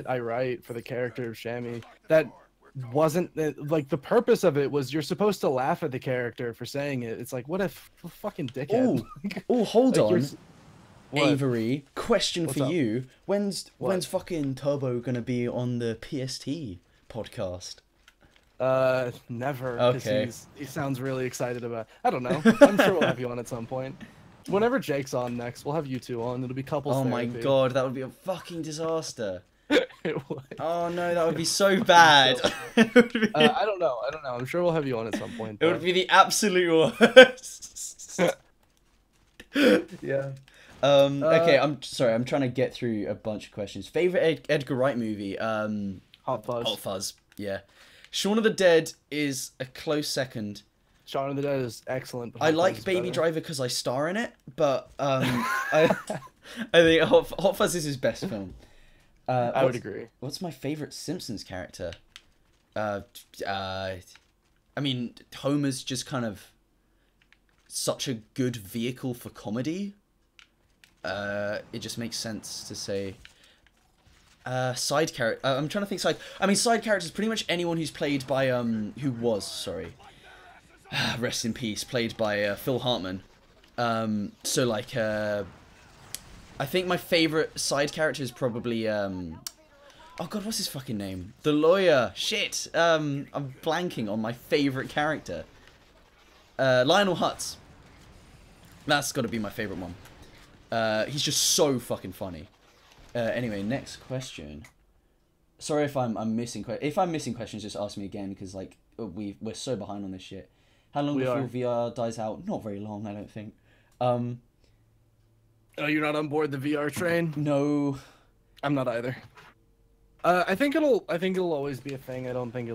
I write for the character of Shammy that wasn't like the purpose of it was you're supposed to laugh at the character for saying it. It's like what a fucking dickhead. Oh, hold like, on. Avery, question What's for up? you. When's fucking Turbo gonna be on the PST podcast? Never. Okay. He sounds really excited about. I don't know. I'm sure we'll have you on at some point. Whenever Jake's on next, we'll have you two on. It'll be couples Oh therapy. my god, that would be a fucking disaster. It would. Oh no, that would be so bad. It would be, I don't know. I'm sure we'll have you on at some point. it would be the absolute worst. Yeah. Okay, I'm sorry. I'm trying to get through a bunch of questions. Favorite Edgar Wright movie? Hot Fuzz. Hot Fuzz. Yeah. Shaun of the Dead is a close second. Shaun of the Dead is excellent. But I Hot Fuzz like is Baby better. Driver because I star in it, but I think Hot Fuzz is his best film. I would agree. What's my favorite Simpsons character? I mean, Homer's just kind of such a good vehicle for comedy. It just makes sense to say. Side character. I'm trying to think side. I mean, side characters. Pretty much anyone who's played by rest in peace. Played by Phil Hartman. So like, I think my favorite side character is probably oh god, what's his fucking name? The lawyer. Shit. I'm blanking on my favorite character. Lionel Hutz. That's got to be my favorite one. He's just so fucking funny. Anyway, next question. Sorry if I'm missing if I'm missing questions, just ask me again, because like we're so behind on this shit. How long before VR dies out? Not very long, I don't think. Oh, you're not on board the VR train? No, I'm not either. I think it'll always be a thing. I don't think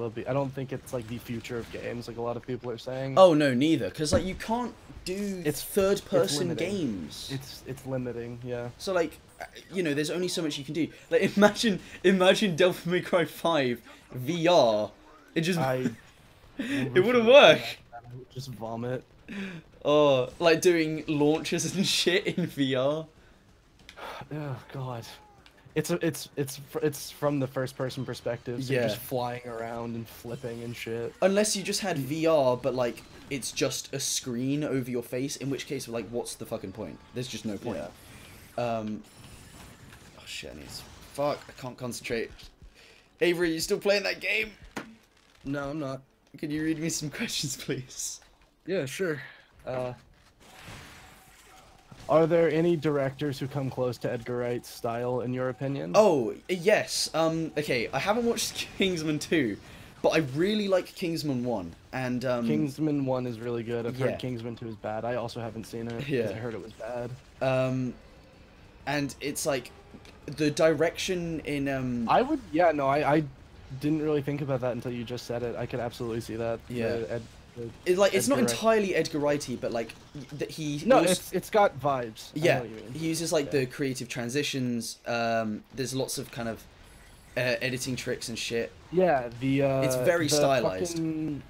it's like the future of games, like a lot of people are saying. Oh no, neither. Because like you can't do third-person games. It's limiting, yeah. So like, you know, there's only so much you can do. Like imagine Devil May Cry 5 VR. It just it wouldn't work. I would just vomit. Oh, like doing launches and shit in VR. Oh god. It's from the first person perspective, so you're just flying around and flipping and shit. Unless you just had VR, but like it's just a screen over your face, in which case like what's the fucking point? There's just no point. Yeah. Oh shit, fuck, I can't concentrate. Avery, you still playing that game? No, I'm not. Can you read me some questions, please? Yeah, sure. Are there any directors who come close to Edgar Wright's style, in your opinion? Oh, yes. Okay, I haven't watched Kingsman 2, but I really like Kingsman 1. And, Kingsman 1 is really good. I've heard Kingsman 2 is bad. I also haven't seen it, because I heard it was bad. And it's like, the direction in, I didn't really think about that until you just said it. I could absolutely see that. Yeah. It's not entirely Edgar Wright-y, but like it's got vibes. Yeah, I know what you mean. He uses like the creative transitions. There's lots of kind of editing tricks and shit. Yeah, it's very stylized. The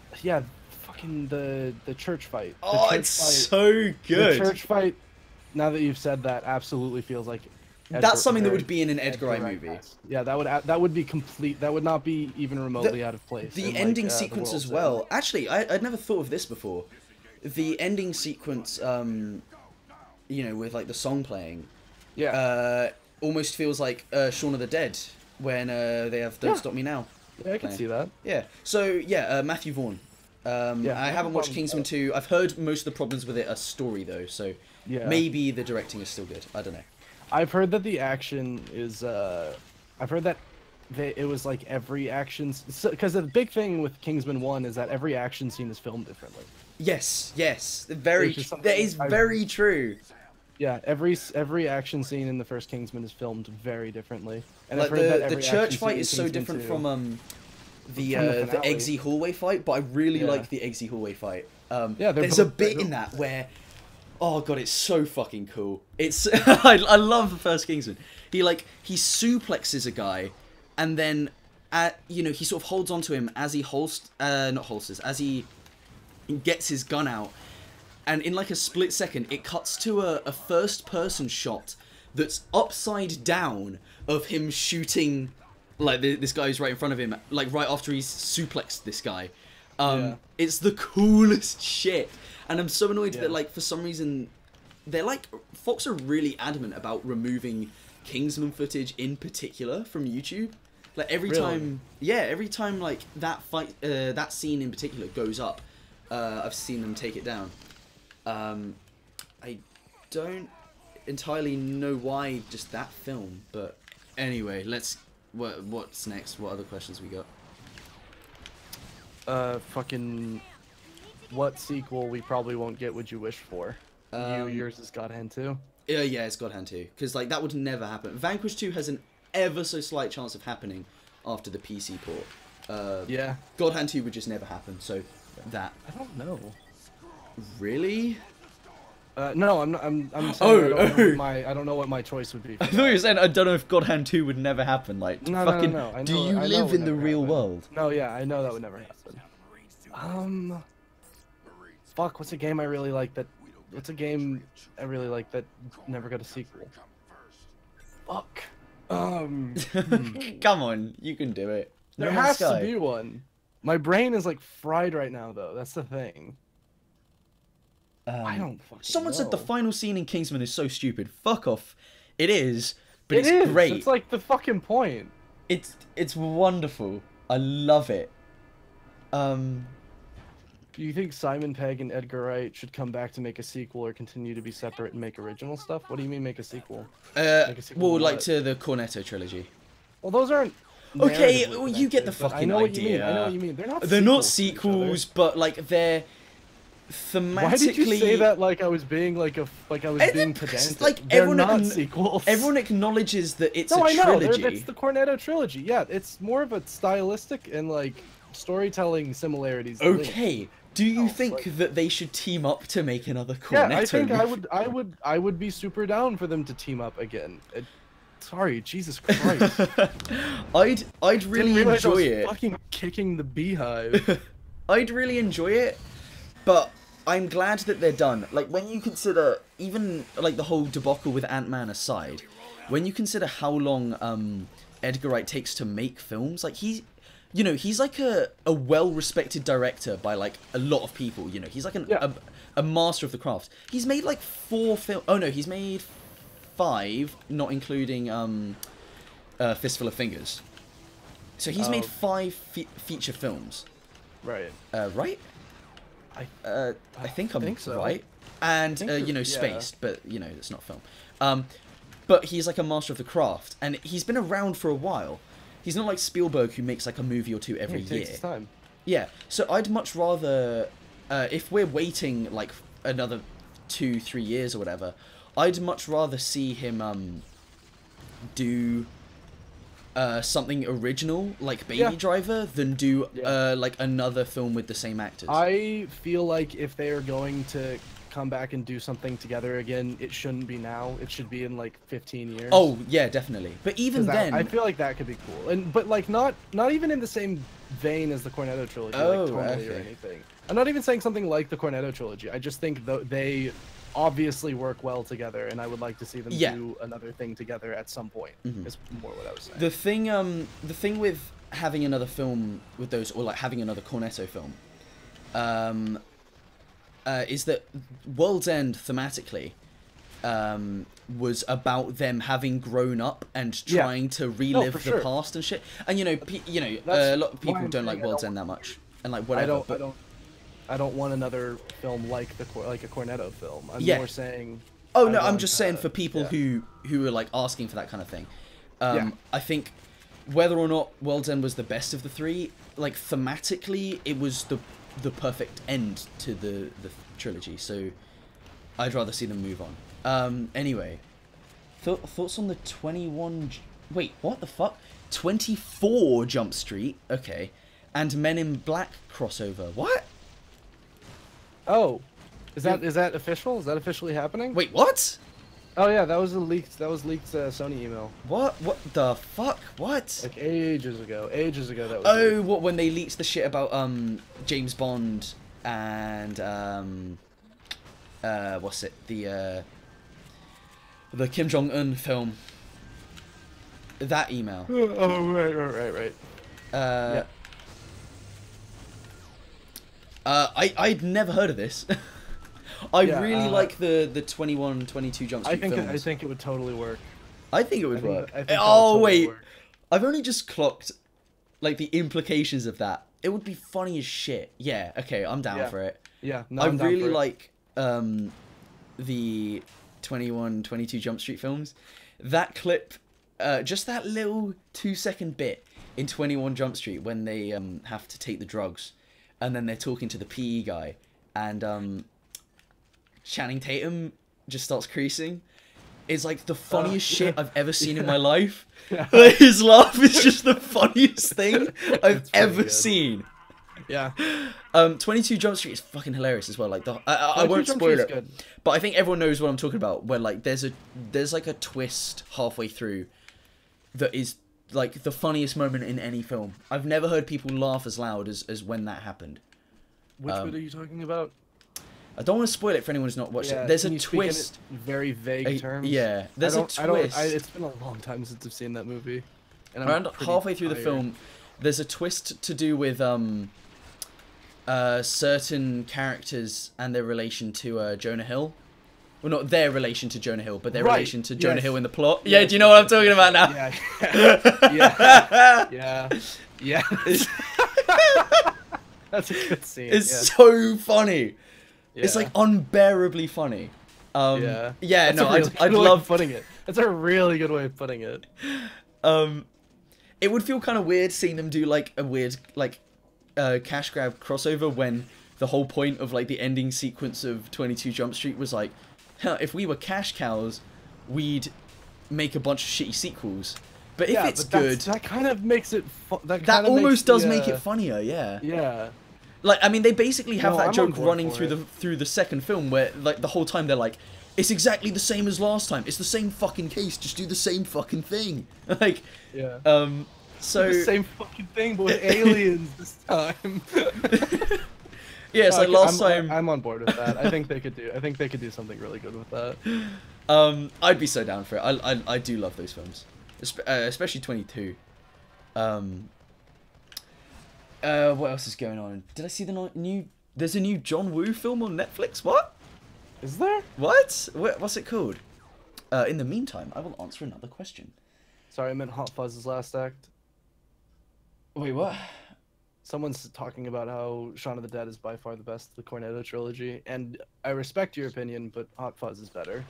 church fight. Oh, it's so good. The church fight. Now that you've said that, absolutely feels like. That's something that would be in an Edgar Wright movie. Yeah, that would be complete. That would not be even remotely out of place. The ending sequence as well. Actually, I'd never thought of this before. The ending sequence, you know, with like the song playing, almost feels like Shaun of the Dead when they have "Don't Stop Me Now." Yeah, I can see that. Yeah. So yeah, Matthew Vaughn. I haven't watched Kingsman 2. I've heard most of the problems with it are story though, so maybe the directing is still good. I don't know. I've heard that the action is. I've heard that it was like every action. Because the big thing with Kingsman 1 is that every action scene is filmed differently. Yes. That is very true. Yeah, every action scene in the first Kingsman is filmed very differently. And like the church fight is so different from the Eggsy hallway fight, but I really like the Eggsy hallway fight. There's a bit in that where. Oh god, it's so fucking cool. It's I love the first Kingsman. He suplexes a guy, and then you know, he sort of holds onto him as he as he gets his gun out, and in like a split second, it cuts to a first person shot that's upside down of him shooting like this guy who's right in front of him, like right after he's suplexed this guy. It's the coolest shit. And I'm so annoyed that, like, for some reason, they're like, Fox are really adamant about removing Kingsman footage in particular from YouTube. Like, every time, like, that fight, that scene in particular goes up, I've seen them take it down. I don't entirely know why just that film, but anyway, what's next? What other questions we got? What sequel we probably won't get would you wish for? Yours is God Hand 2? Yeah, it's God Hand 2. Because, like, that would never happen. Vanquish 2 has an ever so slight chance of happening after the PC port. God Hand 2 would just never happen, so that. I don't know. Really? No, I'm not. I'm saying I don't know what my choice would be. I thought you were saying I don't know if God Hand 2 would never happen. Like, no. Do you live in the real world? No, yeah, I know that would never happen. Fuck, what's a game I really like that never got a sequel? Fuck. Come on, you can do it. There No Man's has Sky. to be one. My brain is like fried right now, though. That's the thing. I don't fucking Someone said the know. final scene in Kingsman is so stupid. Fuck off. It is, but It it's is. great. It's like the fucking point. It's wonderful. I love it. Do you think Simon Pegg and Edgar Wright should come back to make a sequel or continue to be separate and make original stuff? What do you mean make a sequel? Make a sequel well, to like what? to the Cornetto trilogy. Well, those aren't. Okay, narratively well, you get the connected, but fucking I know what you mean. idea. I know what you mean. They're not. They're not to each other. sequels, but like they're thematically. Why did you say that like I was being like I was being pedantic? Like They're everyone, not sequels. everyone acknowledges that it's No, a I know. trilogy. It's the Cornetto trilogy. Yeah, it's more of a stylistic and like storytelling similarities. than Link. Okay, do you No, think like- that they should team up to make another Cornetto? Yeah, I think movie? I would be super down for them to team up again. Sorry, Jesus Christ. I'd really Didn't realize I enjoy was it. Fucking kicking the beehive. I'd really enjoy it, but I'm glad that they're done. Like, when you consider, even, like, the whole debacle with Ant-Man aside, when you consider how long, Edgar Wright takes to make films, like, he's like a well-respected director by, like, a lot of people, you know? He's like a master of the craft. He's made, like, 4 films. Oh, no, he's made 5, not including, Fistful of Fingers. So he's made 5 feature films. Right. Right? I think I'm think so. right. And, you know, yeah. Spaced, but, you know, it's not film. But he's like a master of the craft, and he's been around for a while. He's not like Spielberg, who makes like a movie or two every It year. takes its time. Yeah, so I'd much rather, if we're waiting like another 2-3 years or whatever, I'd much rather see him do something original like Baby Yeah. Driver than do Yeah. like another film with the same actors. I feel like if they are going to come back and do something together again, it shouldn't be now. It should be in like 15 years. Oh yeah, definitely. But even 'Cause then, I feel like that could be cool, but like not even in the same vein as the Cornetto trilogy, Oh, like tonally or okay. anything. I'm not even saying something like the Cornetto trilogy. I just think they obviously work well together, and I would like to see them Yeah. do another thing together at some point. Is more what I was saying. the thing with having another film with those, or like having another Cornetto film, is that World's End thematically was about them having grown up and Yeah. trying to relive for the sure. past and shit. And a That's lot of people why I'm don't like saying I World's don't- End that much, and like whatever. I don't want another film like a Cornetto film. I'm Yeah. more saying. Oh I no, I'm want, just saying for people yeah. who are like asking for that kind of thing. Yeah. I think whether or not World's End was the best of the 3, like thematically, it was the perfect end to the trilogy. So I'd rather see them move on. Anyway, thoughts on the 21? Wait, what the fuck? 24 Jump Street. Okay, and Men in Black crossover. What? Oh, is that official? Is that officially happening? Wait, what? Oh yeah, that was leaked Sony email What the fuck? What? like ages ago. Ages ago that was. Oh, leaked. what, when they leaked the shit about James Bond and what's it, the Kim Jong-un film. That email. Oh right. Yeah. I'd never heard of this. I Yeah, really like the 21, 22 Jump Street films. I think it would totally work. I think it would work. I think that would Oh totally wait, work. I've only just clocked like the implications of that. It would be funny as shit. Yeah, okay, I'm down Yeah. for it. Yeah, no, I I'm down really for it. like the 21, 22 Jump Street films. That clip, just that little 2-second bit in 21 Jump Street when they have to take the drugs, and then they're talking to the PE guy, and Channing Tatum just starts creasing. It's like the funniest shit I've ever seen in my life. Like, his laugh is just the funniest thing I've ever good. seen. Yeah. 22 Jump Street is fucking hilarious as well. Like I 22 won't Jump spoil Street's it, good. but I think everyone knows what I'm talking about. Where like there's like a twist halfway through that is like the funniest moment in any film. I've never heard people laugh as loud as when that happened. Which bit are you talking about? I don't want to spoil it for anyone who's not watched it. There's a twist. Very vague terms. Yeah, there's a twist. It's been a long time since I've seen that movie. And I'm around halfway through the tired. film, there's a twist to do with certain characters and their relation to Jonah Hill. Well, not their relation to Jonah Hill, but their relation to Jonah Hill in the plot. Yeah, do you know what I'm talking about now? Yeah. That's a good scene. It's so funny. It's like unbearably funny. Yeah, no, I'd love putting it. That's a really good way of putting it. It would feel kind of weird seeing them do like a weird like cash grab crossover when the whole point of like the ending sequence of 22 Jump Street was like, if we were cash cows, we'd make a bunch of shitty sequels. But if it's good, that kind of makes it. That almost does make it funnier. Yeah. Yeah. Like, I mean, they basically have that joke running through through the second film where like the whole time they're like, it's exactly the same as last time. It's the same fucking case. Just do the same fucking thing. Like, so the same fucking thing, but with aliens this time. Yeah, it's like last time. I'm on board with that. I think they could do something really good with that. I'd be so down for it. I do love those films, especially 22. What else is going on? Did I see the new? There's a new John Woo film on Netflix. What? Is there? What? What's it called? In the meantime, I will answer another question. Sorry, I meant Hot Fuzz's last act. Wait, what? Someone's talking about how Shaun of the Dead is by far the best of the Cornetto trilogy, and I respect your opinion, but Hot Fuzz is better.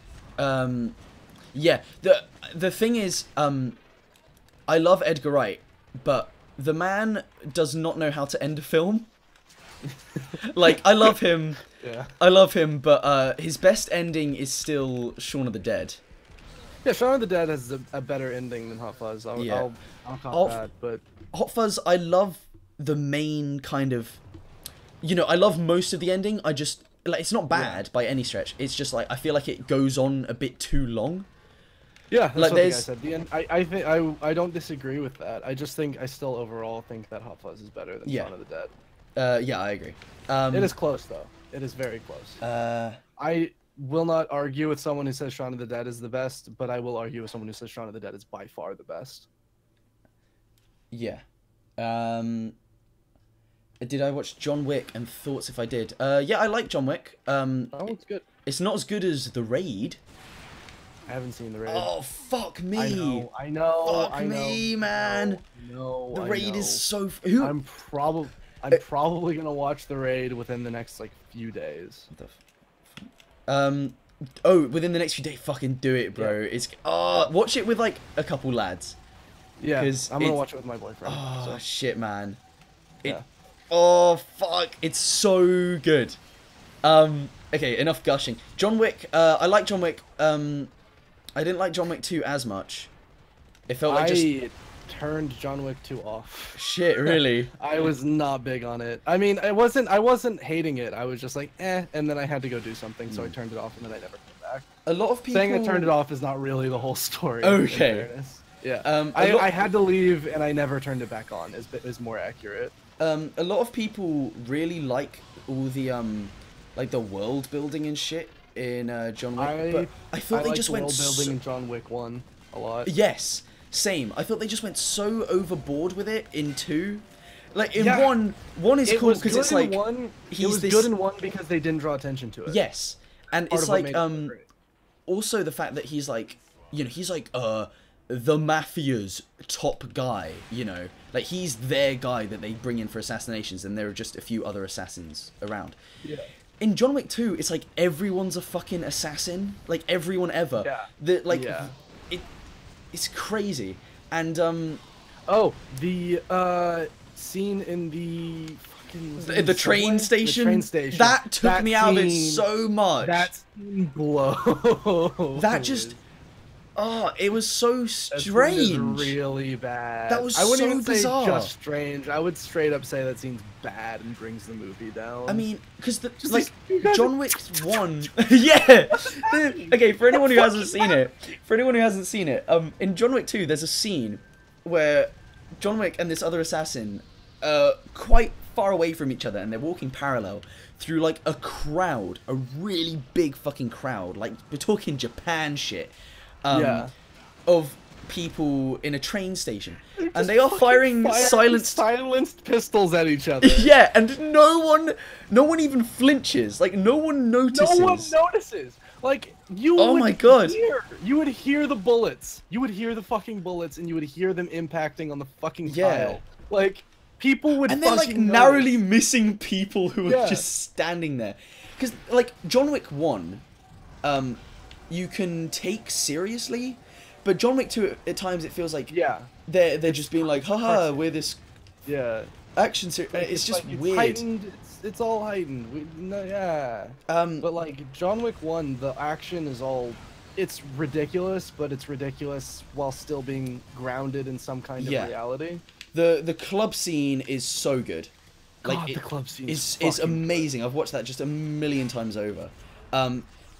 Yeah. The thing is, I love Edgar Wright, but the man does not know how to end a film. Like, I love him. Yeah. I love him, but his best ending is still Shaun of the Dead. Yeah, Shaun of the Dead has a better ending than Hot Fuzz. I'll cop that, but Hot Fuzz, I love the main kind of, you know, I love most of the ending. I just like, it's not bad by any stretch. It's just like I feel like it goes on a bit too long. Yeah, that's like what I said. The end. I think I don't disagree with that. I just think I still overall think that Hot Fuzz is better than Shaun of the Dead. Yeah, I agree. It is close though. It is very close. I will not argue with someone who says Shaun of the Dead is the best, but I will argue with someone who says Shaun of the Dead is by far the best. Yeah. Did I watch John Wick and thoughts if I did? Yeah, I like John Wick. It's good. It's not as good as The Raid. I haven't seen The Raid. Oh, fuck me. I know. Fuck me, man. No. The Raid is so... I'm probably gonna watch The Raid within the next, like, few days. What the oh, within the next few days, fucking do it, bro. Yeah. It's... watch it with, like, a couple lads. Yeah, I'm gonna watch it with my boyfriend. Oh, so. Shit, man. Yeah. Oh, fuck. It's so good. Okay, enough gushing. John Wick, I like John Wick. I didn't like John Wick 2 as much. It felt like I turned John Wick 2 off. Shit, really? I was not big on it. I mean, I wasn't hating it. I was just like, and then I had to go do something, so I turned it off, and then I never came back. A lot of people... Saying I turned it off is not really the whole story. Okay. Yeah. I had to leave, and I never turned it back on, is more accurate. A lot of people really like all the, like the world building and shit in John Wick, but I thought they just went world building in John Wick 1 a lot. Yes, same. I thought they just went so overboard with it in 2. Like in one is cool because it's like it was good in 1 because they didn't draw attention to it. Yes, and it's like also the fact that he's like, you know, he's like the mafia's top guy, you know, like he's their guy that they bring in for assassinations, and there are just a few other assassins around. Yeah. In John Wick 2, it's like everyone's a fucking assassin, like everyone ever. Yeah. It's crazy. And the scene in the fucking the train station. The train station. That took me out of it so much. That scene blows. That just. Oh, it was so strange. That was really bad. That was I wouldn't even bizarre. say just strange. I would straight up say that scene's bad and brings the movie down. I mean, because like John Wick 1, yeah. Okay, for anyone who hasn't seen it, in John Wick 2, there's a scene where John Wick and this other assassin, quite far away from each other and they're walking parallel through like a crowd, a really big fucking crowd, like we're talking Japan shit, of people in a train station, and they are firing silenced pistols at each other. Yeah, and no one even flinches. Like no one notices. No one notices. Like you. Oh my god! You would hear the bullets. You would hear the fucking bullets, and you would hear them impacting on the fucking tile. Like people would. And they're like narrowly missing people who are just standing there, because like John Wick 1, you can take seriously. But John Wick 2, at times, it feels like they're just being like, haha, we're this action series. It's just like, weird. Heightened, it's all heightened. But like John Wick 1, the action is all, it's ridiculous, but it's ridiculous while still being grounded in some kind of reality. The club scene is so good. Like the club scene is amazing. I've watched that just a million times over.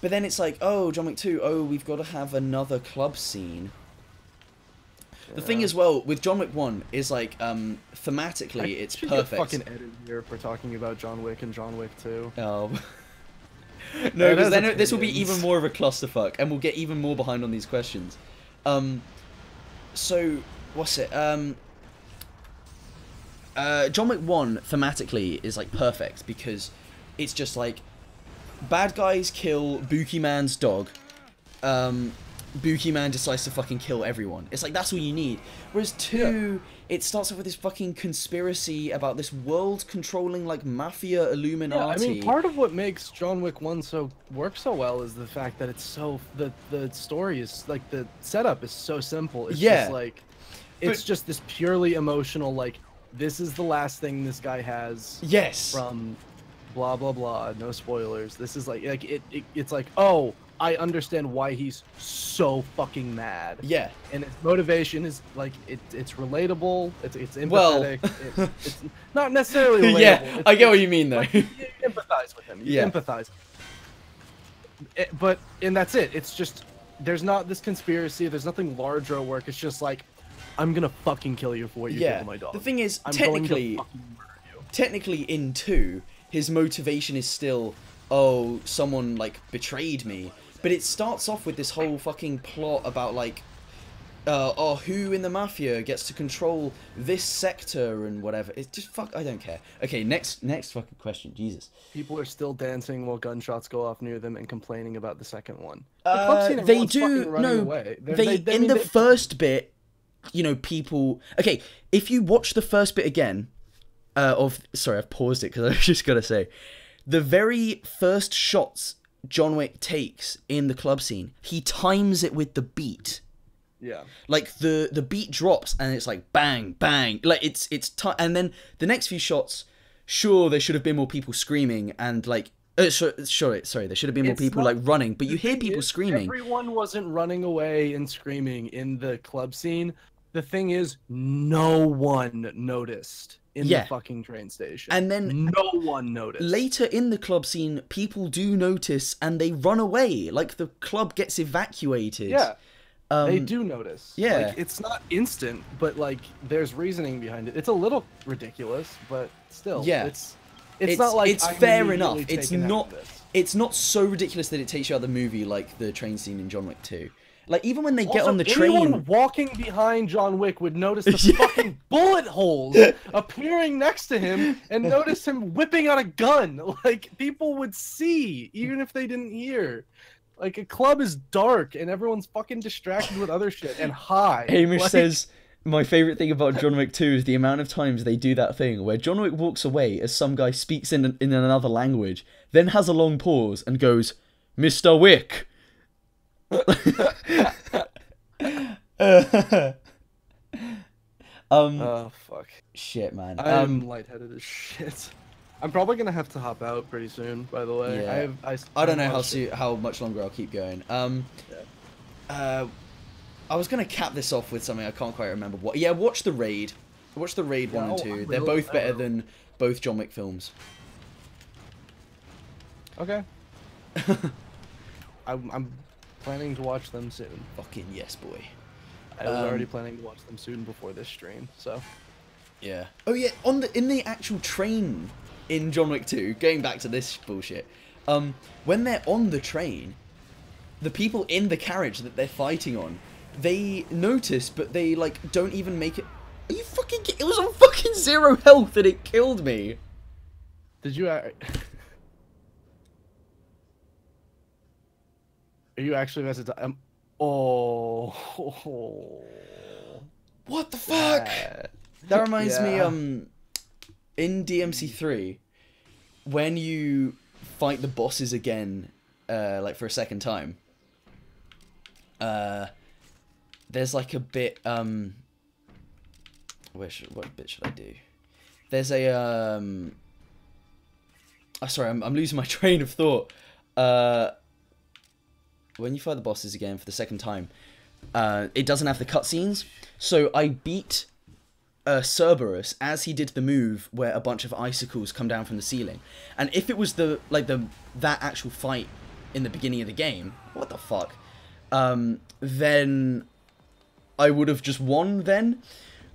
But then it's like, oh, John Wick 2, oh, we've got to have another club scene. The thing as well with John Wick 1 is like, thematically, it's perfect. Fucking edit here if we're talking about John Wick and John Wick 2. Oh. No, because then this will be even more of a clusterfuck, and we'll get even more behind on these questions. So, what's it? John Wick 1, thematically, is like perfect, because it's just like, bad guys kill Buki Man's dog. Buki Man decides to fucking kill everyone. It's like, that's all you need. Whereas 2, it starts off with this fucking conspiracy about this world-controlling, like, mafia Illuminati. Yeah, I mean, part of what makes John Wick 1 work so well is the fact that it's so... The story is, like, the setup is so simple. It's just, like... It's just this purely emotional, like, this is the last thing this guy has. Yes. From... blah blah blah, no spoilers. This is like it's like, oh, I understand why he's so fucking mad. Yeah. And his motivation is like it's relatable, it's empathetic. Well, it's not necessarily relatable. Yeah, I get what you mean though. Like, you empathize with him. You empathize. And that's it. It's just there's not this conspiracy, there's nothing larger at work. It's just like, I'm gonna fucking kill you for what you did to my dog. The thing is, I'm going to fucking murder you. Technically in 2, his motivation is still, oh, someone, like, betrayed me. But it starts off with this whole fucking plot about, like, oh, who in the mafia gets to control this sector and whatever. It's just, I don't care. Okay, next fucking question, Jesus. People are still dancing while gunshots go off near them and complaining about the second one. They do, no, in the first bit, you know, people... Okay, if you watch the first bit again... sorry, I've paused it because I was just gonna say, the very first shots John Wick takes in the club scene, he times it with the beat. Yeah. Like the beat drops and it's like bang bang, like and then the next few shots, sure, there should have been more people screaming and like sorry, there should have been more people like running, but you hear people screaming. Everyone wasn't running away and screaming in the club scene. The thing is, no one noticed in the fucking train station. And then no one noticed. Later in the club scene, people do notice and they run away. Like the club gets evacuated. Yeah. They do notice. Yeah. Like, it's not instant, but like there's reasoning behind it. It's a little ridiculous, but still. Yeah. It's not like it's fair enough. It's not so ridiculous that it takes you out of the movie like the train scene in John Wick 2. Like, even when they get on the train... anyone walking behind John Wick would notice the fucking bullet holes appearing next to him and notice him whipping out a gun. Like, people would see, even if they didn't hear. Like, a club is dark and everyone's fucking distracted with other shit and high. Hamish says, my favourite thing about John Wick 2 is the amount of times they do that thing where John Wick walks away as some guy speaks in another language, then has a long pause and goes, Mr. Wick... oh fuck. Shit, man. I'm lightheaded as shit. I'm probably gonna have to hop out pretty soon, by the way. Yeah. I don't know how much longer I'll keep going. I was gonna cap this off with something I can't quite remember what. Yeah, watch The Raid. Watch The Raid 1 and 2. They're both better than both John Wick films. Okay. I'm planning to watch them soon. Fucking yes, boy. I was already planning to watch them soon before this stream, so. Yeah. Oh yeah, in the actual train in John Wick 2, going back to this bullshit, when they're on the train, the people in the carriage that they're fighting on, they notice, but they like don't even make it. Are you fucking? It was on fucking 0 health and it killed me. Did you? Are you actually messing? Oh. What the fuck? That reminds me, Yeah. in DMC3, when you fight the bosses again, like for a second time, there's like a bit, what bit should I do? There's a, oh, sorry, I'm losing my train of thought. When you fight the bosses again for the second time, it doesn't have the cutscenes, so I beat Cerberus as he did the move where a bunch of icicles come down from the ceiling. And if it was that actual fight in the beginning of the game, what the fuck, then I would have just won then.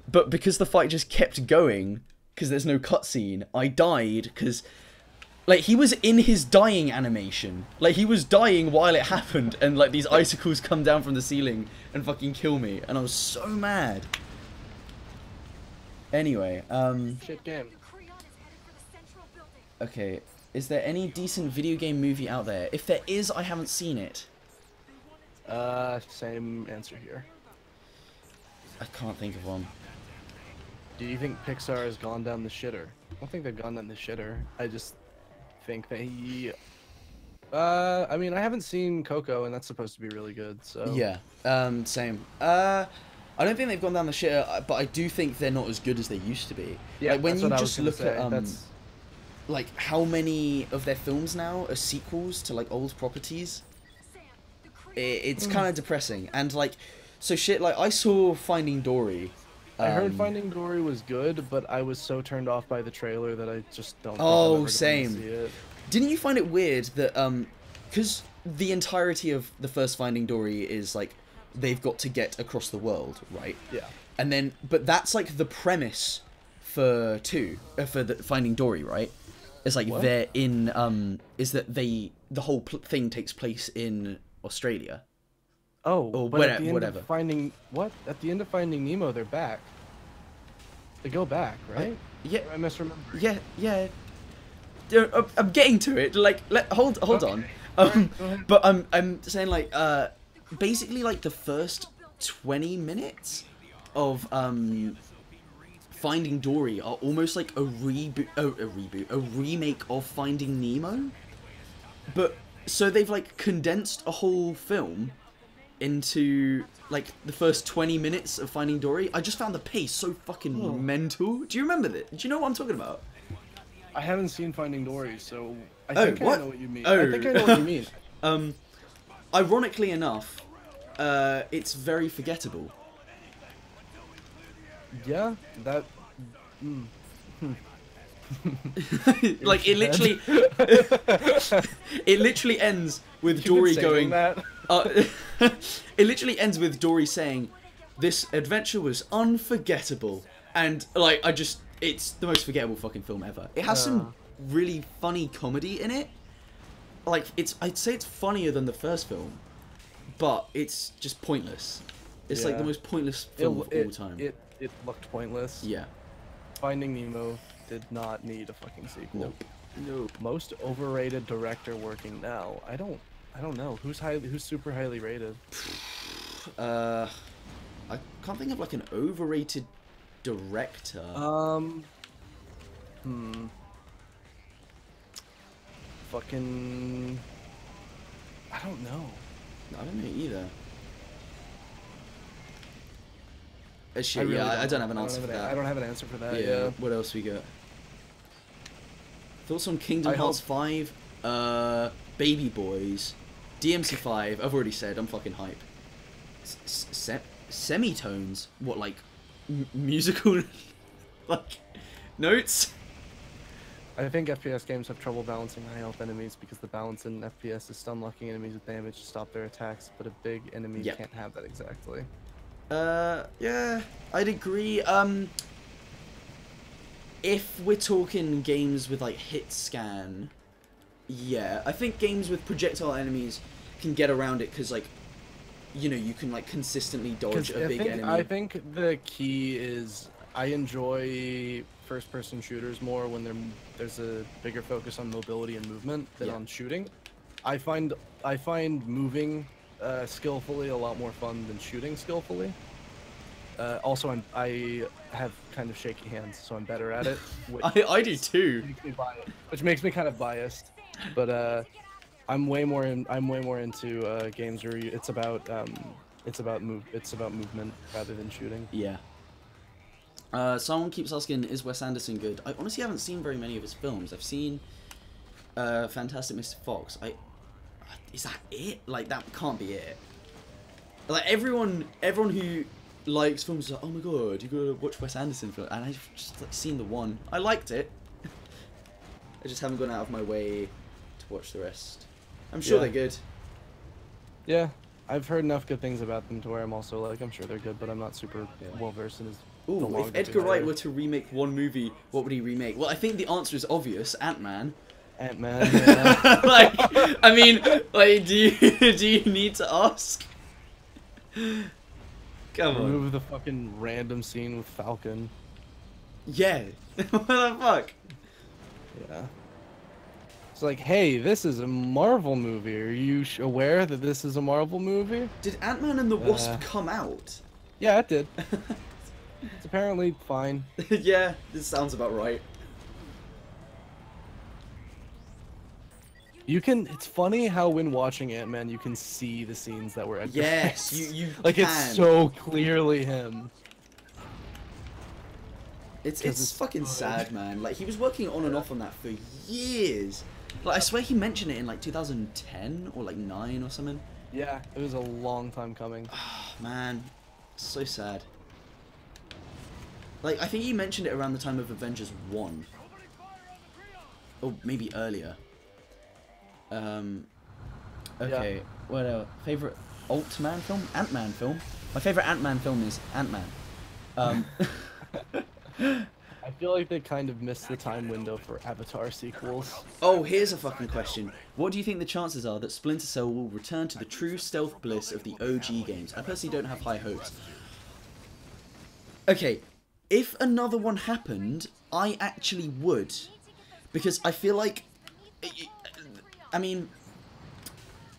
But because the fight just kept going, because there's no cutscene, I died because, like, he was in his dying animation. Like, he was dying while it happened, and, like, these icicles come down from the ceiling and fucking kill me, and I was so mad. Anyway, Shit game. okay, is there any decent video game movie out there? If there is, I haven't seen it. Same answer here. I can't think of one. Do you think Pixar has gone down the shitter? I don't think they've gone down the shitter. I just think they... I mean, I haven't seen Coco, and that's supposed to be really good, so... Yeah, same. I don't think they've gone down the shitter, but I do think they're not as good as they used to be. Yeah, like, when that's you what I was just gonna look say. at, That's... like, how many of their films now are sequels to, like, old properties, it's kind of depressing. And, like, so shit, like, I saw Finding Dory. I heard Finding Dory was good, but I was so turned off by the trailer that I just don't think I'm Oh, ever going to same. see it. Didn't you find it weird that, because the entirety of the first Finding Dory is, like, they've got to get across the world, right? Yeah. And then, but that's, like, the premise for the Finding Dory, right? It's like What? they're in, is that the whole thing takes place in Australia. Oh, Or but at the end whatever. of Finding... What? At the end of Finding Nemo, they're back. They go back, right? Yeah, I misremember. yeah. I'm getting to it. Like, hold Okay. on. Alright, go ahead. But I'm saying, like, basically, like, the first 20 minutes of Finding Dory are almost like a remake of Finding Nemo. But so they've, like, condensed a whole film into, like, the first 20 minutes of Finding Dory. I just found the pace so fucking mental. Do you remember that? Do you know what I'm talking about? I haven't seen Finding Dory, so I Oh, think what? I know what you mean. Oh. I think I know what you mean. Ironically enough, it's very forgettable. Yeah, that... Like, it literally, it literally ends with You've been Dory saying going. that. It literally ends with Dory saying, "This adventure was unforgettable," and like, it's the most forgettable fucking film ever. It has some really funny comedy in it. Like, I'd say it's funnier than the first film, but it's just pointless. It's like the Yeah. most pointless film of all time. It looked pointless. Yeah. Finding Nemo did not need a fucking sequel. Nope. Most overrated director working now. I don't know. Who's super highly rated? I can't think of like an overrated director. Fucking... I don't know. I don't know either. Shit, I really I don't have an answer for I that. don't have an answer for that. Yeah. Yeah. What else we got? Thoughts on Kingdom I Hearts 5? Baby Boys. DMC 5. I've already said. I'm fucking hype. Semitones. What, like musical like notes? I think FPS games have trouble balancing high health enemies because the balance in FPS is stun locking enemies with damage to stop their attacks, but a big enemy Yep. can't have that exactly. Yeah, I'd agree. if we're talking games with like hit scan, yeah, I think games with projectile enemies can get around it because like, you know, you can like consistently dodge a big enemy. I think the key is I enjoy first-person shooters more when there's a bigger focus on mobility and movement than on shooting. I find moving skillfully a lot more fun than shooting skillfully. Also, I have kind of shaky hands, so I'm better at it. I do too. Which makes me kind of biased, but I'm way more into games where it's about movement rather than shooting. Yeah. Someone keeps asking, is Wes Anderson good? I honestly haven't seen very many of his films. I've seen Fantastic Mr. Fox. Is that it? Like, that can't be it. Like, everyone who likes films is like, oh my god, you gotta watch Wes Anderson film. And I've just like seen the one. I liked it. I just haven't gone out of my way to watch the rest. I'm sure they're good. Yeah, I've heard enough good things about them to where I'm also like, I'm sure they're good, but I'm not super well versed in his. Ooh, if Edgar Wright were to remake one movie, what would he remake? Well, I think the answer is obvious: Ant-Man. Ant-Man. Yeah. Like, I mean, like, do you need to ask? Come on. Remove the fucking random scene with Falcon. Yeah. What the fuck? Yeah. It's like, hey, this is a Marvel movie. Are you aware that this is a Marvel movie? Did Ant-Man and the Wasp come out? Yeah, it did. It's apparently fine. Yeah, this sounds about right. It's funny how when watching Ant-Man, you can see the scenes that were Edgar Yes, Wright's. you like, can. it's so clearly him. It's fucking sad, man. Like, he was working on and off on that for years. Like, I swear he mentioned it in, like, 2010 or, like, 9 or something. Yeah, it was a long time coming. Man, so sad. Like, I think he mentioned it around the time of Avengers 1. Or maybe earlier. Okay, what else? Favorite Alt-Man film? Ant-Man film? My favorite Ant-Man film is Ant-Man. I feel like they kind of missed the time window for Avatar sequels. Oh, here's a fucking question. What do you think the chances are that Splinter Cell will return to the true stealth bliss of the OG games? I personally don't have high hopes. Okay, if another one happened, I actually would. Because I feel like... I mean...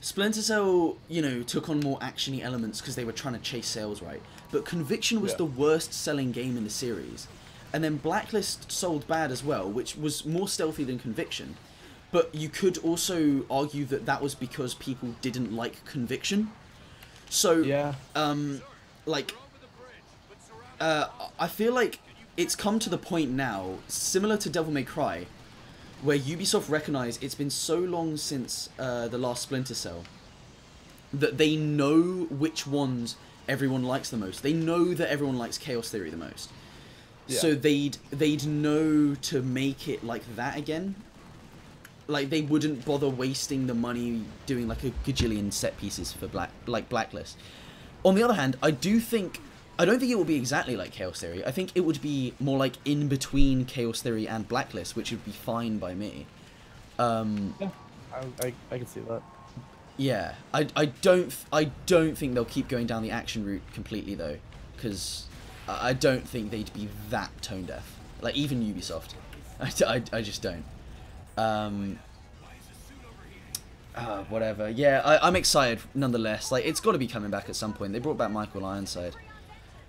Splinter Cell, you know, took on more action-y elements because they were trying to chase sales, right? But Conviction was the worst-selling game in the series. And then Blacklist sold bad as well, which was more stealthy than Conviction. But you could also argue that that was because people didn't like Conviction. So, I feel like it's come to the point now, similar to Devil May Cry, where Ubisoft recognize it's been so long since the last Splinter Cell that they know which ones everyone likes the most. They know that everyone likes Chaos Theory the most. Yeah. So they'd know to make it like that again. Like, they wouldn't bother wasting the money doing like a gajillion set pieces for Blacklist. On the other hand, I don't think it will be exactly like Chaos Theory. I think it would be more like in between Chaos Theory and Blacklist, which would be fine by me. Yeah, I can see that. Yeah, I don't think they'll keep going down the action route completely though, because I don't think they'd be that tone deaf. Like, even Ubisoft, I just don't. Whatever. Yeah, I'm excited nonetheless. Like, it's got to be coming back at some point. They brought back Michael Ironside.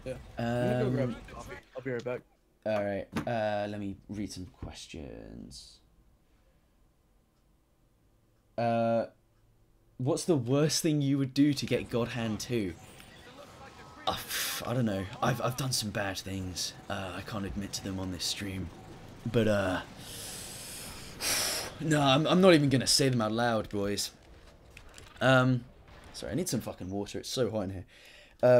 Yeah. I'm gonna go grab some coffee. I'll be right back. Alright, let me read some questions. What's the worst thing you would do to get God Hand 2? I don't know. I've done some bad things. I can't admit to them on this stream. But, no, I'm not even gonna say them out loud, boys. Sorry, I need some fucking water. It's so hot in here.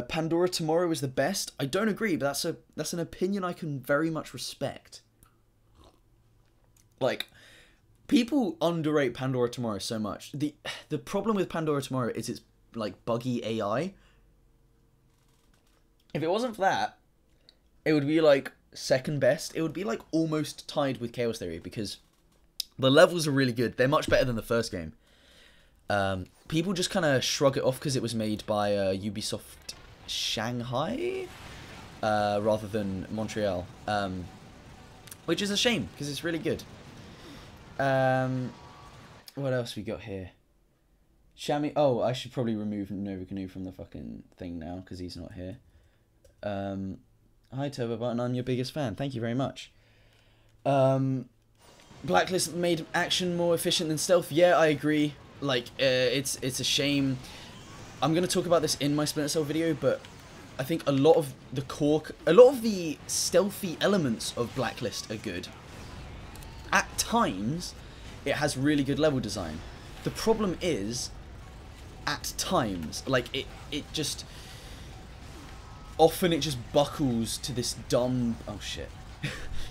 Pandora Tomorrow is the best. I don't agree, but that's an opinion I can very much respect. Like, people underrate Pandora Tomorrow so much. The problem with Pandora Tomorrow is it's like buggy AI. If it wasn't for that, it would be like second best. It would be like almost tied with Chaos Theory because the levels are really good. They're much better than the first game. People just kind of shrug it off because it was made by Ubisoft Shanghai rather than Montreal, which is a shame because it's really good. What else we got here? Shammy. Oh, I should probably remove Nova Canoe from the fucking thing now because he's not here. Hi Turbo Button, I'm your biggest fan. Thank you very much. Blacklist made action more efficient than stealth. Yeah, I agree. Like, it's a shame. I'm gonna talk about this in my Splinter Cell video, but I think a lot of the stealthy elements of Blacklist are good. At times, it has really good level design. The problem is, at times, like it just often buckles to this dumb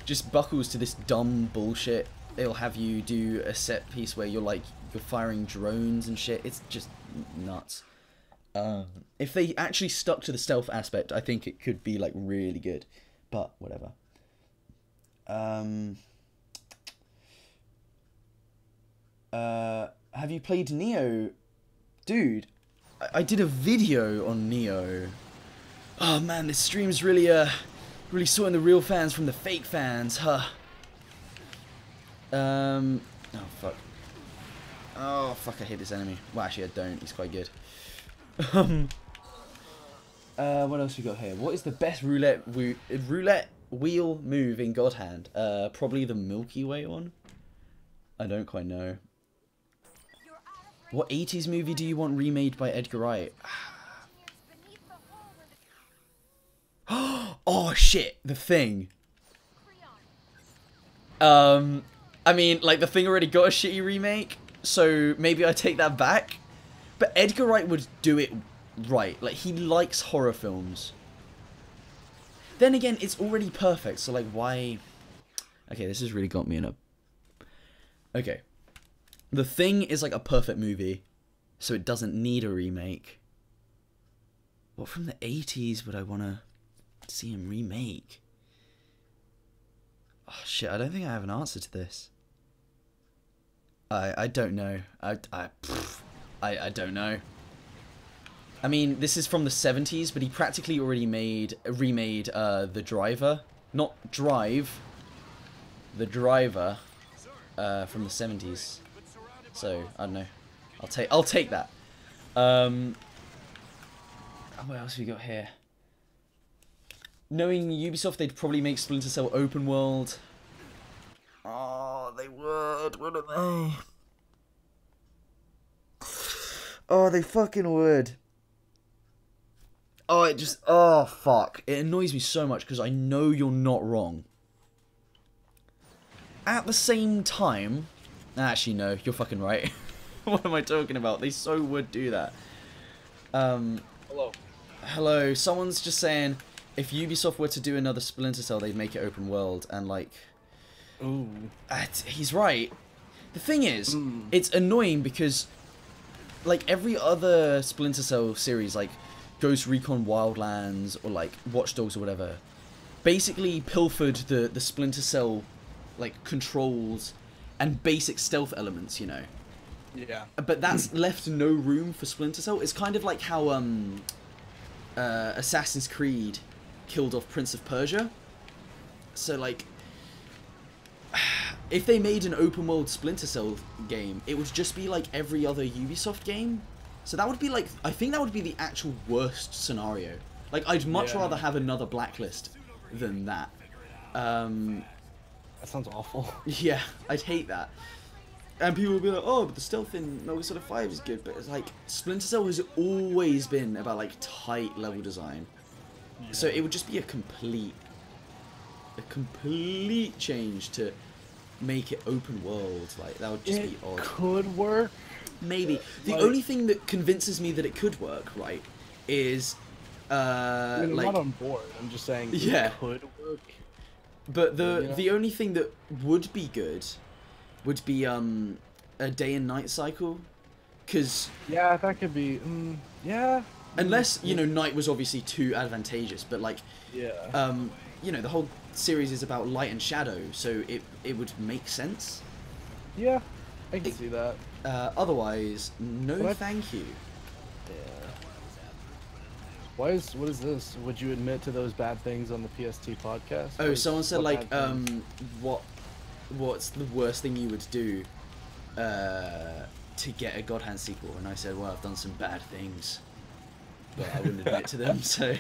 just buckles to this dumb bullshit. They'll have you do a set piece where you're firing drones and shit. It's just nuts. If they actually stuck to the stealth aspect, I think it could be like really good. But whatever. Have you played Neo? Dude, I did a video on Neo. Oh man, this stream's really sorting the real fans from the fake fans, huh? Oh fuck. Oh fuck, I hate this enemy. Well, actually I don't, he's quite good. What else we got here? What is the best roulette wheel move in God Hand? Probably the Milky Way one? I don't quite know. What 80s movie do you want remade by Edgar Wright? Oh shit, The Thing. I mean, like, The Thing already got a shitty remake, so maybe I take that back. But Edgar Wright would do it right. Like, he likes horror films. Then again, it's already perfect, so like, why... Okay, this has really got me in a... Okay. The Thing is like a perfect movie, so it doesn't need a remake. What from the 80s would I want to see him remake? Oh shit, I don't think I have an answer to this. I don't know. I don't know. I mean, this is from the 70s, but he practically already remade The Driver. Not Drive. The Driver from the 70s. So, I don't know. I'll take that. What else have we got here? Knowing Ubisoft, they'd probably make Splinter Cell open world. Oh, they would, wouldn't they? Oh, they fucking would. Oh, oh, fuck. It annoys me so much because I know you're not wrong. At the same time... Actually, no, you're fucking right. What am I talking about? They so would do that. Hello. Hello. Someone's just saying, if Ubisoft were to do another Splinter Cell, they'd make it open world. And, like... Ooh. He's right. The thing is, it's annoying because, like, every other Splinter Cell series, like Ghost Recon Wildlands or, like, Watch Dogs or whatever, basically pilfered the Splinter Cell, like, controls and basic stealth elements, you know. Yeah. But that's left no room for Splinter Cell. It's kind of like how Assassin's Creed killed off Prince of Persia. So, like, if they made an open world Splinter Cell game, it would just be like every other Ubisoft game. So that would be like, I think that would be the actual worst scenario. Like, I'd much rather have another Blacklist than that. That sounds awful. Yeah, I'd hate that. And people will be like, oh, but the stealth in Metal Gear Solid 5 is good. But it's like, Splinter Cell has always been about, like, tight level design. Yeah. So it would just be a complete change to make it open world. Like, that would just be odd. It could work. Maybe. The only thing that convinces me that it could work, right, is, I mean, I'm like... not on board. I'm just saying yeah. It could work. But the only thing that would be good would be a day and night cycle, because yeah, that could be yeah. Unless you know, night was obviously too advantageous, but like yeah, you know, the whole series is about light and shadow, so it would make sense. Yeah, I can see that. Otherwise, no thank you. Yeah. What is this? Would you admit to those bad things on the PST podcast? Oh, someone said like, bad things? what's the worst thing you would do to get a God Hand sequel? And I said, well, I've done some bad things, but I wouldn't admit to them. So,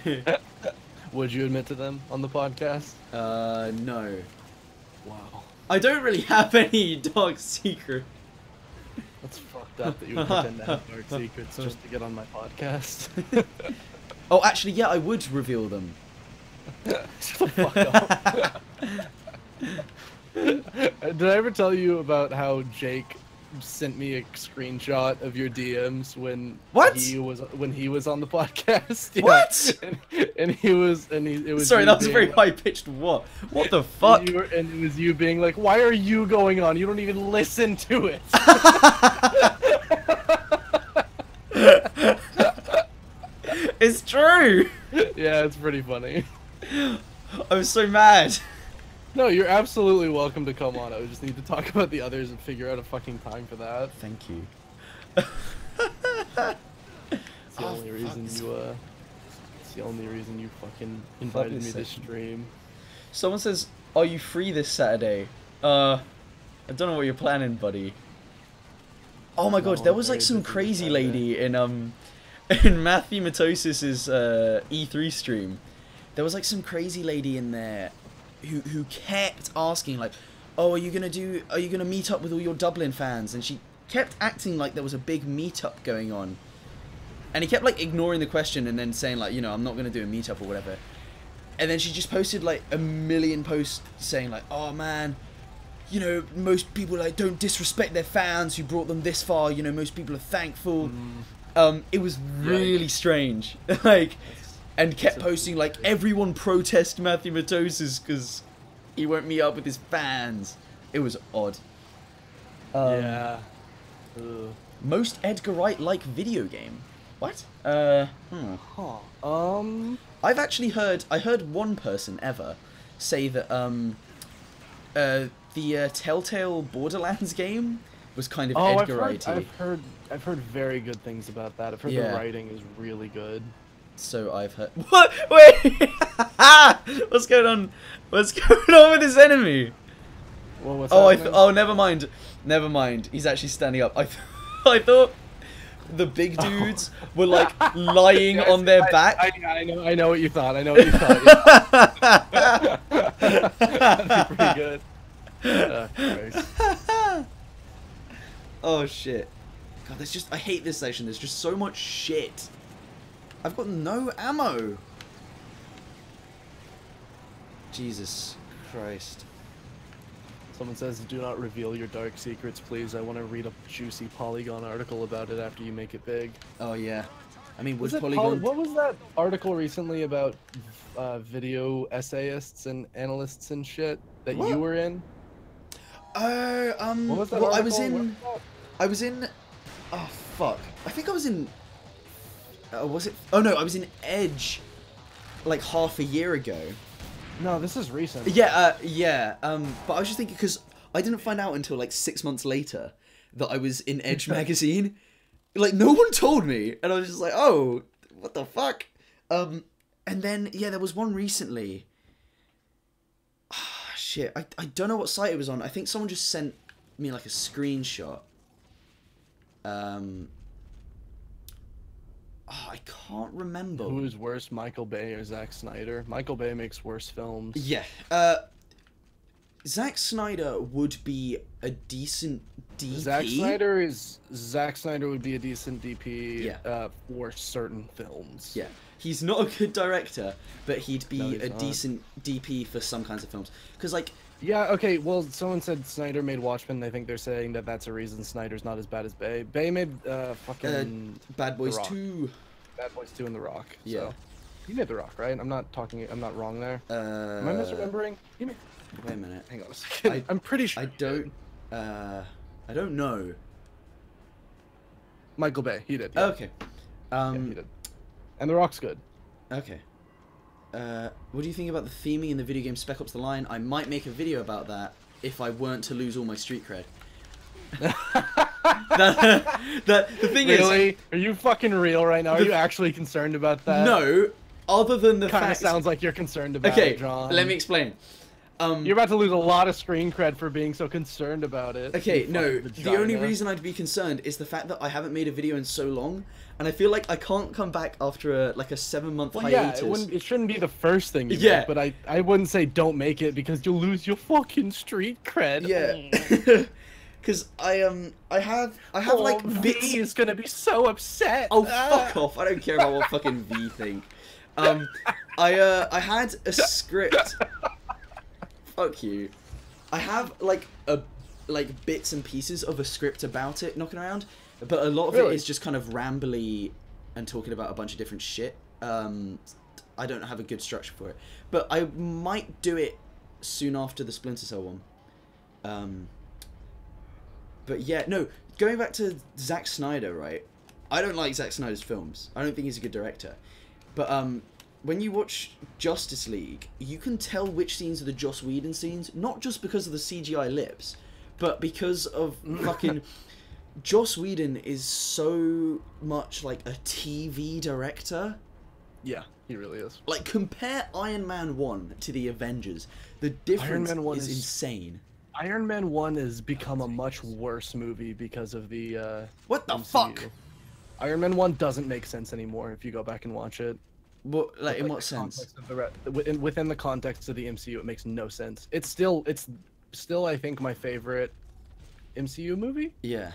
would you admit to them on the podcast? No. Wow, I don't really have any dark secret. that's fucked up that you would pretend to have dark secrets just to get on my podcast. Oh, actually, yeah, I would reveal them. Shut the fuck up. Did I ever tell you about how Jake sent me a screenshot of your DMs when he was on the podcast? Yeah. What? It was Sorry, you that was a being very like- high pitched. What? What the fuck? and it was you being like, "Why are you going on? You don't even listen to it." It's true. Yeah, it's pretty funny. I was so mad. No, you're absolutely welcome to come on. I just need to talk about the others and figure out a fucking time for that. Thank you. It's the only reason you it's the only reason you fucking invited me to stream. Someone says, "Are you free this Saturday?" I don't know what you're planning, buddy. Oh my god, No, there I'm was like very some busy this crazy Saturday. lady in Matthew Matosis's E3 stream. There was like some crazy lady in there who kept asking like, "Oh, are you gonna meet up with all your Dublin fans?" And she kept acting like there was a big meetup going on. And he kept like ignoring the question and then saying like, you know, I'm not gonna do a meetup or whatever. And then she just posted like a million posts saying like, "Oh man, you know, most people like don't disrespect their fans who brought them this far. You know, most people are thankful." It was really strange, like, and kept posting like, "Everyone protest Matthew Matosis because he won't meet up with his fans." It was odd. Yeah. Most Edgar Wright like video game. What? Huh. I've actually I heard one person ever say that the Telltale Borderlands game was kind of Edgar Wright-y. I've heard very good things about that. I've heard Yeah. the writing is really good. So I've heard. What? Wait! What's going on? What's going on with this enemy? Well, what's Oh, happening? never mind. Never mind. He's actually standing up. I thought the big dudes were like lying on their back. I know what you thought. I know what you thought. Yeah. That'd be pretty good. Christ. Oh shit. God, I hate this section. There's just so much shit. I've got no ammo. Jesus Christ. Someone says, "Do not reveal your dark secrets, please. I want to read a juicy Polygon article about it after you make it big." Oh yeah. I mean, would Was it Polygon... what was that article recently about video essayists and analysts and shit that What? you were in? What was that well, article? I was in, oh fuck, I think I was in, was it, oh no, I was in Edge, like half a year ago. No, this is recent. Yeah, but I was just thinking, because I didn't find out until like 6 months later that I was in Edge magazine. Like, no one told me, and I was just like, oh, what the fuck? And then, yeah, there was one recently. Ah, shit, I don't know what site it was on. I think someone just sent me like a screenshot. Oh, I can't remember. Who's worse, Michael Bay or Zack Snyder? Michael Bay makes worse films. Yeah. Zack Snyder would be a decent DP. Zack Snyder would be a decent DP. Yeah. For certain films. Yeah. He's not a good director, but he'd be No, he's a not. decent DP for some kinds of films. Because, like... Yeah, okay, well, someone said Snyder made Watchmen. I think they're saying that that's a reason Snyder's not as bad as Bay. Bay made, fucking... Bad Boys The Rock. 2. Bad Boys 2 and The Rock. Yeah. So. He made The Rock, right? I'm not wrong there. Am I misremembering? He made... Wait a minute. Hang on a second. I'm pretty sure. I don't know. Michael Bay, he did. Yeah. Okay. Yeah, he did. And The Rock's good. Okay. what do you think about the theming in the video game Spec Ops: The Line? I might make a video about that if I weren't to lose all my street cred. The thing is, really? Are you fucking real right now? Are you actually concerned about that? no. Other than the Kind of fact, sounds like you're concerned about okay, it, John. let me explain. You're about to lose a lot of screen cred for being so concerned about it. Okay, you no, fucking the only vagina. reason I'd be concerned is the fact that I haven't made a video in so long, and I feel like I can't come back after a 7-month Well, yeah, hiatus. it shouldn't be the first thing you Yeah. make, but I wouldn't say don't make it because you'll lose your fucking street cred. Yeah, because I have like bits. V is gonna be so upset. Oh, fuck off! I don't care about what fucking V think. I had a script. Fuck you. I have like bits and pieces of a script about it knocking around, but a lot of it Really? is just kind of rambly and talking about a bunch of different shit. I don't have a good structure for it, but I might do it soon after the Splinter Cell one. But yeah, no, going back to Zack Snyder, right? I don't like Zack Snyder's films. I don't think he's a good director. But when you watch Justice League, you can tell which scenes are the Joss Whedon scenes, not just because of the CGI lips, but because of fucking... Joss Whedon is so much like a TV director. Yeah, he really is. Like, compare Iron Man 1 to the Avengers. The difference Man 1 is is- insane. Iron Man 1 has become a much worse movie because of the What the MCU. fuck? Iron Man 1 doesn't make sense anymore if you go back and watch it. What, like, in Like, what the sense? context of within the context of the MCU, it makes no sense. It's still I think my favorite MCU movie. Yeah.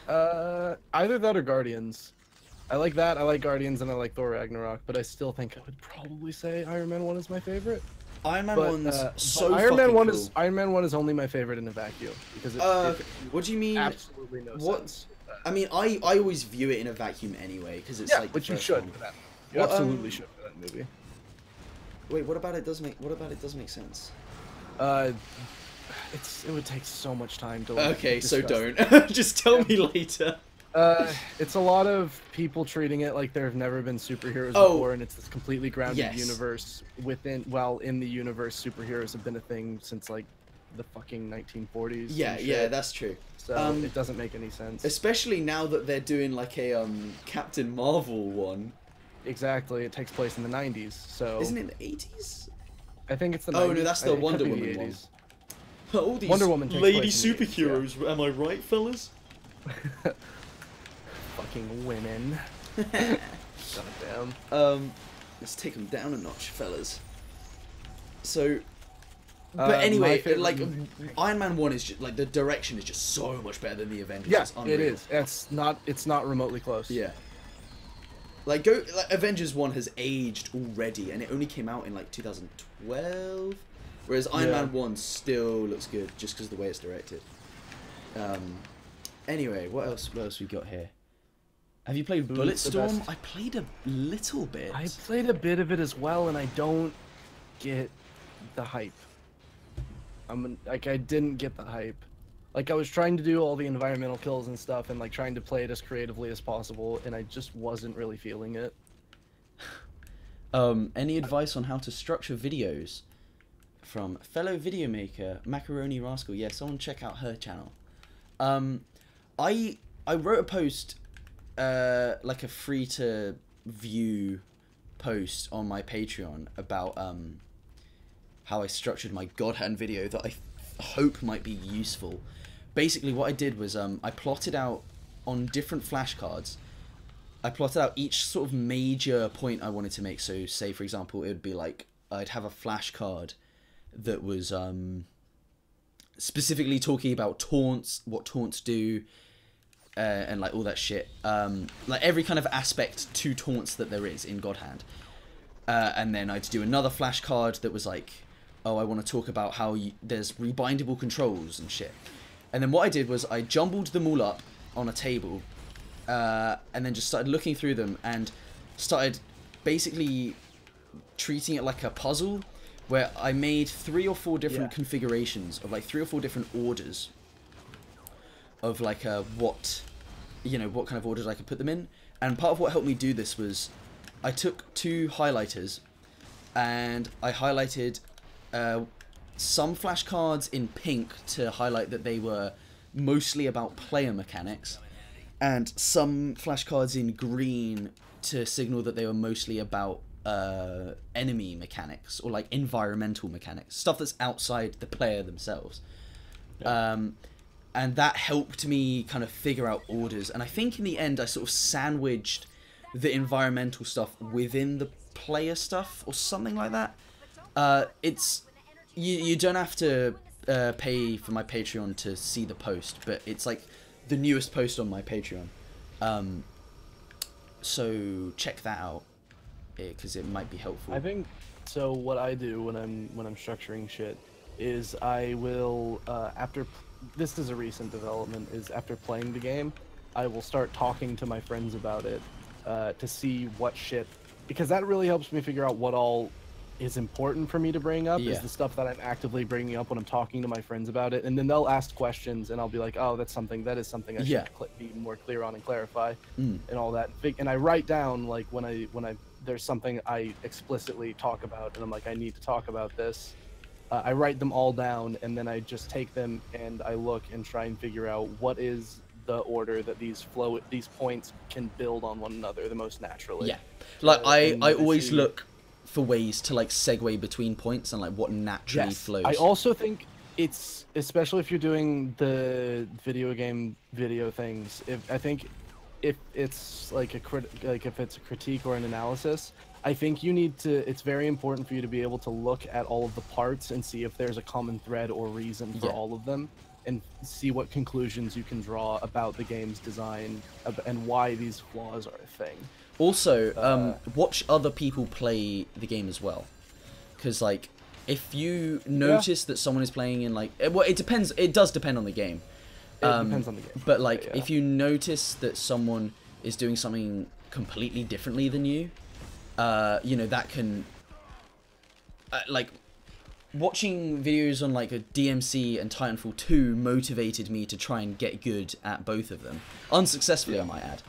Either that or Guardians. I like that. I like Guardians and I like Thor Ragnarok, but I still think I would probably say Iron Man 1 is my favorite. Iron Man But, 1's but so Iron Man fucking 1 cool. is Iron Man 1 is only my favorite in a vacuum because it What do you mean? absolutely no what- sense. I mean, I always view it in a vacuum anyway, because it's Yeah, like the but you first should one. for that. You What, absolutely should for that movie. Wait, what about it does make sense? It would take so much time to. Okay, so discuss. don't. Just tell me later. It's a lot of people treating it like there have never been superheroes Oh. before, and it's this completely grounded Yes. universe in the universe, superheroes have been a thing since like the fucking 1940s. Yeah, and yeah, shit. that's true. So it doesn't make any sense. Especially now that they're doing like a Captain Marvel one. Exactly, it takes place in the 90s. So Isn't it the 80s? I think it's the. Oh, 90s. no, that's the It could Wonder be the Woman one. 80s. All these Wonder Woman takes lady place in the 80s, yeah. superheroes, am I right, fellas? Fucking women. Goddamn. Let's take them down a notch, fellas. So, my but anyway, favorite like movie- Iron Man 1 is just like the direction is just so much better than the Avengers. Yeah, It's it unreal. is. It's not remotely close. Yeah. Like Avengers 1 has aged already, and it only came out in like 2012, whereas Iron Yeah. Man 1 still looks good just because of the way it's directed. Anyway, what else we got here? Have you played Who's the Bulletstorm? best? I played a little bit. I played a bit of it as well, and I don't get the hype. I didn't get the hype. Like, I was trying to do all the environmental kills and stuff, and like trying to play it as creatively as possible, and I just wasn't really feeling it. Any advice on how to structure videos? From fellow video maker Macaroni Rascal. Yeah, someone check out her channel. I wrote a post, like a free to view post on my Patreon about how I structured my God Hand video that I hope might be useful. Basically, what I did was I plotted out on different flashcards. I plotted out each sort of major point I wanted to make. So, say for example, it would be like I'd have a flashcard that was specifically talking about taunts, what taunts do, and like all that shit. Like every kind of aspect to taunts that there is in God Hand. And then I'd do another flashcard that was like, oh, I want to talk about how there's rebindable controls and shit. And then what I did was I jumbled them all up on a table, and then just started looking through them and started basically treating it like a puzzle, where I made 3 or 4 different configurations of like 3 or 4 different orders of like what kind of orders I could put them in. And part of what helped me do this was I took 2 highlighters and I highlighted some flashcards in pink to highlight that they were mostly about player mechanics, and some flashcards in green to signal that they were mostly about enemy mechanics or like environmental mechanics, stuff that's outside the player themselves. And that helped me kind of figure out orders, and I think in the end I sort of sandwiched the environmental stuff within the player stuff or something like that. It's you don't have to pay for my Patreon to see the post, but it's like the newest post on my Patreon, so check that out because it might be helpful. I think so. What I do when I'm structuring shit is I will this is a recent development, is after playing the game, I will start talking to my friends about it to see what shit, because that really helps me figure out what all is important for me to bring up, is the stuff that I'm actively bringing up when I'm talking to my friends about it, and then they'll ask questions and I'll be like, oh, that is something I should be more clear on and clarify and all that, and I write down like when I there's something I explicitly talk about and I'm like, I need to talk about this. I write them all down, and then I just take them and I look and try and figure out what is the order that these points can build on one another the most naturally. Yeah, like I always look for ways to like segue between points and like what naturally flows. I also think it's, especially if you're doing the video things, if it's like if it's a critique or an analysis, I think you need to, it's very important for you to be able to look at all of the parts and see if there's a common thread or reason for all of them, and see what conclusions you can draw about the game's design and why these flaws are a thing. Also, watch other people play the game as well, because like if you notice that someone is playing in like, well, it does depend on the game. It depends on the game. But like if you notice that someone is doing something completely differently than you, you know, that can like watching videos on like a DMC and Titanfall 2 motivated me to try and get good at both of them, unsuccessfully I might add.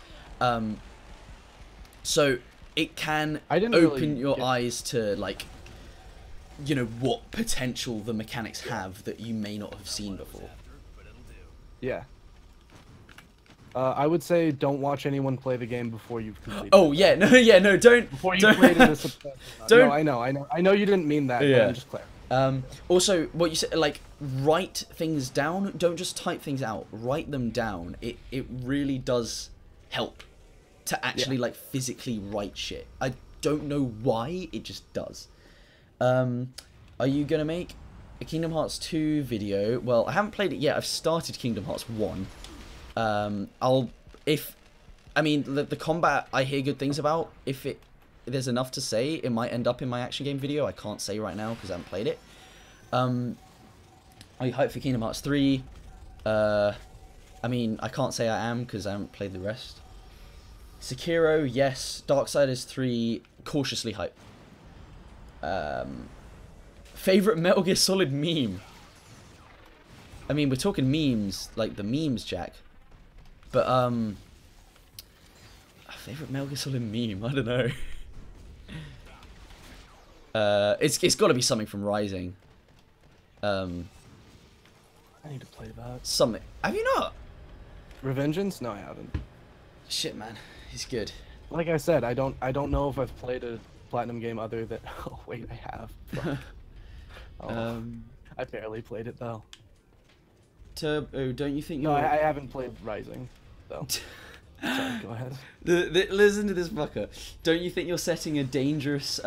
So it can open your eyes to like, you know, what potential the mechanics have that you may not have seen before. Yeah. I would say don't watch anyone play the game before you've completed. Oh yeah, no, don't. Before you played it, don't. No, I know you didn't mean that. Yeah. But I'm just clear. Also, what you said, like, write things down. Don't just type things out. Write them down. It really does help to actually like physically write shit. I don't know why, it just does. Are you gonna make a Kingdom Hearts 2 video? Well, I haven't played it yet. I've started Kingdom Hearts 1. I mean, the combat I hear good things about. If there's enough to say, it might end up in my action game video. I can't say right now because I haven't played it. Are you hyped for Kingdom Hearts 3? I mean, I can't say I am because I haven't played the rest. Sekiro, yes. Darksiders 3, cautiously hyped. Favorite Metal Gear Solid meme? I mean, we're talking memes, like the memes, Jack. But, favorite Metal Gear Solid meme? I don't know. It's got to be something from Rising. I need to play that. Something. Have you not? Revengeance? No, I haven't. Shit, man. He's good. Like I said, I don't know if I've played a Platinum game other than... Oh, wait, I have. I barely played it, though. Turbo, don't you think No, I haven't played Rising, though. Sorry, go ahead. Listen to this fucker. Don't you think you're setting a dangerous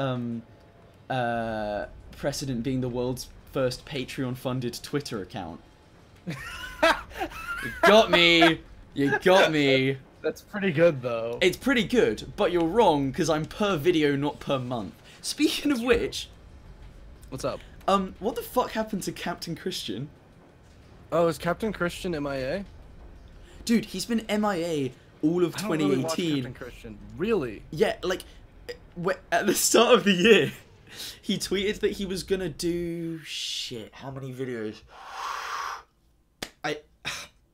precedent being the world's first Patreon-funded Twitter account? You got me! You got me! That's pretty good, though. It's pretty good, but you're wrong, because I'm per video, not per month. Speaking of which... What's up? What the fuck happened to Captain Christian? Oh, is Captain Christian MIA? Dude, he's been MIA all of 2018. I don't really watch Captain Christian. Really? Yeah, like, at the start of the year, he tweeted that he was gonna do... Shit, how many videos?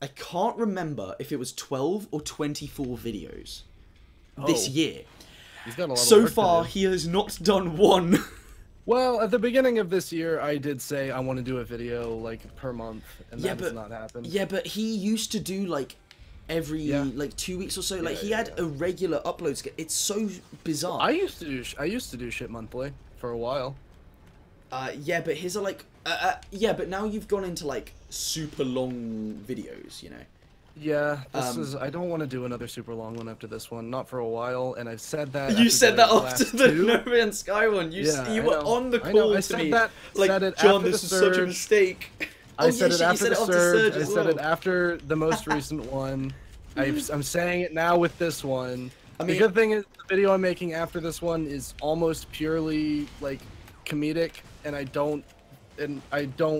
I can't remember if it was 12 or 24 videos this year. He's got a lot so of work far, to do. he has not done one. Well, at the beginning of this year, I did say I want to do a video like per month, and Yeah, that has but- not happened. Yeah, but he used to do like every Yeah. like 2 weeks or so. Like he yeah, had a regular upload schedule. It's so bizarre. I used to do shit monthly for a while. Yeah, but his are like yeah, but now you've gone into like super long videos, you know. Yeah, I don't want to do another super long one after this one, not for a while, and I've said that. You after said doing that the after last the two. No Man's Sky one. You Yeah, you I were know. on the I know, call I to said me that- like, said it John, after this the is such a Surge. mistake. I Oh, said yeah, it shit, after you the said it Surge. I as said it well. after the most recent one. I'm saying it now with this one. I mean- the good thing is the video I'm making after this one is almost purely like comedic, and I don't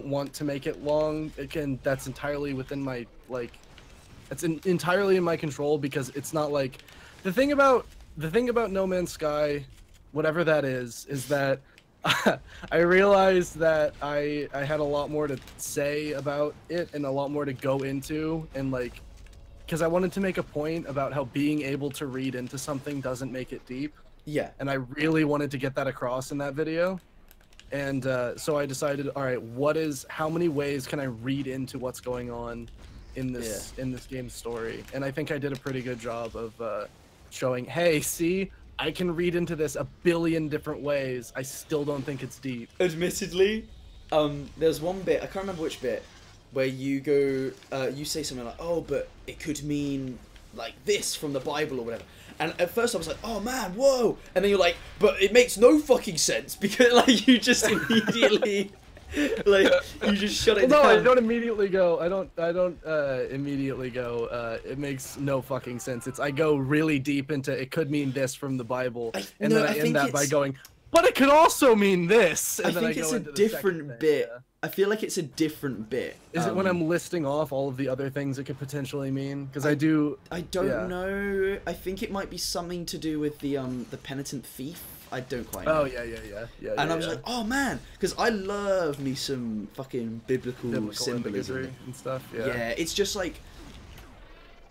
want to make it long. Again, that's entirely within my like. It's entirely in my control because it's not like the thing about No Man's Sky, whatever that is that I realized that I had a lot more to say about it and a lot more to go into, and like because I wanted to make a point about how being able to read into something doesn't make it deep, Yeah. and I really wanted to get that across in that video. And so I decided, all right, how many ways can I read into what's going on in this game's story? And I think I did a pretty good job of showing, hey, see, I can read into this a billion different ways. I still don't think it's deep. Admittedly, there's one bit, I can't remember which bit, where you go, you say something like, oh, but it could mean like this from the Bible or whatever. And at first I was like, oh man, whoa. And then you're like, but it makes no fucking sense because like you just immediately, like you just shut it No, down. I don't immediately go. I don't immediately go. It makes no fucking sense. I go really deep into it could mean this from the Bible, and then I end that by going, but it could also mean this. And I then think go it's a into the second different thing, bit. yeah. I feel like it's a different bit. Is it when I'm listing off all of the other things it could potentially mean? Because I do. I don't yeah. know. I think it might be something to do with the penitent thief. I don't quite know. Oh yeah. And I was like, oh man, because I love me some fucking biblical symbolism imagery and stuff. Yeah. Yeah, it's just like,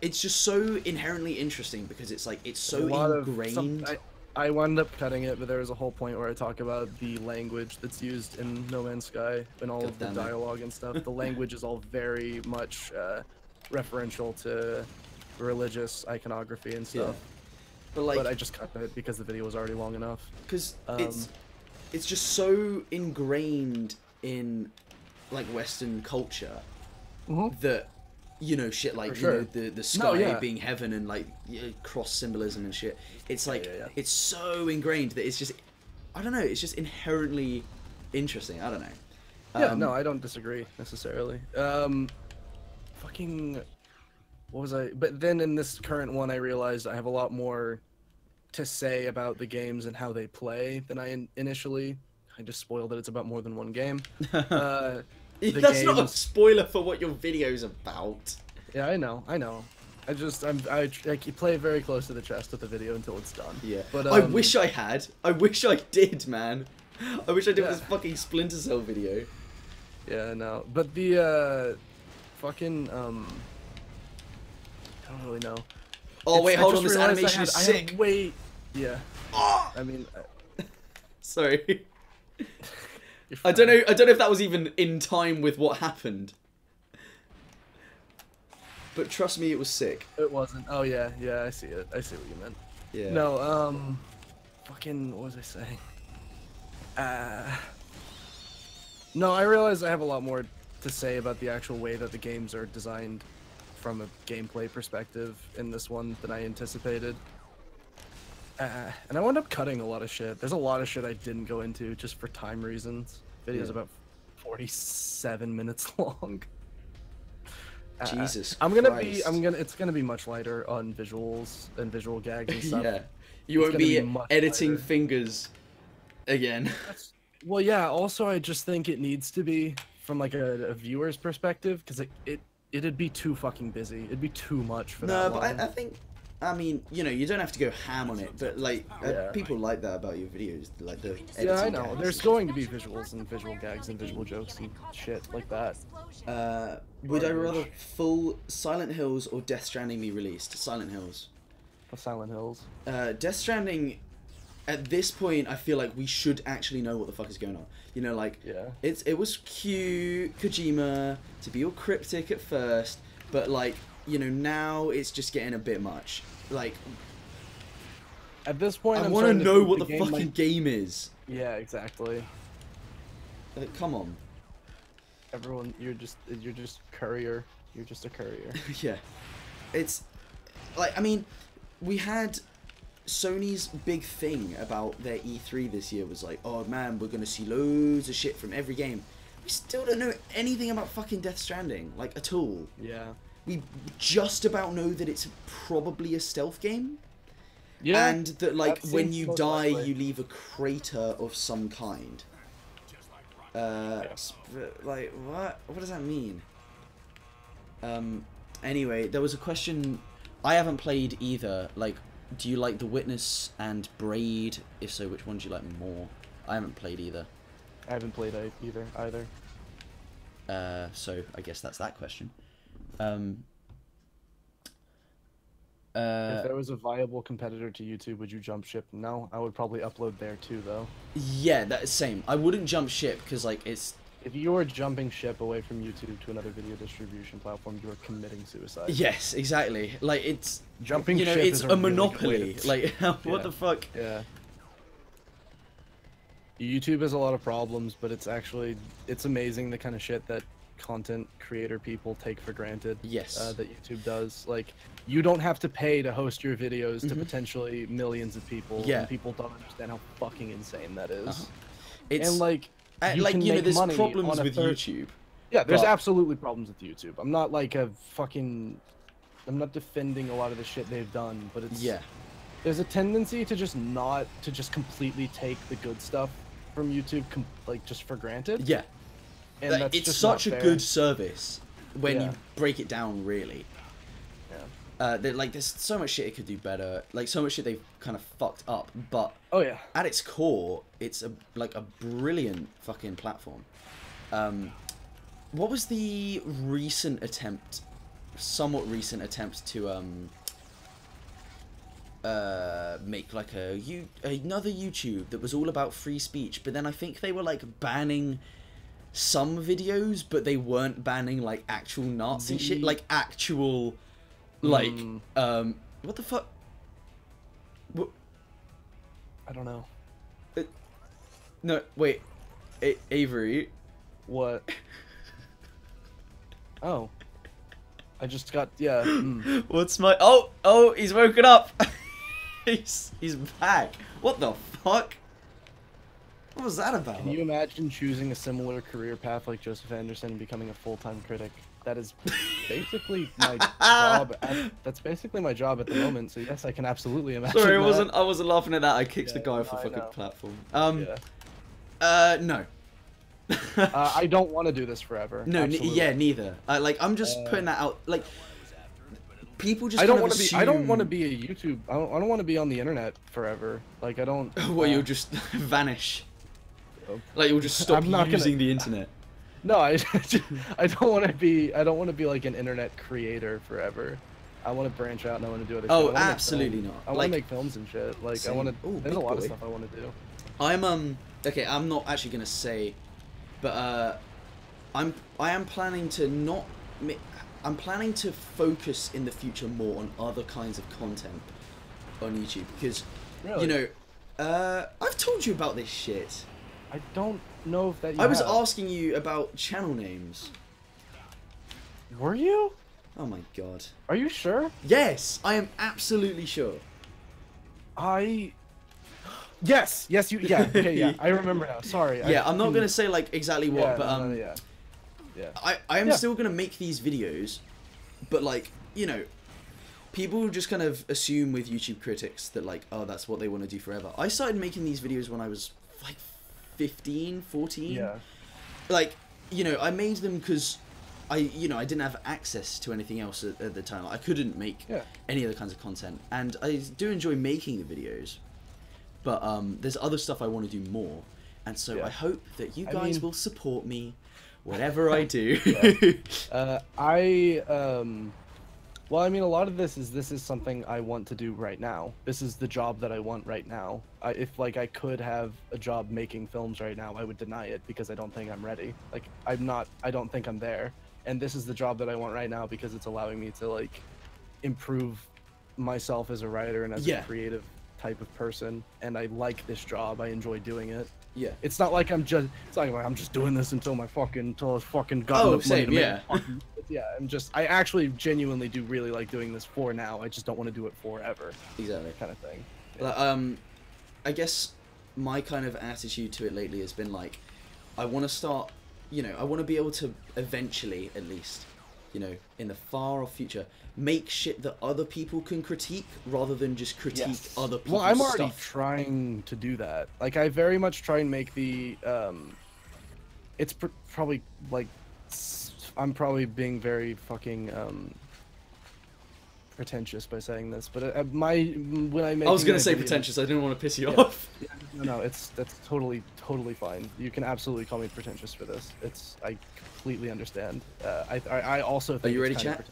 it's just so inherently interesting because it's like it's so A lot ingrained. I wound up cutting it, but there was a whole point where I talk about the language that's used in No Man's Sky and all of the damn it. dialogue and stuff. The language is all very much referential to religious iconography and stuff. But like, But I just cut it because the video was already long enough. because it's just so ingrained in like Western culture that, you know, shit like, For sure. you know, the sky yeah. being heaven and like, you know, cross symbolism and shit. It's like, yeah. it's so ingrained that it's just, I don't know, it's just inherently interesting. I don't know. Yeah, no, I don't disagree necessarily. Fucking, what was I? But then in this current one, I realized I have a lot more to say about the games and how they play than I initially. I just spoiled that it's about more than one game. The That's not a games- spoiler for what your video's about. Yeah, I know. I play it very close to the chest with the video until it's done. Yeah. But I wish I had. I wish I did, man. I wish I did Yeah. with this fucking Splinter Cell video. Yeah, no. But the fucking I don't really know. Oh wait, I hold just on. This realized animation is I had sick. way. Yeah. Oh! I mean, Sorry. you're I don't fine. know. I don't know if that was even in time with what happened. But trust me, it was sick. It wasn't. Oh yeah, yeah. I see it. I see what you meant. Yeah. No. Fucking. What was I saying? No, I realize I have a lot more to say about the actual way that the games are designed from a gameplay perspective in this one than I anticipated. And I wound up cutting a lot of shit. There's a lot of shit I didn't go into just for time reasons. Video's Yeah. about 47 minutes long. Jesus I'm gonna Christ. it's gonna be much lighter on visuals and visual gags and stuff. Yeah. You It's won't gonna be be much editing lighter. fingers again. Well, yeah. Also, I just think it needs to be from like a viewer's perspective because it'd be too fucking busy. It'd be too much for No, that but long. I think, I mean, you know, you don't have to go ham on it, but like, Yeah. people like that about your videos, like the editing. Yeah, I know. gags. There's going to be visuals and visual gags and visual jokes and shit like that. Would I rather full Silent Hills or Death Stranding be released? Silent Hills. Of Silent Hills. Death Stranding, at this point, I feel like we should actually know what the fuck is going on. You know, like, it was cute, Kojima, to be all cryptic at first, but, like, you know, now it's just getting a bit much. Like, at this point, I want to know what the fucking game is. Yeah, exactly. Like, come on. Everyone, you're just courier. You're just a courier. Yeah. It's, like, I mean, we had Sony's big thing about their E3 this year was like, oh man, we're gonna see loads of shit from every game. We still don't know anything about fucking Death Stranding, like, at all. Yeah. We just about know that it's probably a stealth game. Yeah. And that, like, that when you most die, likely. you leave a crater of some kind. Like, what? What does that mean? Anyway, there was a question. I haven't played either. Like, do you like The Witness and Braid? If so, which one do you like more? I haven't played either. I haven't played either. So I guess that's that question. If there was a viable competitor to YouTube, would you jump ship? No, I would probably upload there too, though. Yeah, that's same. I wouldn't jump ship because, like, it's... If you are jumping ship away from YouTube to another video distribution platform, you are committing suicide. Yes, exactly. Like, it's... Jumping you know, ship it's is a really good monopoly. way to- Like, what Yeah. the fuck? Yeah. YouTube has a lot of problems, but it's amazing the kind of shit that content creator people take for granted. Yes. That YouTube does. Like, you don't have to pay to host your videos to Mhm. potentially millions of people. Yeah. And people don't understand how fucking insane that is. Uh-huh. It's... And like, you like, can you know, make there's money problems on a with third- YouTube. Yeah, there's but- absolutely problems with YouTube. I'm not like a fucking... I'm not defending a lot of the shit they've done, but it's... Yeah. There's a tendency to just completely take the good stuff from YouTube, like, just for granted. Yeah. And Like, that's it's just such a not fair. good service when Yeah. you break it down, really. Yeah. Like, there's so much shit it could do better. Like, so much shit they've kind of fucked up. But Oh yeah. at its core, it's a brilliant fucking platform. What was the somewhat recent attempt to make like another YouTube that was all about free speech, but then I think they were like banning some videos, but they weren't banning like actual Nazi shit, like actual like what the fuck? What? I don't know. No, wait, Avery. What? Oh. I just got What's my oh he's woken up. he's back. What the fuck? What was that about? Can you imagine choosing a similar career path like Joseph Anderson and becoming a full-time critic? That is basically my job. That's basically my job at the moment. So yes, I can absolutely imagine. Sorry, that. I wasn't laughing at that. I kicked the Yeah, guy off the I fucking know. platform. Yeah. No. I don't want to do this forever. No, absolutely. yeah, neither. I'm just putting that out. Like, people just. I don't want want to be. I don't want to be a YouTube. I don't want to be on the internet forever. Like I don't. Well, you'll just vanish. Like you'll just stop I'm not using gonna- the internet. No, I don't want to be. I don't want to be like an internet creator forever. I want to branch out and I want to do other shit. I Oh, wanna make absolutely films. not. I want Like- to make films and shit. Like I Same. want to. Ooh, There's a big lot of boy. stuff I want to do. I'm okay. I'm not actually gonna say, but I am planning to not. I'm planning to focus in the future more on other kinds of content on YouTube because, Really? you know, I've told you about this shit. I don't know if that. You I was have. asking you about channel names. Were you? Oh my god. Are you sure? Yes, I am absolutely sure. Yes. Yes. You. Yeah. Okay. Yeah. I remember now. Sorry. Yeah, I'm not gonna say like exactly what, Yeah, but no, yeah. Yeah. I am Yeah. still gonna make these videos, but like, you know, people just kind of assume with YouTube critics that like, oh, that's what they want to do forever. I started making these videos when I was like 15, 14. Yeah. Like, you know, I made them because I didn't have access to anything else at the time. I couldn't make any other kinds of content, and I do enjoy making the videos, but there's other stuff I want to do more, and so I hope that you guys will support me, whatever I do. Well, I mean, a lot of this is something I want to do right now. This is the job that I want right now. If like I could have a job making films right now, I would deny it because I don't think I'm ready. Like I'm not. I don't think I'm there. And this is the job that I want right now because it's allowing me to like improve myself as a writer and as a creative type of person. And I like this job. I enjoy doing it. Yeah. It's not like I'm just. It's not like I'm just doing this until I fucking got enough money to make. Yeah, I actually genuinely do really like doing this for now. I just don't want to do it forever. Exactly. Kind of thing. Yeah. I guess my kind of attitude to it lately has been like, I want to start, you know, I want to be able to eventually, at least, you know, in the far off future, make shit that other people can critique rather than just critique other people's stuff. Well, I'm already trying to do that. Like, I very much try and make the, it's probably like, I'm probably being very fucking pretentious by saying this, but when I make, I was gonna say pretentious. I didn't want to piss you off. Yeah, no, that's totally fine. You can absolutely call me pretentious for this. I completely understand. I also think. Are you ready, chat?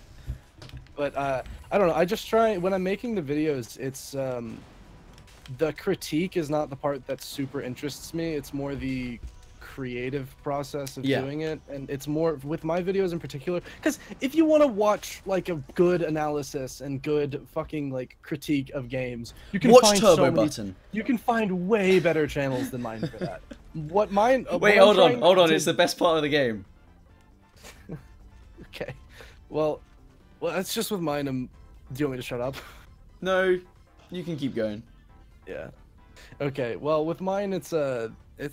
But I don't know. I just try when I'm making the videos. It's the critique is not the part that super interests me. It's more the creative process of doing it, and it's more with my videos in particular, because if you want to watch like a good analysis and good fucking like critique of games, you can watch Turbo Button. You can find way better channels than mine for that. What mine wait, hold on, it's the best part of the game. Okay, well that's just with mine. Do you want me to shut up? No, you can keep going. Yeah. Okay, well with mine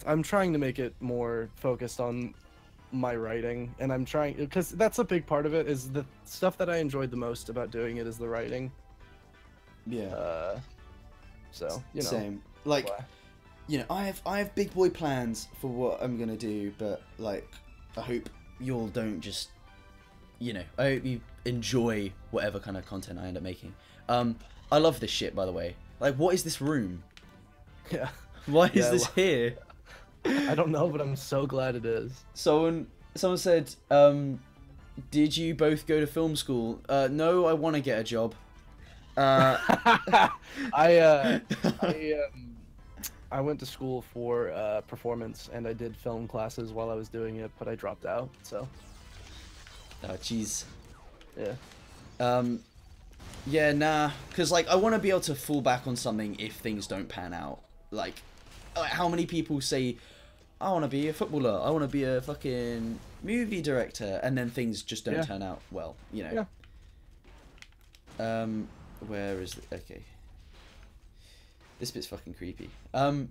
I'm trying to make it more focused on my writing, and I'm trying, because that's a big part of it, is the stuff that I enjoyed the most about doing it is the writing. Yeah. So, you know. Same. Like, you know, I have big boy plans for what I'm gonna do, but like, I hope you all don't just, you know, I hope you enjoy whatever kind of content I end up making. I love this shit, by the way. Like, what is this room? Yeah. Why is this here? I don't know, but I'm so glad it is. Someone said, did you both go to film school? No, I want to get a job. I went to school for performance, and I did film classes while I was doing it, but I dropped out, so. Oh, jeez. Yeah. Yeah, nah, because, like, I want to be able to fall back on something if things don't pan out. Like, how many people say, I want to be a footballer, I want to be a fucking movie director, and then things just don't turn out well, you know? Yeah. Where is it? Okay. This bit's fucking creepy. What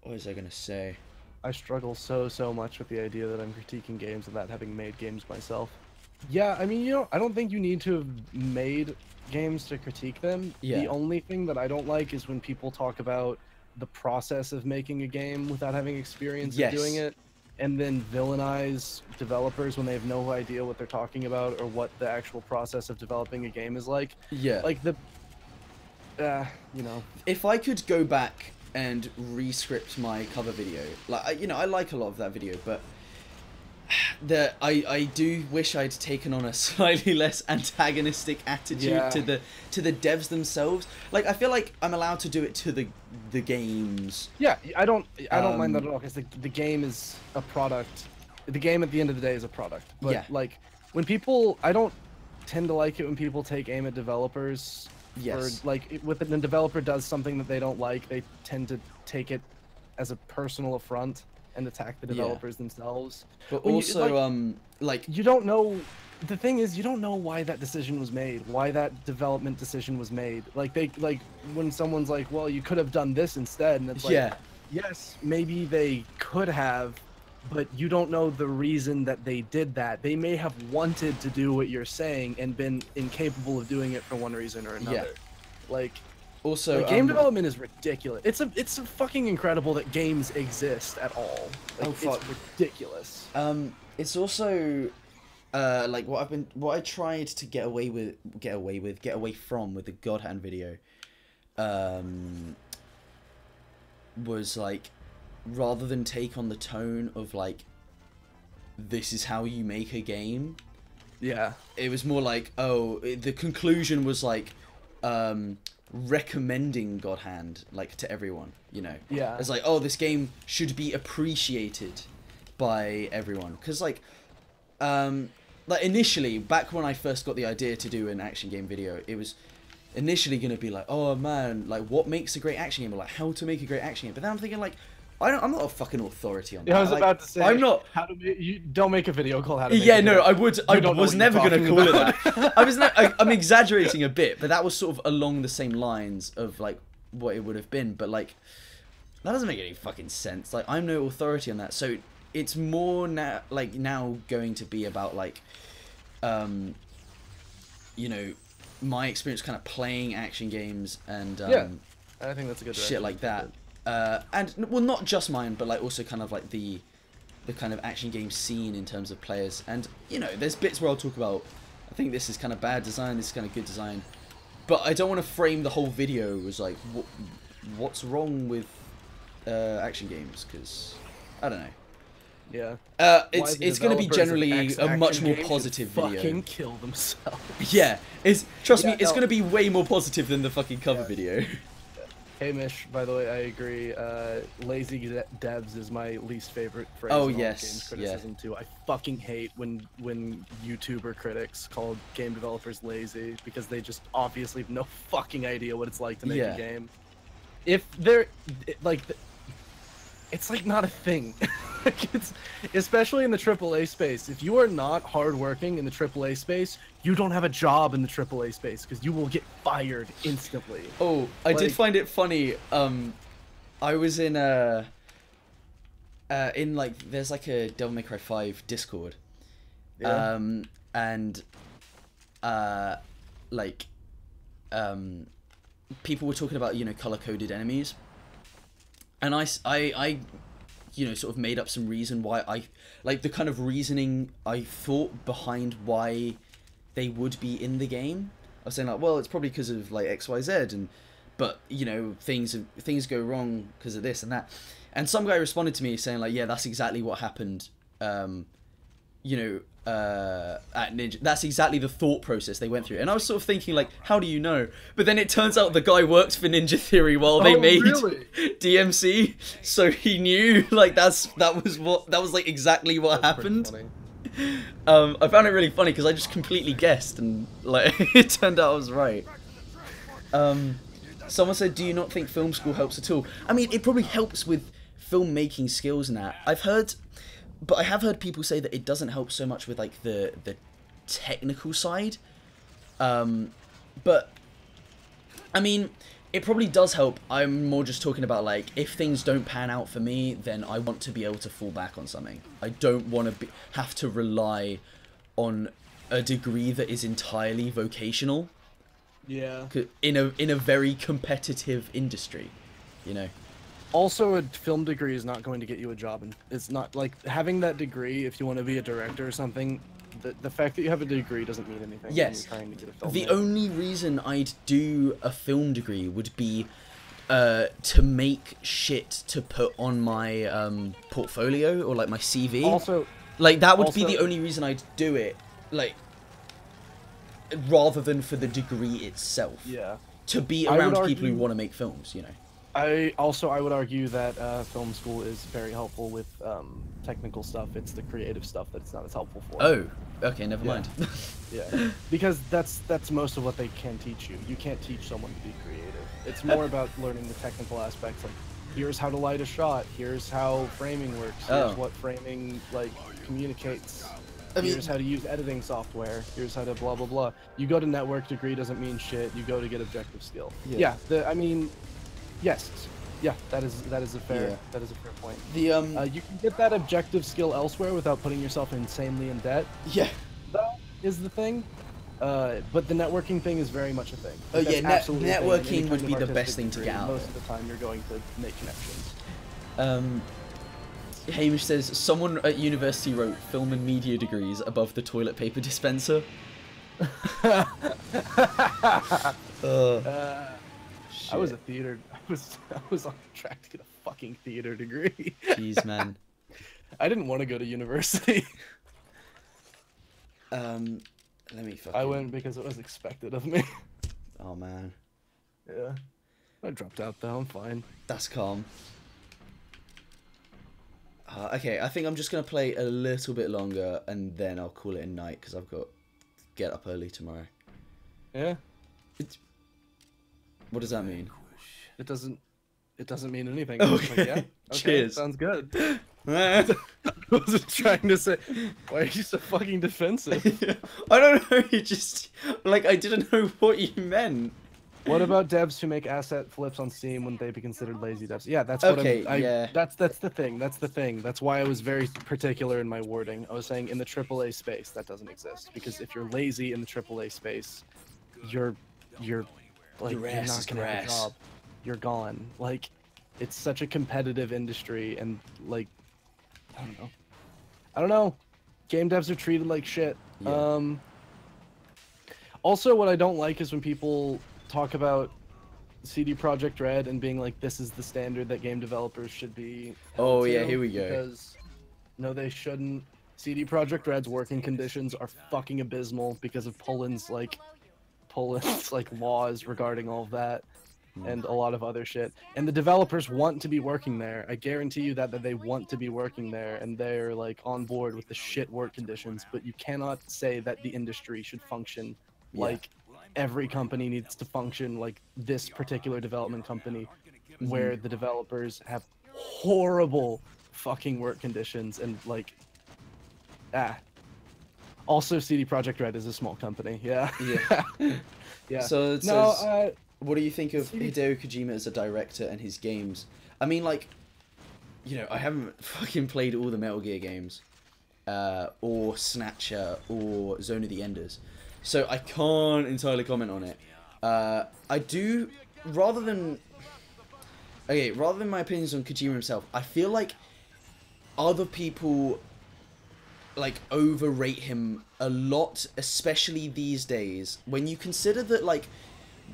was I gonna say? I struggle so much with the idea that I'm critiquing games without having made games myself. Yeah, I mean, you know, I don't think you need to have made games to critique them. Yeah. The only thing that I don't like is when people talk about the process of making a game without having experience of doing it, and then villainize developers when they have no idea what they're talking about or what the actual process of developing a game is like. Yeah. Like you know. If I could go back and re-script my cover video, like, you know, I like a lot of that video, but I do wish I'd taken on a slightly less antagonistic attitude to the devs themselves. Like, I feel like I'm allowed to do it to the games. Yeah, I don't mind that at all, because the game is a product. The game at the end of the day is a product. But like, when people, I don't tend to like it when people take aim at developers. Yes. Or like, when a developer does something that they don't like, they tend to take it as a personal affront and attack the developers themselves. But also, like, you don't know. The thing is, you don't know why that decision was made, why that development decision was made. Like, when someone's like, well, you could have done this instead, and it's like, yes, maybe they could have, but you don't know the reason that they did that. They may have wanted to do what you're saying and been incapable of doing it for one reason or another. Like, also, game development is ridiculous. It's fucking incredible that games exist at all. Like, it's ridiculous. It's also like what I tried to get away from with the God Hand video was, like, rather than take on the tone of, like, this is how you make a game, Yeah. It was more like, the conclusion was like, recommending God Hand like to everyone, you know. Yeah. It's like, this game should be appreciated by everyone, because like initially, back when I first got the idea to do an action game video, it was initially gonna be like, oh man, like what makes a great action game, or like how to make a great action game. But then I'm thinking like, I'm not a fucking authority on that. Yeah, I was like, about to say. I'm not. How to make, you don't make a video called How to Make Yeah, a no, Video. I would. I don't know was what never you're going to talking call about. it that. I was. I'm exaggerating a bit, but that was sort of along the same lines of like what it would have been. But like, that doesn't make any fucking sense. Like, I'm no authority on that. So it's more now, like now going to be about like, you know, my experience kind of playing action games and Yeah, I think that's a good shit direction. like that. And well, not just mine, but like also kind of like the kind of action game scene in terms of players. And you know, there's bits where I'll talk about, I think this is kind of bad design, this is kind of good design, but I don't want to frame the whole video as like what's wrong with action games, because I don't know. Yeah. It's going to be generally a much more positive video. Fucking kill themselves. Yeah, trust me, it's no. going to be way more positive than the fucking cover video. Hey Mish, by the way, I agree. Lazy devs is my least favorite phrase. Oh, in all yes, games criticism too. I fucking hate when YouTuber critics call game developers lazy, because they just obviously have no fucking idea what it's like to make Yeah. a game. If they're like, it's like not a thing. Like, it's especially in the AAA space. If you are not hardworking in the AAA space, you don't have a job in the AAA space, because you will get fired instantly. Oh, I did Like- find it funny. I was in like, there's like a Devil May Cry 5 Discord. Yeah. And like people were talking about, you know, color-coded enemies. And I you know, sort of made up some reason why I like the kind of reasoning I thought behind why they would be in the game. I was saying like, well, it's probably because of like XYZ, and but you know, things go wrong because of this and that. And some guy responded to me saying like, yeah, that's exactly what happened. You know, at Ninja, that's exactly the thought process they went through. And I was sort of thinking like, how do you know? But then it turns out the guy works for Ninja Theory while they made really? DMC, so he knew like that was like exactly what That's pretty happened. funny. I found it really funny because I just completely guessed, and like it turned out I was right. Someone said, do you not think film school helps at all? I mean, it probably helps with filmmaking skills and that. But I have heard people say that it doesn't help so much with like the technical side. But I mean, it probably does help. I'm more just talking about like, if things don't pan out for me, then I want to be able to fall back on something. I don't want to have to rely on a degree that is entirely vocational. Yeah. In a very competitive industry, you know. Also, a film degree is not going to get you a job, and it's not like having that degree. If you want to be a director or something, the fact that you have a degree doesn't mean anything. Yes. When you're trying to get a film The made. only reason I'd do a film degree would be to make shit to put on my portfolio or like my CV. Also, like that would be also- the only reason I'd do it, like rather than for the degree itself. yeah. To be I would around people who argue- want to make films, you know. I would argue that film school is very helpful with technical stuff. It's the creative stuff that it's not as helpful for. Oh, okay, never Yeah. mind. Yeah, because that's most of what they can teach you. You can't teach someone to be creative. It's more about learning the technical aspects. Like, here's how to light a shot. Here's how framing works. Here's Oh. what framing like communicates. I mean- Here's how to use editing software. Here's how to blah blah blah. You go to network degree doesn't mean shit. You go to get objective skill. Yeah. I mean, yes. Yeah, that is a fair Yeah. point. The You can get that objective skill elsewhere without putting yourself insanely in debt. yeah. That is the thing. But the networking thing is very much a thing. Oh, That's yeah, absolutely a thing in any networking kind would of be the artistic best thing to degree. get out Most of of the time, you're going to make connections. Hamish says, someone at university wrote film and media degrees above the toilet paper dispenser. I was a theater. I was on track to get a fucking theater degree. Jeez, man. I didn't want to go to university. Let me fucking... I went because it was expected of me. Oh, man. Yeah. I dropped out though, I'm fine. That's calm. Okay, I think I'm just going to play a little bit longer, and then I'll call it a night, because I've got to get up early tomorrow. Yeah? What does that mean? It doesn't mean anything. Okay. Like, yeah? Okay, Cheers. sounds good. I wasn't trying to say, why are you so fucking defensive? I don't know, you just... Like, I didn't know what you meant. What about devs who make asset flips on Steam? Wouldn't they be considered lazy devs? Yeah, that's what Okay, yeah. That's the thing. That's the thing. That's why I was very particular in my wording. I was saying in the AAA space that doesn't exist, because if you're lazy in the AAA space, you're like Your you're ass not is gonna have a grass. job. You're gone. Like, it's such a competitive industry, and like, I don't know. Game devs are treated like shit. Yeah. Also, what I don't like is when people talk about CD Projekt Red and being like, this is the standard that game developers should be held Oh, yeah, to, here we go. Because no, they shouldn't. CD Projekt Red's working conditions are fucking abysmal because of Poland's like laws regarding all of that and a lot of other shit. And the developers want to be working there. I guarantee you that they want to be working there, and they're like on board with the shit work conditions. But you cannot say that the industry should function like every company needs to function like this particular development company, where the developers have horrible fucking work conditions and like also CD Projekt Red is a small company. Yeah. Yeah. So it No, says, what do you think of Hideo Kojima as a director and his games? I mean, like, you know, I haven't fucking played all the Metal Gear games, or Snatcher, or Zone of the Enders, so I can't entirely comment on it. I do, rather than my opinions on Kojima himself, I feel like other people like overrate him a lot, especially these days, when you consider that, like,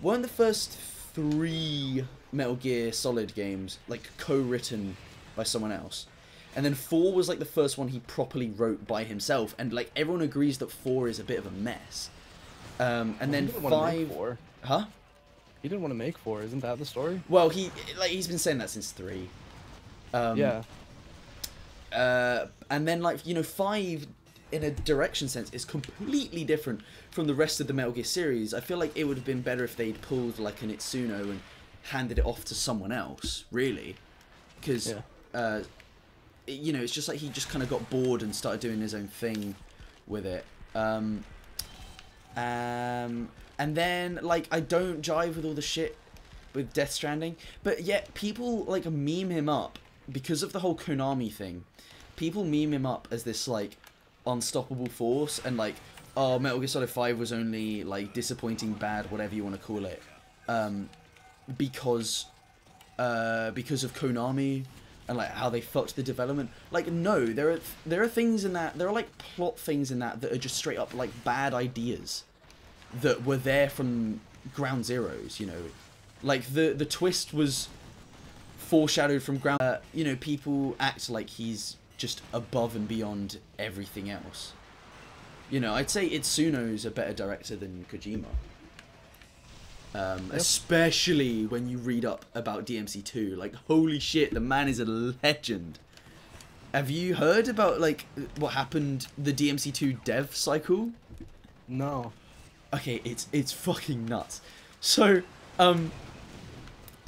weren't the first 3 Metal Gear Solid games like co-written by someone else, and then 4 was like the first one he properly wrote by himself, and like everyone agrees that 4 is a bit of a mess. And then 5, huh? He didn't want to make 4, isn't that the story? Well, he's been saying that since 3. Yeah. And then, like, you know, 5, in a direction sense, is completely different from the rest of the Metal Gear series. I feel like it would have been better if they'd pulled, like, an Itsuno and handed it off to someone else, really. Because, you know, it's just like he just kind of got bored and started doing his own thing with it. And then, like, I don't jive with all the shit with Death Stranding, but yet people, like, meme him up because of the whole Konami thing. People meme him up as this, like, unstoppable force, and like, oh, Metal Gear Solid 5 was only, like, disappointing, bad, whatever you want to call it, because of Konami and like how they fucked the development. Like, no, there are things in that, there are like plot things in that are just straight up like bad ideas that were there from ground zeros, you know. Like the twist was foreshadowed from ground. You know, people act like he's just above and beyond everything else. You know, I'd say Itsuno's a better director than Kojima. Especially when you read up about DMC2. Like, holy shit, the man is a legend. Have you heard about, like, what happened, the DMC2 dev cycle? No. Okay, it's fucking nuts. So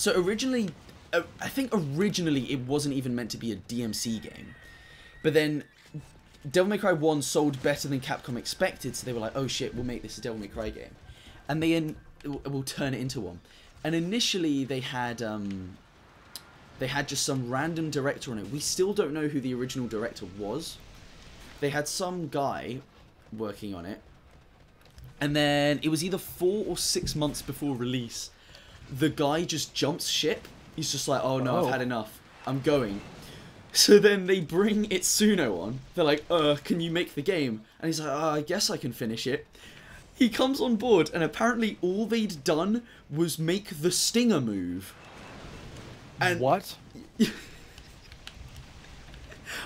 originally, I think originally it wasn't even meant to be a DMC game. But then Devil May Cry 1 sold better than Capcom expected, so they were like, oh shit, we'll make this a Devil May Cry game. And we'll turn it into one. And initially they had just some random director on it. We still don't know who the original director was. They had some guy working on it. And then it was either 4 or 6 months before release. The guy just jumps ship. He's just like, oh no, I've had enough. I'm going. So then they bring Itsuno on. They're like, can you make the game? And he's like, I guess I can finish it. He comes on board, and apparently all they'd done was make the stinger move. And what?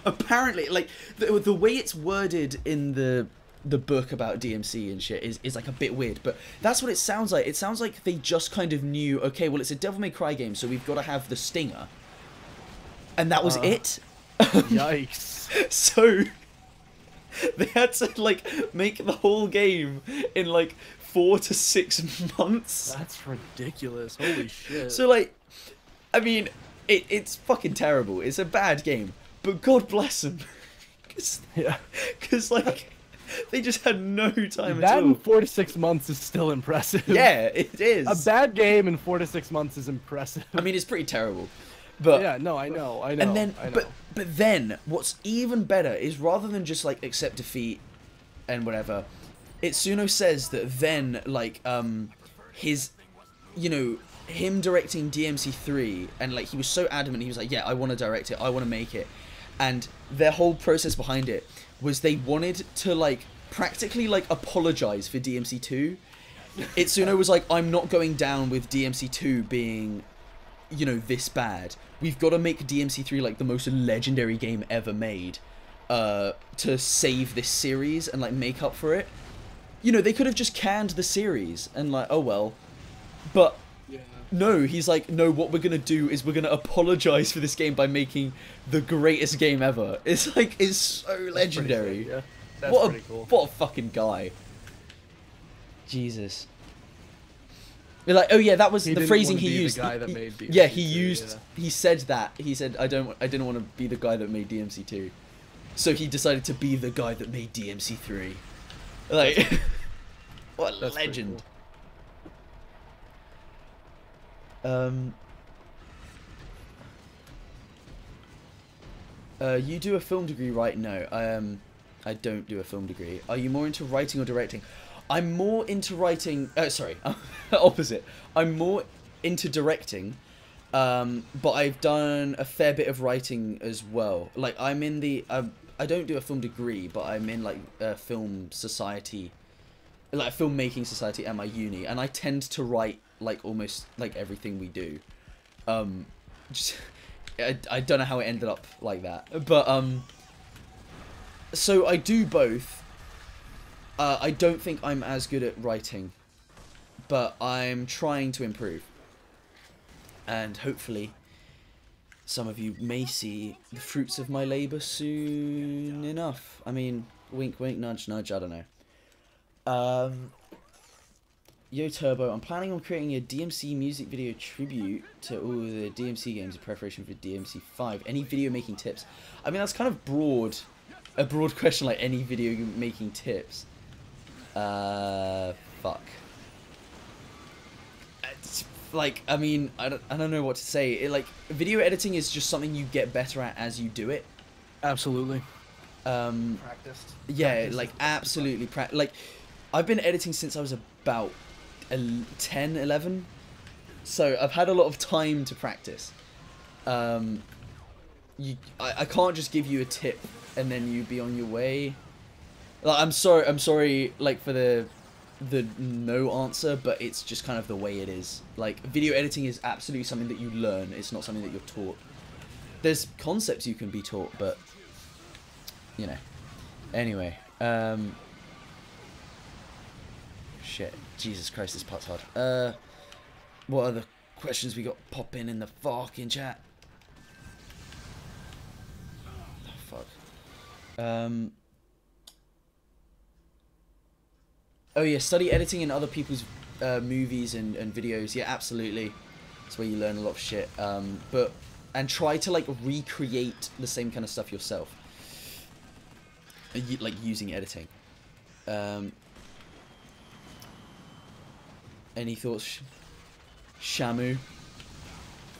Apparently, like, the way it's worded in the the book about DMC and shit is like a bit weird, but that's what it sounds like. It sounds like they just kind of knew, okay, well, it's a Devil May Cry game, so we've got to have the stinger, and that was it. Yikes. So they had to like make the whole game in like 4 to 6 months. That's ridiculous. Holy shit. So like, I mean, it's fucking terrible. It's a bad game, but God bless them. Yeah. Because like, they just had no time that at all. in 4 to 6 months is still impressive. Yeah, it is. A bad game in 4 to 6 months is impressive. I mean, it's pretty terrible. But yeah, no, I know. and then, I know. but then, what's even better is rather than just like accept defeat and whatever, Itsuno says that then like his, you know, him directing DMC3 and like he was so adamant, he was like, yeah, I want to direct it, I want to make it, and their whole process behind it was they wanted to like practically like apologize for DMC2. Itsuno was like, I'm not going down with DMC2 being, you know, this bad. We've got to make DMC3 like the most legendary game ever made to save this series and like make up for it. You know, they could have just canned the series and like, oh well. But yeah. No, he's like, no, what we're gonna do is we're gonna apologize for this game by making the greatest game ever. It's like, it's so legendary. Sick, yeah. That's pretty cool. What a fucking guy. Jesus. They're like, oh yeah, that was the phrasing he used. The guy that made DMC2, yeah, he used. Yeah. He said that. He said, I didn't want to be the guy that made DMC2, so he decided to be the guy that made DMC3. Like, what a legend. Cool. You do a film degree, right? No, I don't do a film degree. Are you more into writing or directing? I'm more into writing. Sorry, opposite. I'm more into directing, but I've done a fair bit of writing as well. Like I'm in the. I don't do a film degree, but I'm in like a film society, like a filmmaking society at my uni, and I tend to write like almost like everything we do. Just I don't know how it ended up like that, but so I do both. I don't think I'm as good at writing, but I'm trying to improve. And hopefully, some of you may see the fruits of my labour soon enough. I mean, wink, wink, nudge, nudge, I don't know. Yo Turbo, I'm planning on creating a DMC music video tribute to all the DMC games in preparation for DMC 5. Any video making tips? I mean, that's kind of broad. A broad question, like any video making tips. Fuck. It's like, I mean, I don't know what to say. Like, video editing is just something you get better at as you do it. Absolutely. Practiced. Yeah, Practiced. like, absolutely. Like, I've been editing since I was about 10, 11. So, I've had a lot of time to practice. I can't just give you a tip and then you be on your way. Like, I'm sorry, like, for the no answer, but it's just kind of the way it is. Like, video editing is absolutely something that you learn. It's not something that you're taught. There's concepts you can be taught, but, you know. Anyway, shit. Jesus Christ, this part's hard. What other questions we got popping in the fucking chat? Oh, fuck. Oh yeah, study editing in other people's movies and videos. Yeah, absolutely. That's where you learn a lot of shit. And try to like recreate the same kind of stuff yourself. Like using editing. Any thoughts, Shamu?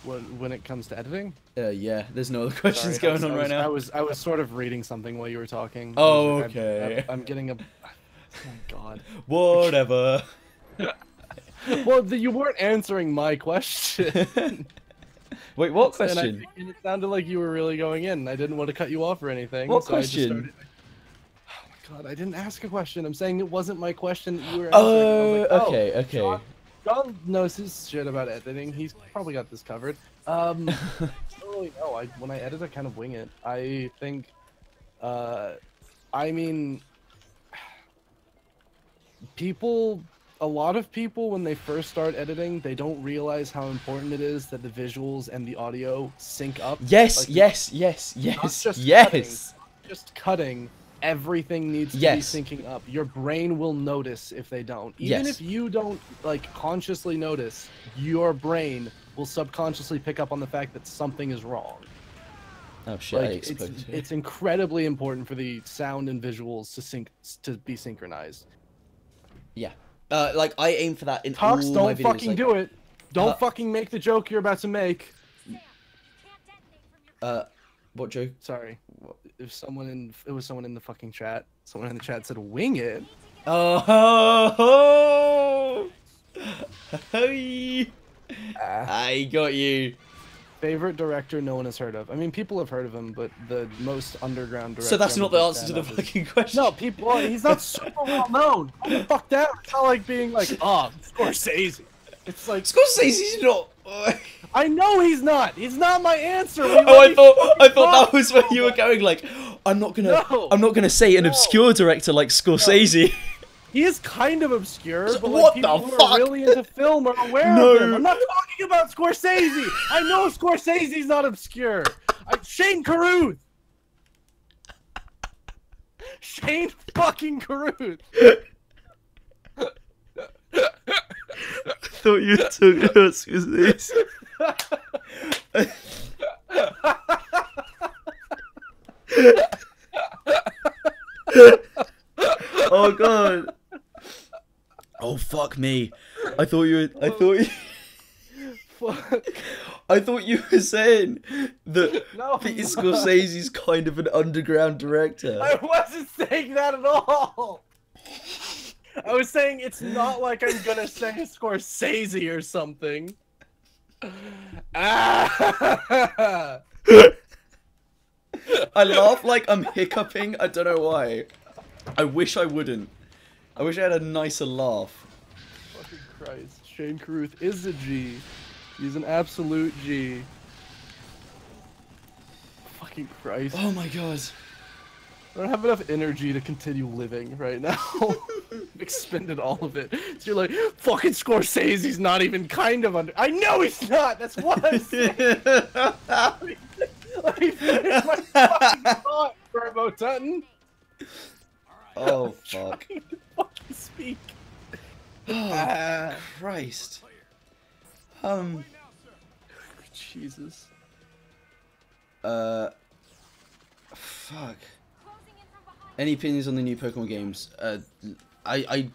When it comes to editing? Yeah, there's no other questions going on right now. I was sort of reading something while you were talking. Oh, okay. I'm getting a. Oh my god. Whatever. Well, you weren't answering my question. Wait, what question? And it sounded like you were really going in. I didn't want to cut you off or anything. What so question? Oh my god, I didn't ask a question. I'm saying it wasn't my question that you were answering. Oh, like, okay. John knows his shit about editing. He's probably got this covered. I don't really know. When I edit, I kind of wing it. I think, I mean, a lot of people, when they first start editing, they don't realize how important it is that the visuals and the audio sync up. Yes, Like, yes, yes. Just cutting, everything needs to be syncing up. Your brain will notice if they don't. Even if you don't like consciously notice, your brain will subconsciously pick up on the fact that something is wrong. Oh shit! Like, it's incredibly important for the sound and visuals to be synchronized. Yeah. Like I aim for that in Tux, all don't my videos. fucking like, do it. Don't fucking make the joke you're about to make. What joke? Sorry. It was someone in the fucking chat. Someone in the chat said wing it. Oh, I got you. Favorite director no one has heard of. I mean, people have heard of him, but the most underground director. So that's not the answer to the fucking question. No, people. Well, he's not super well known. Calm the fuck down. It's not like being like, oh, Scorsese. It's like Scorsese's not. I know he's not. He's not my answer. Oh, I thought that was where you were going. Like, I'm not gonna say an obscure director like Scorsese. No. He is kind of obscure, but what like, people the who fuck? are really into film are aware of him. I'm not talking about Scorsese. I know Scorsese's not obscure. Shane Carruth. Shane fucking Carruth. I thought you were talking about Scorsese. Oh god. Oh fuck me. I thought you were saying that Scorsese's kind of an underground director. I wasn't saying that at all. I was saying it's not like I'm gonna say Scorsese or something. I laugh like I'm hiccuping. I don't know why. I wish I wouldn't. I wish I had a nicer laugh. Fucking Christ. Shane Carruth is a G. He's an absolute G. Fucking Christ. Oh my god. I don't have enough energy to continue living right now. I've expended all of it. So you're like, fucking Scorsese's not even kind of under. I know he's not! That's what I'm saying! Let me finish my fucking thought, Turbo Tutton! Oh, fuck. I'm trying to fucking speak. Oh, Christ. Jesus. Fuck. Any opinions on the new Pokemon games? I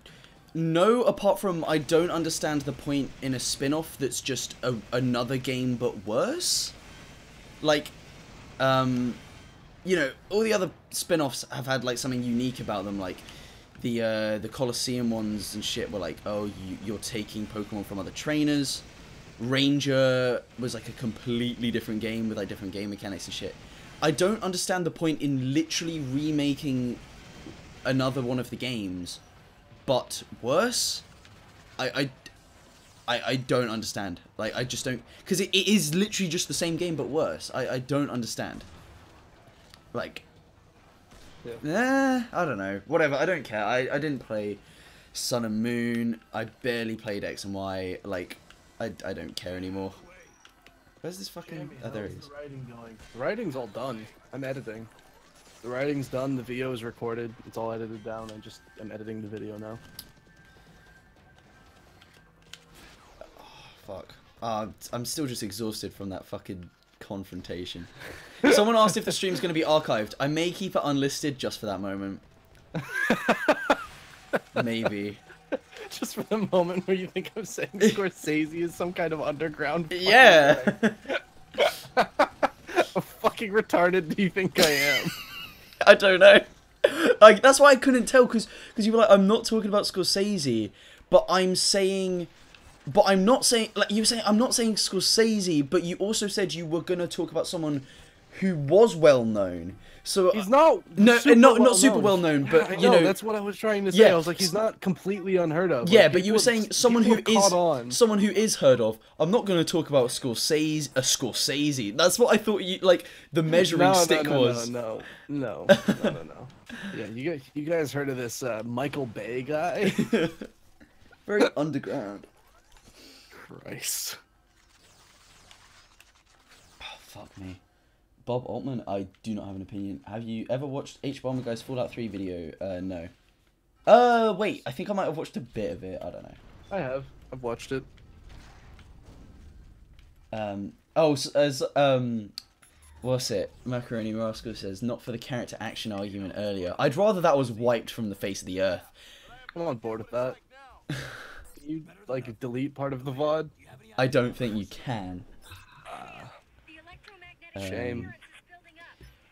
no, apart from I don't understand the point in a spin-off that's just another game but worse. Like, you know, all the other spin-offs have had like something unique about them, like the Colosseum ones and shit were like, oh, you're taking Pokemon from other trainers. Ranger was like a completely different game with like different game mechanics and shit. I don't understand the point in literally remaking another one of the games, but worse. I don't understand. Like, I just don't, because it is literally just the same game but worse. I don't understand. Like, I don't know. Whatever. I don't care. I didn't play Sun and Moon. I barely played X and Y. Like, I don't care anymore. Where's this fucking... Oh, there it is. The writing going? The writing's all done. I'm editing. The writing's done. The video is recorded. It's all edited down. I'm editing the video now. Oh, fuck. I'm still just exhausted from that fucking confrontation. Someone asked if the stream's going to be archived. I may keep it unlisted just for that moment. Maybe. Just for the moment where you think I'm saying Scorsese is some kind of underground. Yeah. How fucking retarded do you think I am? I don't know. Like, that's why I couldn't tell, because you were like, I'm not talking about Scorsese, but I'm saying... But I'm not saying... Like, you were saying, I'm not saying Scorsese, but you also said you were going to talk about someone who was well-known. So he's not not super well known, but you know that's what I was trying to say. Yeah. I was like, he's not completely unheard of. Yeah, like, but you were saying someone who is heard of. I'm not going to talk about Scorsese. That's what I thought you like. The measuring stick was. No. Yeah, you guys heard of this Michael Bay guy? Very underground. Christ. Oh, fuck me. Bob Altman, I do not have an opinion. Have you ever watched H-Bomber Guy's Fallout 3 video? No. Wait, I think I might have watched a bit of it. I don't know. I have. I've watched it. What's it? Macaroni Rascal says, not for the character action argument earlier. I'd rather that was wiped from the face of the earth. I'm on board with that. You, like, delete part of the VOD? I don't think you can. Shame.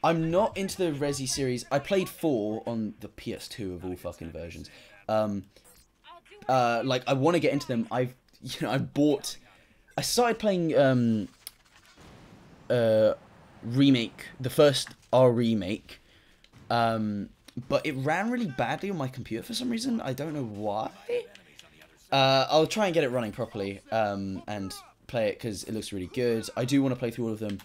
I'm not into the Resi series. I played 4 on the PS2 of all fucking versions. Like, I want to get into them. I started playing, Remake, the first R remake, but it ran really badly on my computer for some reason. I don't know why. I'll try and get it running properly, and play it because it looks really good. I do want to play through all of them.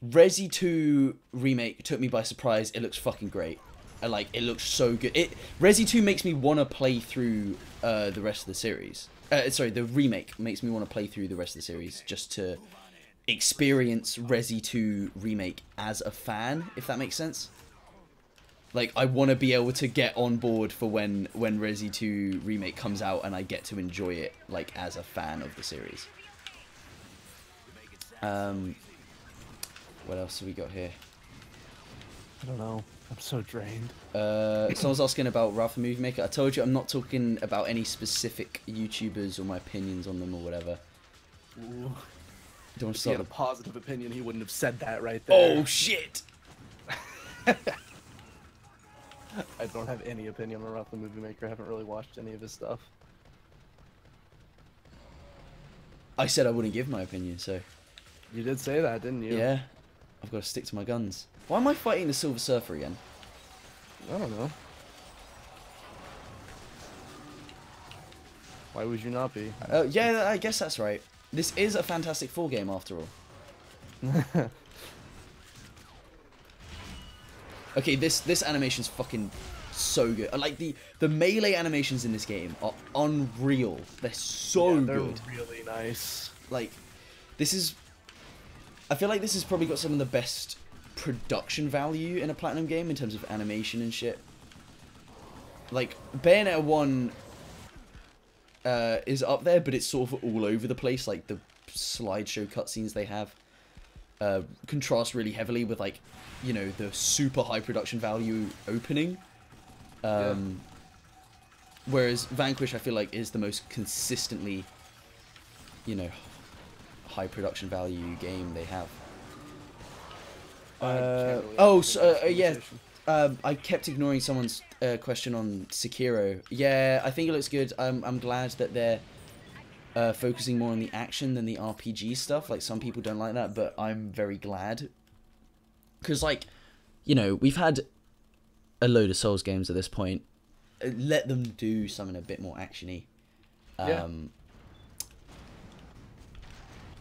Resi 2 Remake took me by surprise. It looks fucking great. It looks so good. Resi 2 makes me want to play through the rest of the series. Sorry, the remake makes me want to play through the rest of the series just to experience Resi 2 Remake as a fan, if that makes sense. Like, I want to be able to get on board for when Resi 2 Remake comes out and I get to enjoy it, like, as a fan of the series. What else have we got here? I don't know. I'm so drained. Someone's asking about Ralph the Movie Maker. I told you I'm not talking about any specific YouTubers or my opinions on them or whatever. Ooh. Don't If he had a positive opinion, he wouldn't have said that right there. Oh, shit! I don't have any opinion on Ralph the Movie Maker. I haven't really watched any of his stuff. I said I wouldn't give my opinion, so... You did say that, didn't you? Yeah. I've got to stick to my guns. Why am I fighting the Silver Surfer again? I don't know. Why would you not be? Yeah, I guess that's right. This is a Fantastic Four game, after all. Okay, this animation's fucking so good. Like, the melee animations in this game are unreal. They're so good. They're really nice. Like, this is... I feel like this has probably got some of the best production value in a Platinum game in terms of animation and shit. Like, Bayonetta 1 is up there, but it's sort of all over the place. Like, the slideshow cutscenes they have contrast really heavily with, like, you know, the super high production value opening. Whereas Vanquish, I feel like, is the most consistently, you know, high production value game they have. I kept ignoring someone's question on Sekiro. Yeah, I think it looks good. I'm glad that they're focusing more on the action than the RPG stuff. Like, some people don't like that, but I'm very glad. Because, like, you know, we've had a load of Souls games at this point. Let them do something a bit more actiony.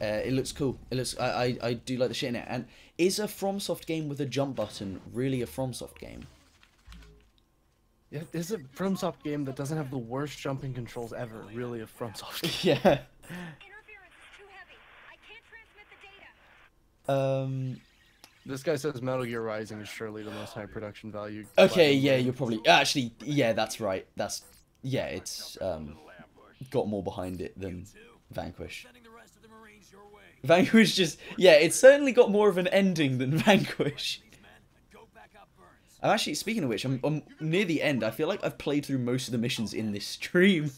It looks cool. It looks. I do like the shit in it. And is a FromSoft game with a jump button really a FromSoft game? Yeah, is a FromSoft game that doesn't have the worst jumping controls ever really a FromSoft game? Yeah. Interference is too heavy. I can't transmit the data. This guy says Metal Gear Rising is surely the most high production value. Okay, yeah, you're probably... Actually, yeah, that's right. Yeah, it's got more behind it than Vanquish. Vanquish just... Yeah, it's certainly got more of an ending than Vanquish. I'm actually, speaking of which, I'm near the end. I feel like I've played through most of the missions in this stream.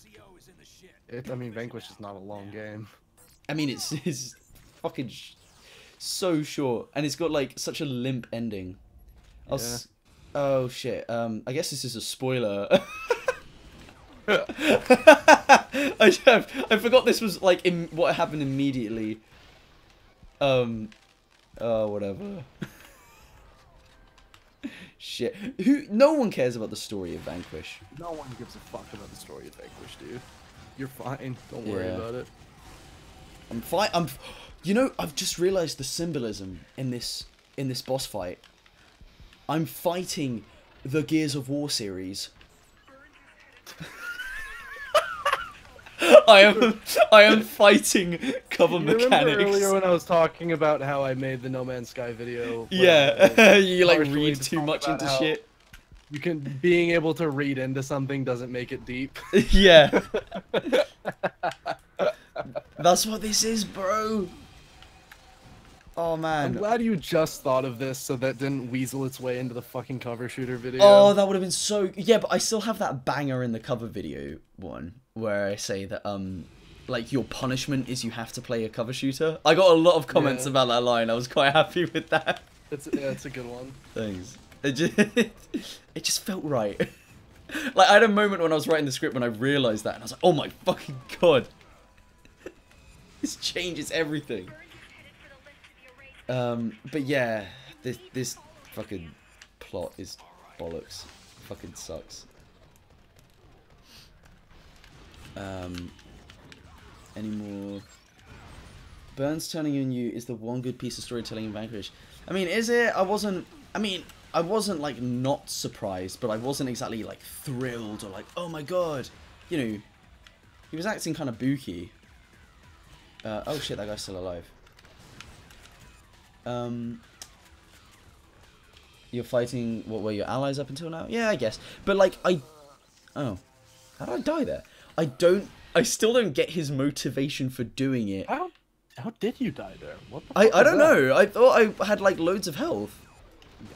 I mean, Vanquish is not a long game. I mean, it's fucking so short, and it's got like such a limp ending. Oh shit. I guess this is a spoiler. I forgot this was like what happened immediately. Oh, whatever. Shit. No one cares about the story of Vanquish. No one gives a fuck about the story of Vanquish, dude. You're fine. Don't worry about it. I'm fine. You know, I've just realized the symbolism in this boss fight. I'm fighting the Gears of War series. I am fighting cover You mechanics. remember earlier when I was talking about how I made the No Man's Sky video? where Yeah, you like partially read to too talk much about into how shit. You can being able to read into something doesn't make it deep. Yeah. That's what this is, bro. Oh I'm man. glad you just thought of this so that didn't weasel its way into the fucking cover shooter video. Oh, that would have been so. Yeah, but I still have that banger in the cover video one where I say that like your punishment is you have to play a cover shooter. I got a lot of comments Yeah. about that line. I was quite happy with that. It's a good one. Thanks. It just felt right. Like I had a moment when I was writing the script when I realized that, and I was like, "Oh my fucking god, this changes everything." But yeah, this fucking plot is bollocks. Fucking sucks. Any more? Burns turning on you is the one good piece of storytelling in Vanquish. I mean, is it? I wasn't like not surprised, but I wasn't exactly like thrilled or like, oh my god. You know, he was acting kind of booky. Oh shit, that guy's still alive. You're fighting, what were your allies up until now? Yeah, I guess. But like, oh, how did I die there? I still don't get his motivation for doing it. How did you die there? What the I fuck was don't that? know. I thought I had like loads of health.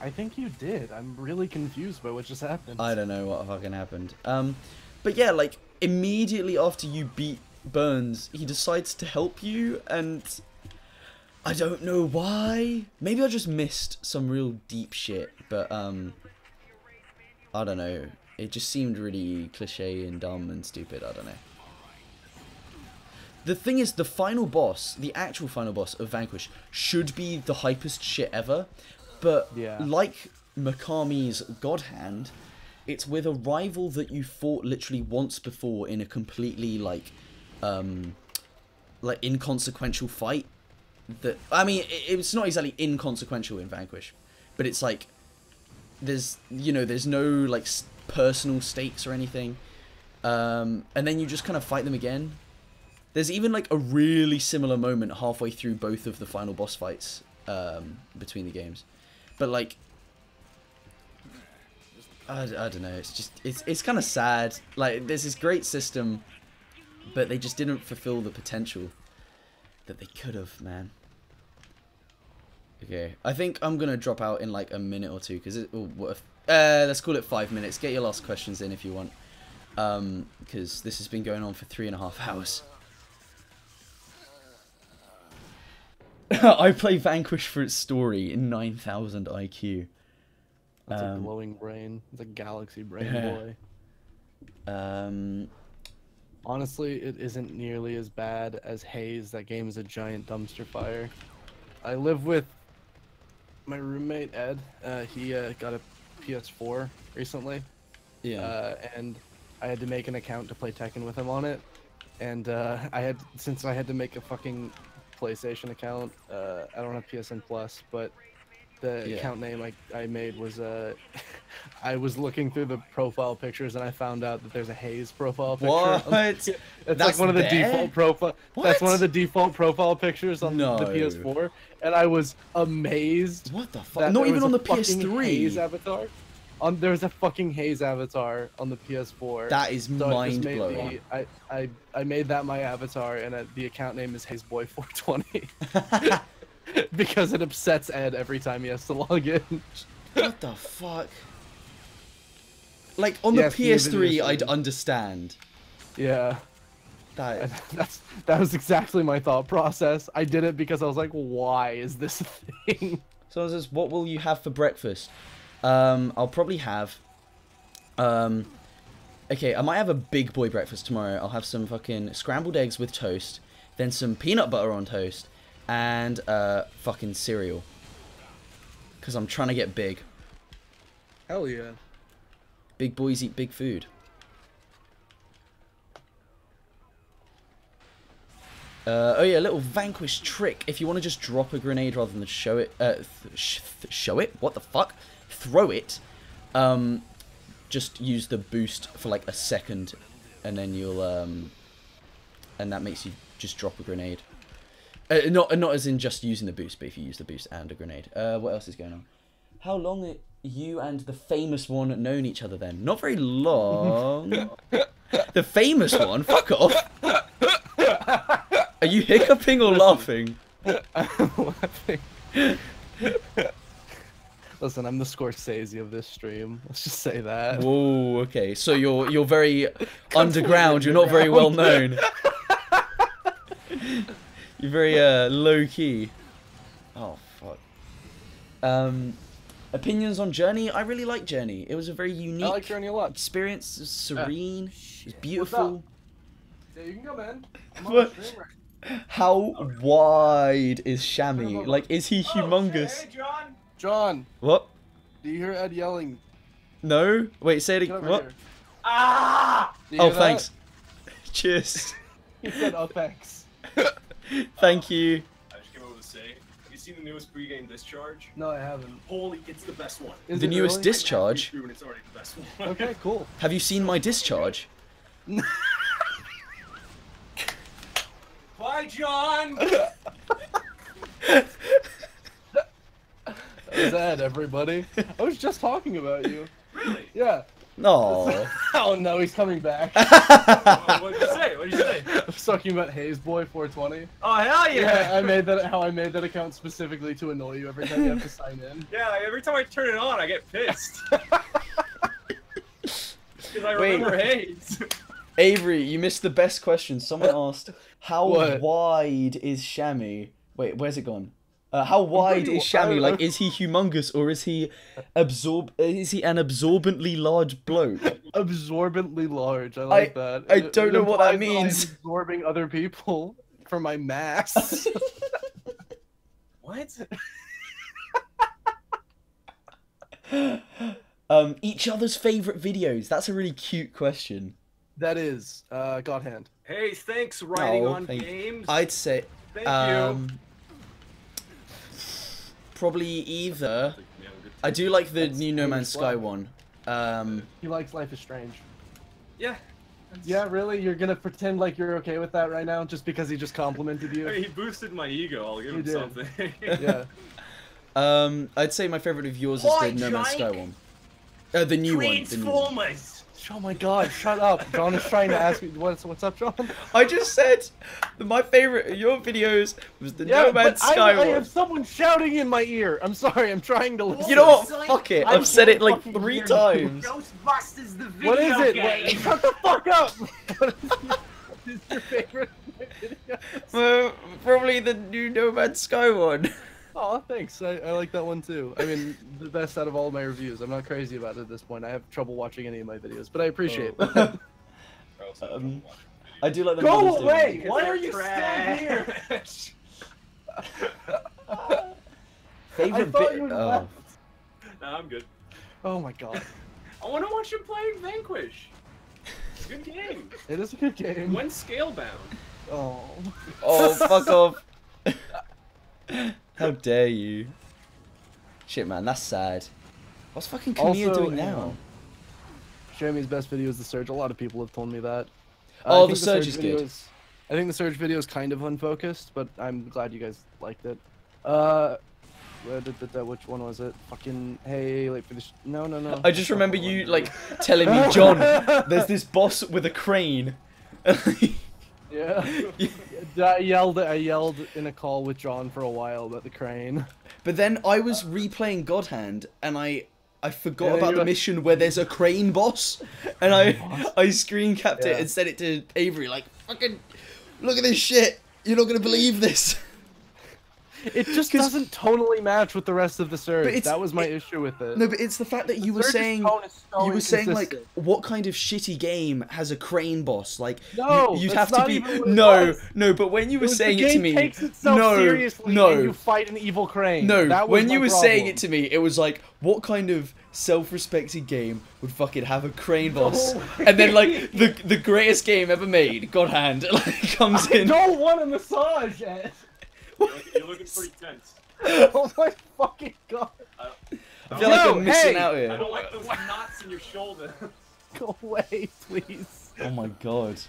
I think you did. I'm really confused by what just happened. I don't know what fucking happened. But yeah, like immediately after you beat Burns, he decides to help you, and I don't know why. Maybe I just missed some real deep shit, but I don't know. It just seemed really cliche and dumb and stupid. I don't know. The thing is, the final boss, the actual final boss of Vanquish, should be the hypest shit ever. But Yeah. like Mikami's God Hand, it's with a rival that you fought literally once before in a completely like inconsequential fight. That I mean, it's not exactly inconsequential in Vanquish, but it's like there's no like personal stakes or anything, and then you just kind of fight them again. There's even like a really similar moment halfway through both of the final boss fights between the games. But like, I don't know, it's just, it's kind of sad. Like, there's this great system, but they just didn't fulfill the potential that they could have, man. Okay, I think I'm going to drop out in like a minute or two, because let's call it 5 minutes. Get your last questions in if you want, because this has been going on for 3.5 hours. I play Vanquish for its story in 9,000 IQ. That's a glowing brain. It's a galaxy brain, yeah. boy. Honestly, it isn't nearly as bad as Haze. That game is a giant dumpster fire. I live with my roommate, Ed. He got a PS4 recently. Yeah. And I had to make an account to play Tekken with him on it. And since I had to make a fucking PlayStation account, I don't have PSN Plus, but the account name I made was I was looking through the profile pictures and I found out that there's a Haze profile picture. What? It's like one of the default profile. That's one of the default profile pictures on the PS4, and I was amazed. What the fuck? Not even on the PS3. Haze avatar. There's a fucking Haze avatar on the PS4. That is mind blowing. I made that my avatar, and the account name is HazeBoy420 because it upsets Ed every time he has to log in. What the fuck? Like on the PS3, I'd understand. Yeah. That was exactly my thought process. I did it because I was like, why is this a thing? So it says, what will you have for breakfast? I'll probably have, okay, I might have a big boy breakfast tomorrow. I'll have some fucking scrambled eggs with toast, then some peanut butter on toast, and, fucking cereal. Because I'm trying to get big. Hell yeah. Big boys eat big food. Oh yeah, a little Vanquish trick. If you want to just drop a grenade rather than show it, show it? What the fuck? Throw it. just use the boost for like a second, and then you'll and that makes you just drop a grenade. Not as in just using the boost, but if you use the boost and a grenade. What else is going on? How long are you and the famous one known each other then? Not very long. The famous one? Fuck off. Are you hiccuping or laughing? I'm laughing. Listen, I'm the Scorsese of this stream. Let's just say that. Whoa, okay. So you're very underground. You're not very well known. You're very low key. Oh fuck. Opinions on Journey? I really like Journey. It was a very unique I like Journey a lot. experience. It was serene. It was beautiful. Yeah, you can go, man. I'm on What? the stream right. How wide is Shammy? Like, is he humongous? Hey, John. John, What? do you hear Ed yelling? No? Wait, say it Get again. over What? here. Ah! Do you Oh, hear that? thanks. Cheers. He said, "Oh, thanks." Thank you. I just came over to say, have you seen the newest pregame discharge? No, I haven't. Holy, it's the best one. Is The it newest really? discharge? Through and it's already the best one. Okay, cool. Have you seen my discharge? Bye, John. That was Ed, everybody. I was just talking about you. Really? Yeah. No. Oh no, he's coming back. What did you say? What did you say? I was talking about Hayes Boy 420. Oh hell Yeah, yeah! I made that. How I made that account specifically to annoy you every time you have to sign in. Yeah, like, every time I turn it on, I get pissed. Because I Wait. remember Hayes. Avery, you missed the best question. Someone asked, how What? wide is Shammy? Wait, where's it gone? How wide is Shammy? Like, is he humongous or is he Is he an absorbently large bloke? Absorbently large. I like that. I don't know what that implies I'm means. absorbing other people from my mass. What? Each other's favorite videos. That's a really cute question. That is, God hand. Hey, thanks, writing Oh, on thank- games. I'd say Thank you. probably either. Yeah, good. I do like the That's new No really Man's Sky fun. one. He likes Life is Strange. Yeah. Yeah, really? You're gonna pretend like you're okay with that right now, just because he just complimented I mean, you? he boosted my ego. I'll give He him did. something. Yeah. I'd say my favorite of yours is Why, the No Man's Sky Jake? one. The new one. The new one. Transformers. Oh my God! Shut up. John is trying to ask me what's up, John. I just said that my favorite of your videos was the Yeah, No but Man's Sky I one. have someone shouting in my ear. I'm sorry. I'm trying to listen. You know what? Silly. Fuck it. I I've said it can't like fucking 3 hear you. times. Ghostbusters, the video What is it? game. Wait, shut the fuck up! What is your favorite video? Probably the new No Man's Sky one. Oh, thanks. I like that one too. I mean, the best out of all my reviews. I'm not crazy about it at this point. I have trouble watching any of my videos, but I appreciate it. I do like the Go models doing away! it. Why are you still Trash. here? Favorite I thought bit. you Oh. left. Nah, I'm good. Oh my God. I want to watch him playing Vanquish. Good game. It is a good game. When scalebound. Oh. Oh, fuck off. How dare you? Shit, man, that's sad. What's fucking Camille Also, doing hang now? on. Shammy's best video is the Surge. A lot of people have told me that. Oh, I think the Surge is video good. I think the Surge video is kind of unfocused, but I'm glad you guys liked it. Which one was it? Fucking hey, late for this. No. I just remember you, like, telling me, John, there's this boss with a crane. Yeah. I yelled in a call with John for a while about the crane. But then I was replaying God Hand, and I forgot Yeah, about you the were- mission where there's a crane boss, and I screen capped it Yeah. and sent it to Avery, like, fucking, look at this shit, you're not gonna believe this. It just 'Cause- doesn't tonally match with the rest of the Surge. But it's- That was my issue with it. No, but it's the fact that you were Surge's saying, tone is so like, inconsistent. what kind of shitty game has a crane boss? Like, No, you'd that's have to not be, even what it no, was. no, but when you were It was saying the it to game me, takes itself no, seriously no, and you fight an evil crane. no, That was when my you were problem. saying it to me, it was like, what kind of self-respecting game would fucking have a crane boss? And then, like, the greatest game ever made, God Hand, like, comes I in. don't want a massage, Ed. You're looking pretty tense. Oh my fucking God. I feel like No, I'm missing hey! out I here. don't like those knots in your shoulder. Go away, please. Oh my god.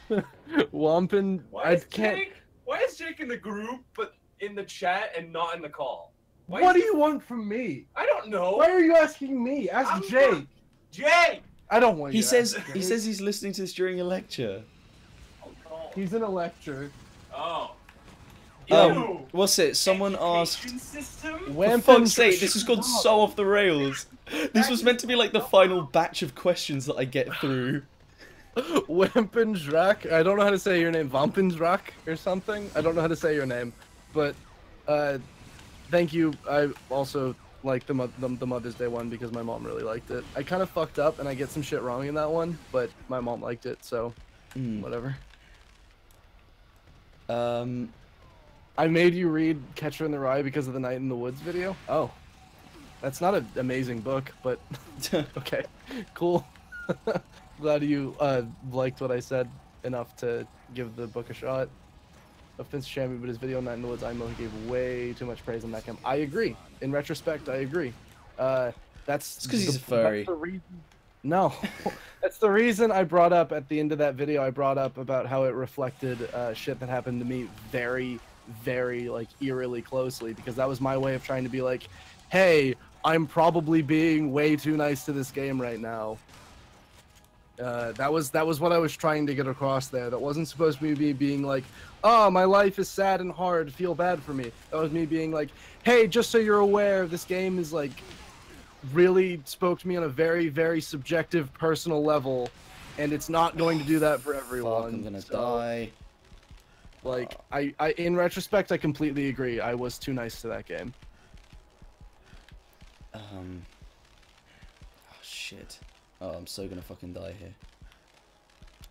Wampin, Why I is can't. Jake? Why is Jake in the group but in the chat and not in the call? Why What do is you want from me? I don't know. Why are you asking me? Ask I'm Jake. Jake. I don't want He you. to says ask he Jake. says he's listening to this during a lecture. Oh, no. He's in a lecture. Oh. What's it? Someone asked. Education system? For Wampin, fuck's sake, this has gone stop. so off the rails. This was meant to be like the final batch of questions that I get through. Wampinjrak. I don't know how to say your name. Vampinjrak or something. I don't know how to say your name, but thank you. I also like the Mother's Day one because my mom really liked it. I kind of fucked up and I get some shit wrong in that one, but my mom liked it, so whatever. I made you read Catcher in the Rye because of the Night in the Woods video. Oh, that's not an amazing book, but okay, cool. Glad you liked what I said enough to give the book a shot. Offense to Shammy, but his video Night in the Woods, I know he gave way too much praise on that camp. I agree. In retrospect, I agree. That's It's because he's a furry. That's the reason. No, that's the reason I brought up at the end of that video. I brought up about how it reflected shit that happened to me very, very like eerily closely, because that was my way of trying to be like, hey, I'm probably being way too nice to this game right now. That was what I was trying to get across there. That wasn't supposed to be me being like, oh, my life is sad and hard, feel bad for me. That was me being like, hey, just so you're aware, this game is like really spoke to me on a very, very subjective, personal level, and it's not going to do that for everyone. Fuck, I'm gonna so, die. Like, I in retrospect, I completely agree. I was too nice to that game. Oh shit. Oh, I'm so gonna fucking die here.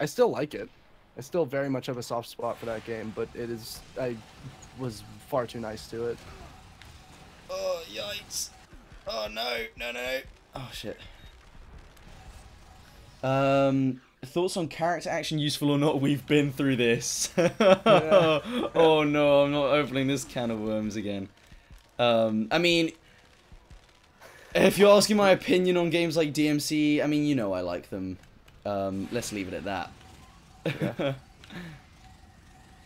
I still like it. I still very much have a soft spot for that game, but it is, I was far too nice to it. Oh, yikes. Oh, no. Oh, shit. Thoughts on character action, useful or not? We've been through this. Oh, no, I'm not opening this can of worms again. I mean, if you're asking my opinion on games like DMC, I mean, you know I like them. Let's leave it at that. Yeah.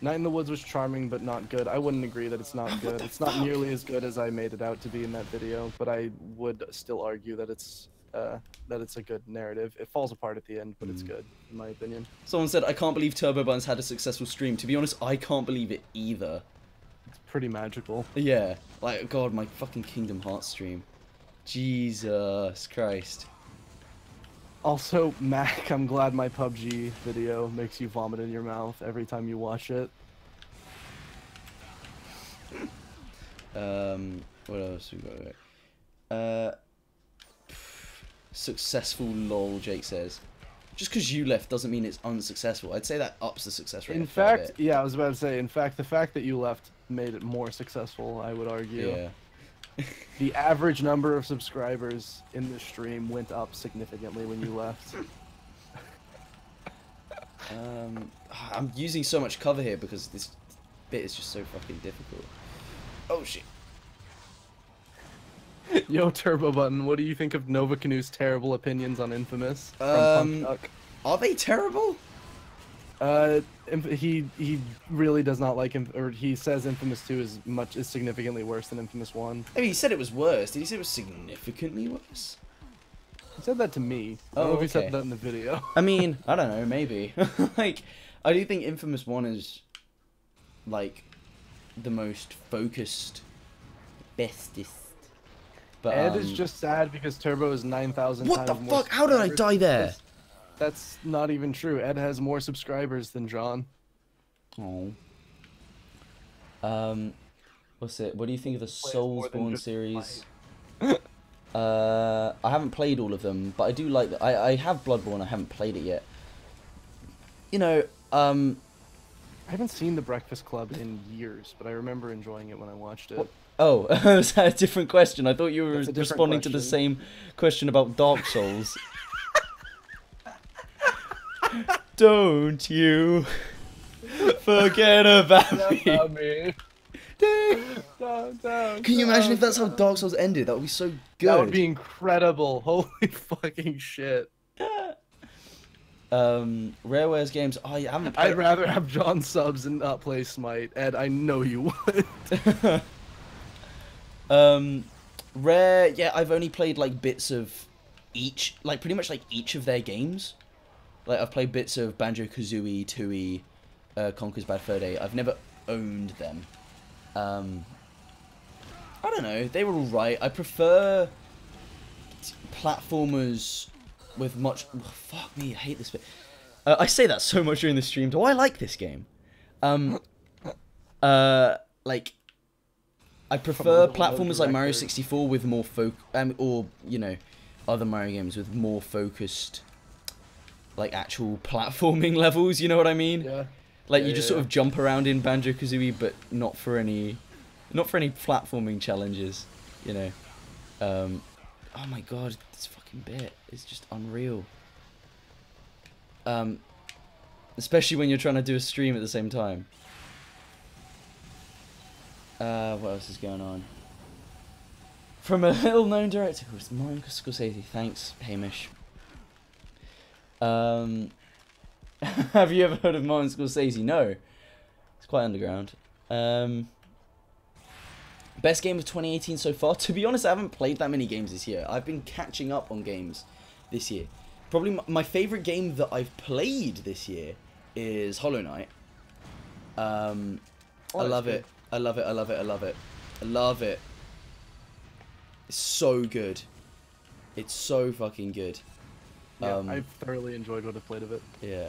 Night in the Woods was charming, but not good. I wouldn't agree that it's not good. It's not nearly as good as I made it out to be in that video, but I would still argue that it's a good narrative. It falls apart at the end, but it's good, in my opinion. Someone said, I can't believe Turbo Buns had a successful stream. To be honest, I can't believe it either. It's pretty magical. Yeah. Like, God, my fucking Kingdom Hearts stream. Jesus Christ. Also, Mac, I'm glad my PUBG video makes you vomit in your mouth every time you watch it. What else we got? Successful lol, Jake says. Just because you left doesn't mean it's unsuccessful. I'd say that ups the success rate. In fact, yeah, I was about to say, in fact, the fact that you left made it more successful, I would argue. Yeah. The average number of subscribers in the stream went up significantly when you left. I'm using so much cover here because this bit is just so fucking difficult. Oh shit. Yo, Turbo Button, what do you think of Nova Canoe's terrible opinions on Infamous? From Punk Duck? Are they terrible? He really does not like him, or he says Infamous 2 is significantly worse than Infamous 1. I mean, he said it was worse. Did he say it was significantly worse? He said that to me. I don't know if he said that in the video. I mean, I don't know, maybe. Like, I do think Infamous 1 is, like, the most focused, bestest. But, Ed is just sad because Turbo is 9,000 times more. What the fuck? How did I die there? That's not even true. Ed has more subscribers than John. Oh. What's it? What do you think of the Soulsborne series? I haven't played all of them, but I do like that. I have Bloodborne. I haven't played it yet. You know, I haven't seen The Breakfast Club in years, but I remember enjoying it when I watched it. Oh, was that a different question? I thought you were responding to the question. same question about Dark Souls. Don't you forget about me. Down. Can you imagine if that's how Dark Souls ended? That would be so good. That would be incredible. Holy fucking shit. Rareware's games. Oh, yeah, I haven't played. I'd rather have John subs and not play Smite, Ed. I know you would. Rare. Yeah, I've only played like bits of each, like pretty much like each of their games. Like I've played bits of Banjo-Kazooie, Tooie, Conker's Bad Fur Day. I've never owned them. I don't know. They were alright. I prefer platformers with much... Oh, fuck me, I hate this bit. I say that so much during the stream. Do I like this game? Like, I prefer platformers like Mario 64 with more or, you know, other Mario games with more focused, like, actual platforming levels, you know what I mean? Yeah. Like, you just sort of jump around in Banjo-Kazooie, but not for any platforming challenges, you know? Oh my god, this fucking bit is just unreal. Especially when you're trying to do a stream at the same time. What else is going on? From a little-known director called Martin Scorsese. Thanks, Hamish. Have you ever heard of Martin Scorsese? No. It's quite underground. Best game of 2018 so far? To be honest, I haven't played that many games this year. I've been catching up on games this year. Probably my favourite game that I've played this year is Hollow Knight. I love it. I love it. I love it. I love it. I love it. It's so good. It's so fucking good. Yeah, I've thoroughly enjoyed what I've played of it. Yeah.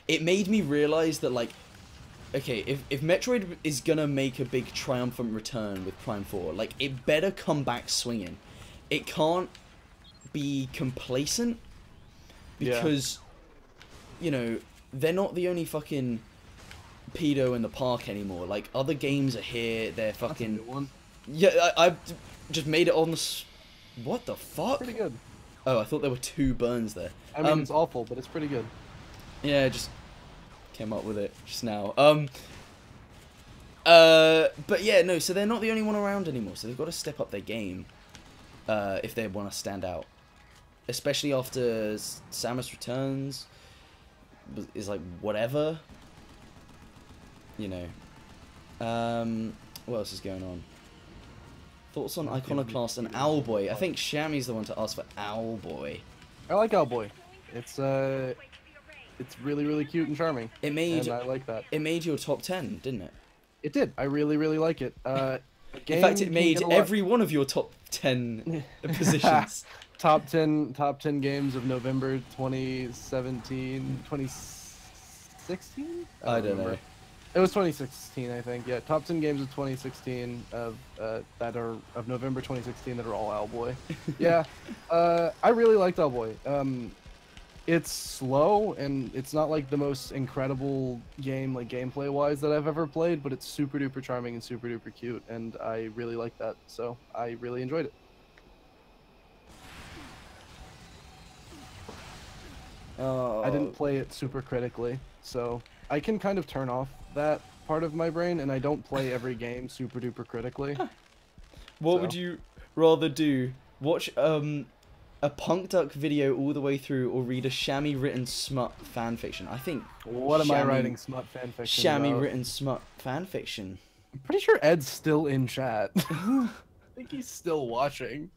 It made me realise that, like, okay, if Metroid is gonna make a big triumphant return with Prime 4, like, it better come back swinging. It can't be complacent, because, you know, they're not the only fucking pedo in the park anymore. Like, other games are here, they're fucking... That's a good one. Yeah, I've just made it on the... What the fuck? Pretty good. Oh, I thought there were 2 burns there. I mean, it's awful, but it's pretty good. Yeah, just came up with it just now. But yeah, no, so they're not the only one around anymore, so they've got to step up their game if they want to stand out. Especially after Samus Returns is like whatever. You know. What else is going on? Thoughts on Iconoclast and Owlboy? I think Shammy's the one to ask for Owlboy. I like Owlboy. It's really, really cute and charming. It made... And I like that. It made your top 10, didn't it? It did. I really, really like it. In fact, it made every one of your top 10 positions. Top 10 games of November 2017, 2016? I don't know. It was 2016, I think. Yeah, top 10 games of 2016 that are of November 2016 that are all Owlboy. Yeah, I really liked Owlboy. It's slow and it's not like the most incredible game, like gameplay wise, that I've ever played, but it's super duper charming and super duper cute, and I really like that. So I really enjoyed it. Oh. I didn't play it super critically, so I can kind of turn off that part of my brain, and I don't play every game super duper critically. What would you rather do? Watch a Punk Duck video all the way through, or read a Shammy written smut fanfiction? I think. What am I writing smut fanfiction? Shammy written smut fanfiction. I'm pretty sure Ed's still in chat. I think he's still watching.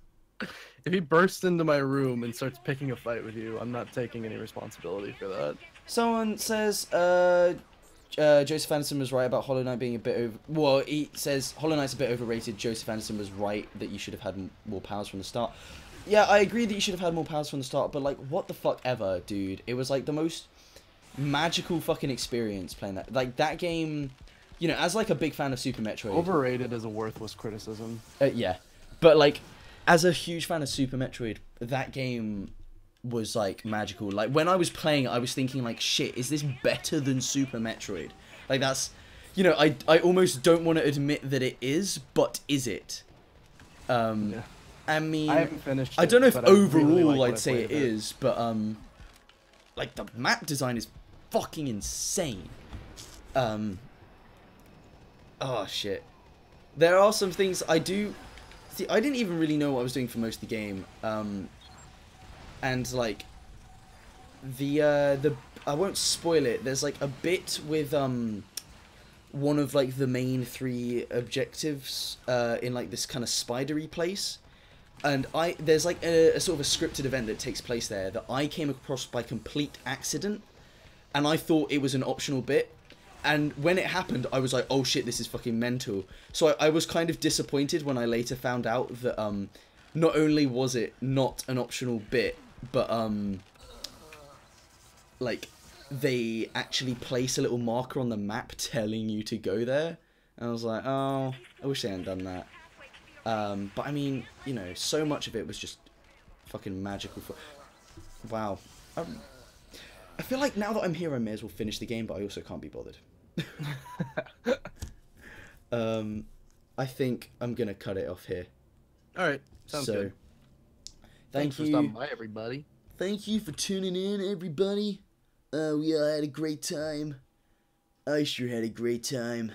If he bursts into my room and starts picking a fight with you, I'm not taking any responsibility for that. Someone says, Joseph Anderson was right about Hollow Knight being a bit over... Well, he says Hollow Knight's a bit overrated. Joseph Anderson was right that you should have had more powers from the start. Yeah, I agree that you should have had more powers from the start, but, like, what the fuck ever, dude. It was, like, the most magical fucking experience playing that. Like, that game, you know, as, like, a big fan of Super Metroid... Overrated is a worthless criticism. Yeah. But, like, as a huge fan of Super Metroid, that game was, like, magical. Like, when I was playing it, I was thinking, like, shit, is this better than Super Metroid? Like, that's... You know, I almost don't want to admit that it is, but is it? Yeah. I mean, I haven't finished I don't know if overall really like I'd say it is, but like the map design is fucking insane. Oh shit. There are some things I do. See, I didn't even really know what I was doing for most of the game. And like the I won't spoil it. There's like a bit with one of like the main 3 objectives in like this kind of spidery place. And there's like a sort of a scripted event that takes place there that I came across by complete accident, and I thought it was an optional bit. And when it happened, I was like, oh shit, this is fucking mental. So I was kind of disappointed when I later found out that not only was it not an optional bit, but like they actually place a little marker on the map telling you to go there. And I was like, oh, I wish they hadn't done that. But I mean, you know, so much of it was just fucking magical. Wow. I feel like now that I'm here, I may as well finish the game, but I also can't be bothered. I think I'm gonna cut it off here. All right, sounds good. Thanks for stopping by, everybody. Thank you for tuning in, everybody. We all had a great time. I sure had a great time.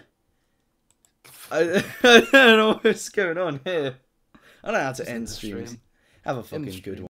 I don't know what's going on here. I don't know how to end streams. Have a fucking good one.